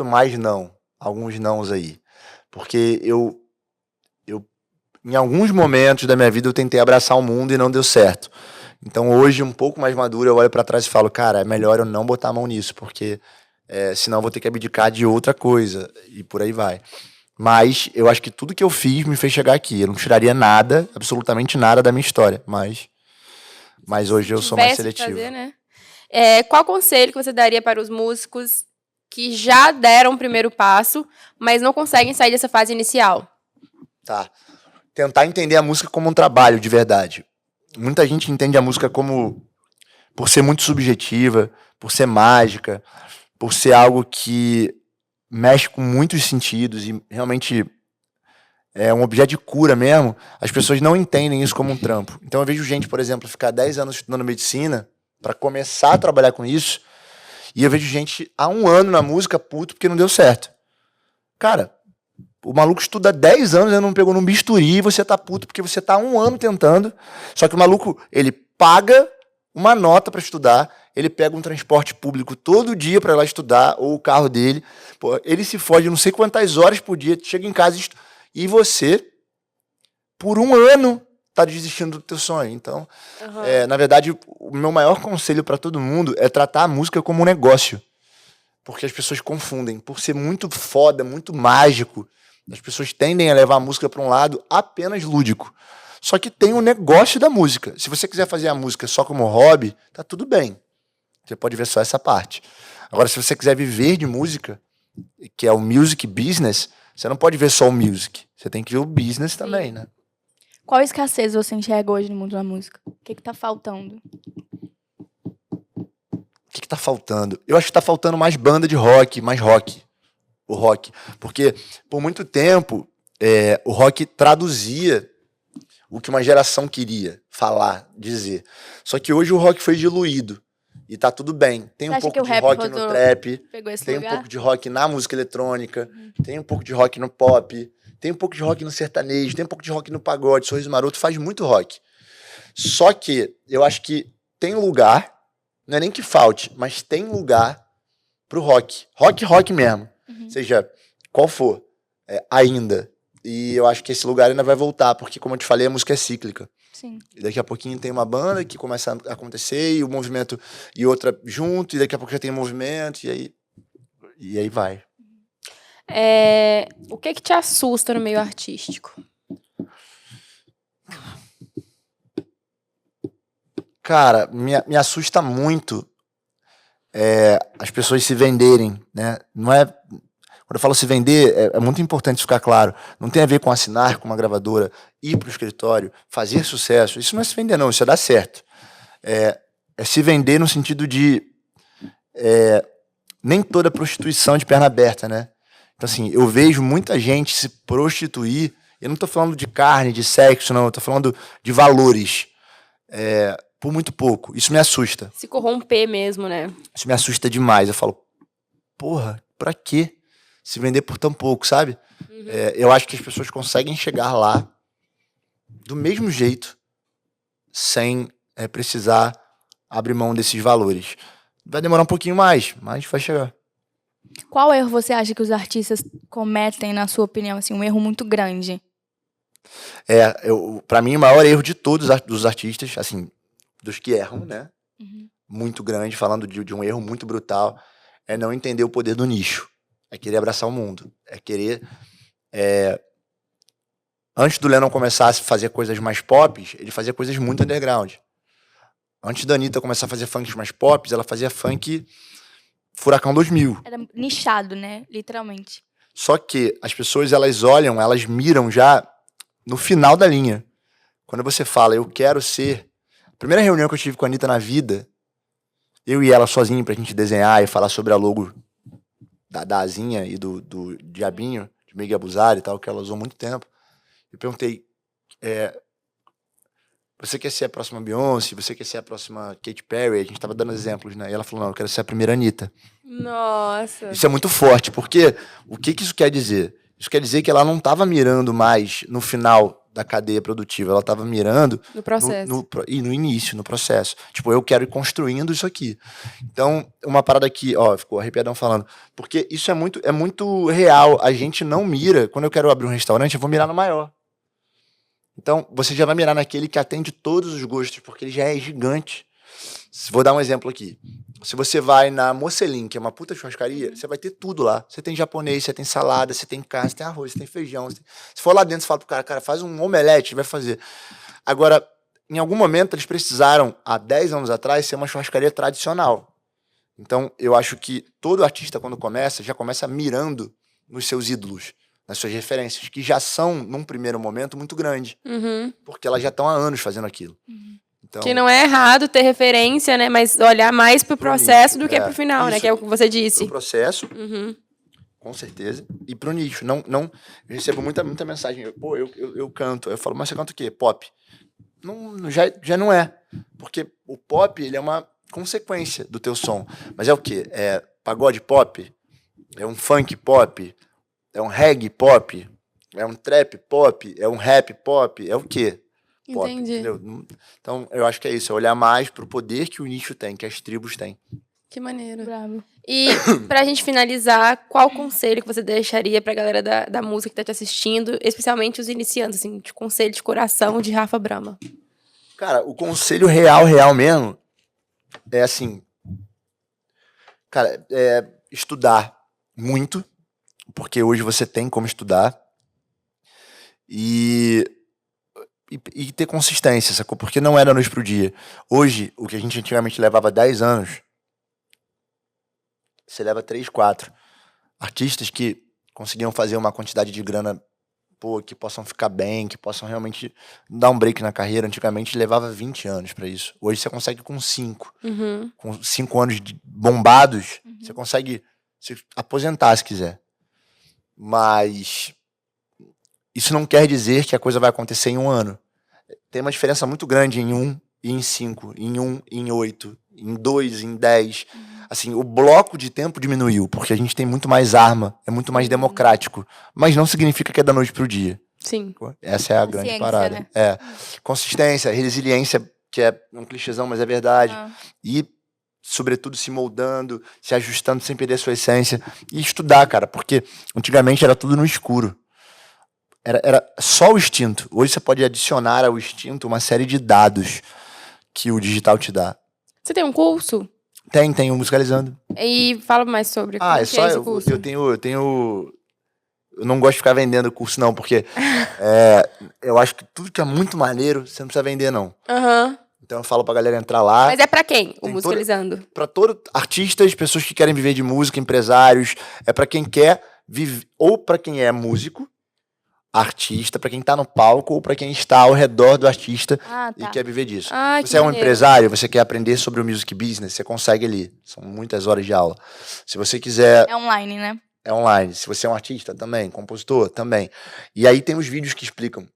mais não. Alguns nãos aí. Porque em alguns momentos da minha vida, eu tentei abraçar o mundo e não deu certo. Então, hoje, um pouco mais maduro, eu olho pra trás e falo, cara, é melhor eu não botar a mão nisso, porque senão eu vou ter que abdicar de outra coisa. E por aí vai. Mas eu acho que tudo que eu fiz me fez chegar aqui. Eu não tiraria nada, absolutamente nada da minha história. Mas hoje eu sou mais Tivesse que seletivo. fazer, né? Qual conselho que você daria para os músicos que já deram o primeiro passo, mas não conseguem sair dessa fase inicial? Tá. Tentar entender a música como um trabalho, de verdade. Muita gente entende a música como por ser muito subjetiva, por ser mágica, por ser algo que mexe com muitos sentidos e realmente é um objeto de cura mesmo. As pessoas não entendem isso como um trampo. Então eu vejo gente, por exemplo, ficar 10 anos estudando medicina para começar a trabalhar com isso, e eu vejo gente há 1 ano na música puto porque não deu certo. Cara, o maluco estuda 10 anos e não pegou num bisturi e você tá puto porque você tá 1 ano tentando. Só que o maluco, ele paga uma nota para estudar, ele pega um transporte público todo dia para ir lá estudar, ou o carro dele. Pô, ele se fode não sei quantas horas por dia, chega em casa e você, por 1 ano, tá desistindo do teu sonho. Então, na verdade, o meu maior conselho para todo mundo é tratar a música como um negócio. Porque as pessoas confundem. Por ser muito foda, muito mágico, as pessoas tendem a levar a música para um lado apenas lúdico. Só que tem o negócio da música. Se você quiser fazer a música só como hobby, tá tudo bem. Você pode ver só essa parte. Agora, se você quiser viver de música, que é o music business, você não pode ver só o music. Você tem que ver o business também, né? Qual escassez você enxerga hoje no mundo da música? O que tá faltando? O que tá faltando? Eu acho que tá faltando mais banda de rock, mais rock. O rock. Porque, por muito tempo, o rock traduzia o que uma geração queria falar, dizer. Só que hoje o rock foi diluído. E tá tudo bem. Tem Você um acha que pouco o de rap rock no trap, pegou esse tem um lugar? pouco de rock na música eletrônica, tem um pouco de rock no pop, tem um pouco de rock no sertanejo, tem um pouco de rock no pagode. Sorriso Maroto faz muito rock. Só que eu acho que tem lugar, não é nem que falte, mas tem lugar pro rock. Rock mesmo. Seja qual for, ainda. E eu acho que esse lugar ainda vai voltar, porque, como eu te falei, a música é cíclica. Sim. E daqui a pouquinho tem uma banda que começa a acontecer, e o movimento, e outra junto, e daqui a pouco já tem movimento, e aí vai. O que te assusta no meio artístico? Cara, me assusta muito as pessoas se venderem, né? Não é... Quando eu falo se vender, é muito importante ficar claro. Não tem a ver com assinar com uma gravadora, ir para o escritório, fazer sucesso. Isso não é se vender, não. Isso é dar certo. É se vender no sentido de... nem toda prostituição é de perna aberta, né? Então, assim, eu vejo muita gente se prostituir. Eu não estou falando de carne, de sexo, não. Eu estou falando de valores. Por muito pouco. Isso me assusta. Se corromper mesmo, né? Isso me assusta demais. Eu falo, porra, pra quê? Se vender por tão pouco, sabe? Eu acho que as pessoas conseguem chegar lá do mesmo jeito, sem precisar abrir mão desses valores. Vai demorar um pouquinho mais, mas vai chegar. Qual erro você acha que os artistas cometem, na sua opinião, assim, um erro muito grande? Pra mim, o maior erro de todos os artistas, assim, dos que erram, né? Muito grande, falando de um erro muito brutal, é não entender o poder do nicho. É querer abraçar o mundo. É querer... Antes do Lennon começar a fazer coisas mais pop, ele fazia coisas muito underground. Antes da Anitta começar a fazer funk mais pop, ela fazia funk Furacão 2000. Era nichado, né? Literalmente. Só que as pessoas, elas olham, elas miram já no final da linha. Quando você fala, eu quero ser... A primeira reunião que eu tive com a Anitta na vida, eu e ela sozinho pra gente desenhar e falar sobre a logo da asinha e do diabinho, de Miguel Abusar e tal, que ela usou há muito tempo. Eu perguntei, você quer ser a próxima Beyoncé? Você quer ser a próxima Katy Perry? A gente tava dando exemplos, né? E ela falou, não, eu quero ser a primeira Anitta. Nossa. Isso é muito forte, porque o que isso quer dizer? Isso quer dizer que ela não tava mirando mais no final da cadeia produtiva, ela tava mirando No processo. no início, no processo. Tipo, eu quero ir construindo isso aqui. Então, uma parada aqui, ó, ficou arrepiadão falando, porque isso é muito real. A gente não mira, quando eu quero abrir um restaurante, eu vou mirar no maior. Então, você já vai mirar naquele que atende todos os gostos, porque ele já é gigante. Vou dar um exemplo aqui. Se você vai na Mocelin, que é uma puta churrascaria, você vai ter tudo lá. Você tem japonês, você tem salada, você tem carne, você tem arroz, você tem feijão. Se for lá dentro, você fala pro cara, faz um omelete, vai fazer. Agora, em algum momento, eles precisaram, há 10 anos atrás, ser uma churrascaria tradicional. Então, eu acho que todo artista, quando começa, já começa mirando nos seus ídolos, nas suas referências, que já são, num primeiro momento, muito grandes. Uhum. Porque elas já estão há anos fazendo aquilo. Então, Que não é errado ter referência, né? Mas olhar mais pro processo do que pro final, né? isso. Que é o que você disse. pro processo, Uhum. com certeza, e pro nicho. Não, eu recebo muita mensagem. Pô, eu canto. Eu falo, mas você canta o quê? Pop. Não, já não é. Porque o pop, ele é uma consequência do teu som. Mas é o quê? É pagode pop? É um funk pop? É um reggae pop? É um trap pop? É um rap pop? É o quê? Pop, Entendi. entendeu? Então, eu acho que é isso. É olhar mais pro poder que o nicho tem, que as tribos têm. Que maneiro. Bravo. E pra gente finalizar, qual conselho que você deixaria pra galera da música que tá te assistindo, especialmente os iniciantes, assim, de conselho de coração de Rafa Brahma? Cara, o conselho real mesmo, é assim, cara, é estudar muito, porque hoje você tem como estudar, e ter consistência, sacou? Porque não é da noite pro dia. Hoje, o que a gente antigamente levava 10 anos, você leva 3, 4. Artistas que conseguiam fazer uma quantidade de grana, pô, que possam ficar bem, que possam realmente dar um break na carreira. Antigamente levava 20 anos pra isso. Hoje você consegue com 5. Uhum. Com 5 anos bombados, você consegue se aposentar se quiser. Mas isso não quer dizer que a coisa vai acontecer em um ano. Tem uma diferença muito grande em 1 e em 5, em 1 e em 8, em 2, em 10. Assim, o bloco de tempo diminuiu, porque a gente tem muito mais arma, é muito mais democrático. Mas não significa que é da noite pro dia. Sim. Essa é a grande Paciência, parada. né? É. Consistência, resiliência, que é um clichêzão, mas é verdade. Ah. E, sobretudo, se moldando, se ajustando sem perder a sua essência. E estudar, cara, porque antigamente era tudo no escuro. Era só o instinto. Hoje você pode adicionar ao instinto uma série de dados que o digital te dá. Você tem um curso? Tem o Musicalizando. E fala mais sobre como Ah, é que só esse eu curso. tenho. Eu não gosto de ficar vendendo curso, não, porque eu acho que tudo que é muito maneiro, você não precisa vender, não. Aham. Então eu falo pra galera entrar lá. Mas é pra quem, o Tem Musicalizando? Pra todo artistas, pessoas que querem viver de música, empresários, é pra quem quer viver, ou pra quem é músico, artista, pra quem tá no palco, ou pra quem está ao redor do artista Ah, e tá. quer viver disso. Ah, que Você é um maneiro. empresário, você quer aprender sobre o music business, você consegue ali. São muitas horas de aula. Se você quiser, É online, né? é online. Se você é um artista, também. Compositor, também. E aí tem os vídeos que explicam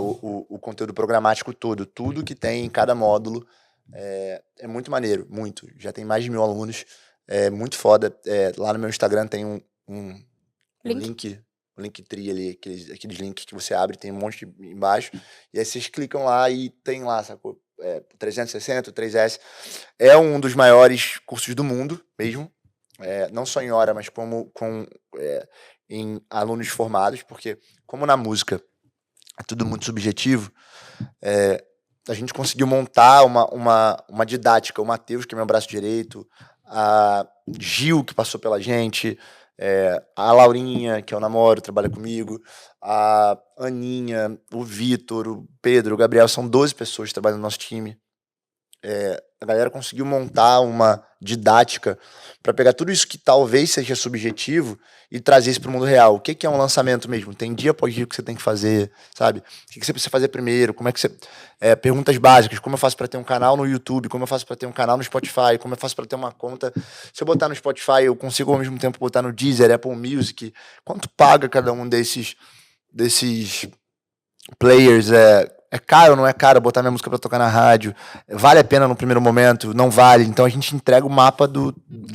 o conteúdo programático todo. Tudo que tem em cada módulo. É muito maneiro, muito. Já tem mais de 1000 alunos. É muito foda. Lá no meu Instagram tem um link, um Linktree ali, aqueles links que você abre, tem um monte embaixo. E aí vocês clicam lá e tem lá, sacou? 360, 3S. É um dos maiores cursos do mundo, mesmo. Não só em hora, mas em alunos formados, porque como na música é tudo muito subjetivo, a gente conseguiu montar uma didática. O Matheus, que é meu braço direito, a Gil, que passou pela gente, a Laurinha, que é o namoro, trabalha comigo, a Aninha, o Vitor, o Pedro, o Gabriel, são 12 pessoas que trabalham no nosso time. A galera conseguiu montar uma didática para pegar tudo isso que talvez seja subjetivo e trazer isso para o mundo real. O que é um lançamento mesmo? Tem dia após dia que você tem que fazer, sabe? O que você precisa fazer primeiro? Como é que você... perguntas básicas. Como eu faço para ter um canal no YouTube? Como eu faço para ter um canal no Spotify? Como eu faço para ter uma conta? Se eu botar no Spotify, eu consigo ao mesmo tempo botar no Deezer, Apple Music? Quanto paga cada um desses players? é caro ou não é caro botar minha música pra tocar na rádio? Vale a pena no primeiro momento? Não vale. Então a gente entrega o mapa do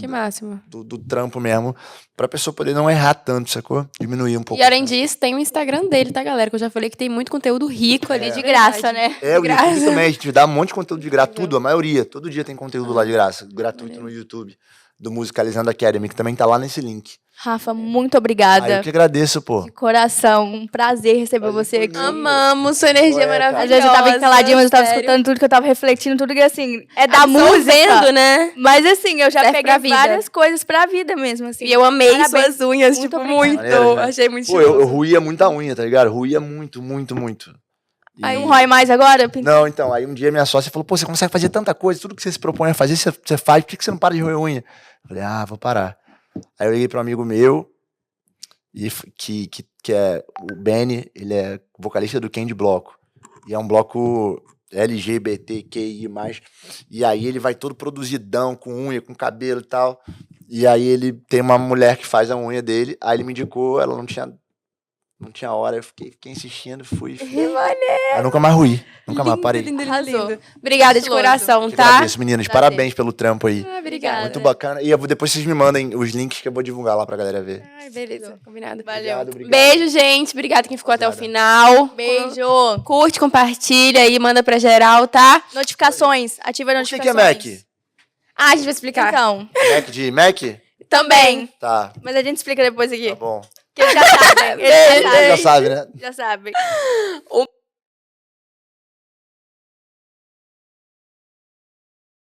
máximo. do trampo mesmo, pra pessoa poder não errar tanto, sacou? Diminuir um pouco. E além disso, tem o Instagram dele, tá, galera? Que eu já falei que tem muito conteúdo rico ali, De graça, né? É, o graça. YouTube também, a gente dá um monte de conteúdo de graça, tudo, a maioria. Todo dia tem conteúdo lá de graça, gratuito no YouTube, do Musicalizando Academy, que também tá lá nesse link. Rafa, muito Aí obrigada. eu que agradeço, pô. De coração, um prazer receber Prazer você foi aqui. meu. Amamos, sua energia Ué, cara. maravilhosa. Às vezes eu tava encaladinha, mas eu tava sério. escutando tudo que eu tava refletindo, tudo que assim, é da Absorvendo, música. né? Mas assim, eu já Serve peguei pra vida. várias coisas pra vida mesmo, assim. E eu amei Parabéns. suas unhas, Muito tipo, obrigada. muito. Maneiro, né? Achei muito Pô, chique. eu ruía muita unha, tá ligado? Ruía muito, muito, muito. E- Aí não rói mais agora? Não, então, aí um dia minha sócia falou, pô, você consegue fazer tanta coisa, tudo que você se propõe a fazer, você faz, por que você não para de roer unha? Eu falei, vou parar. Aí eu liguei para um amigo meu, que é o Benny, ele é vocalista do Candy Bloco. E é um bloco LGBTQI+. E aí ele vai todo produzidão, com unha, com cabelo e tal. E aí ele tem uma mulher que faz a unha dele, aí ele me indicou, ela não tinha hora, eu fiquei insistindo, fui. Aí nunca mais ruí, nunca mais parei. Arrasou. Obrigada de Estiloso. coração, Que tá? agradeço, meninas. Prazer. Parabéns pelo trampo aí. Obrigada. Muito bacana. E depois vocês me mandem os links que eu vou divulgar lá pra galera ver. Ai, beleza, combinado. Valeu. Obrigado. Beijo, gente. Obrigada quem ficou até o final. Beijo. Curte, compartilha aí, manda pra geral, tá? Notificações. Ativa O que notificações. é Mac? Ah, a gente vai explicar. Então, Mac de Mac? Também. Tá, mas a gente explica depois aqui. tá bom. Que eles já sabem. Eles já Já sabem. sabe, né? Já sabem. O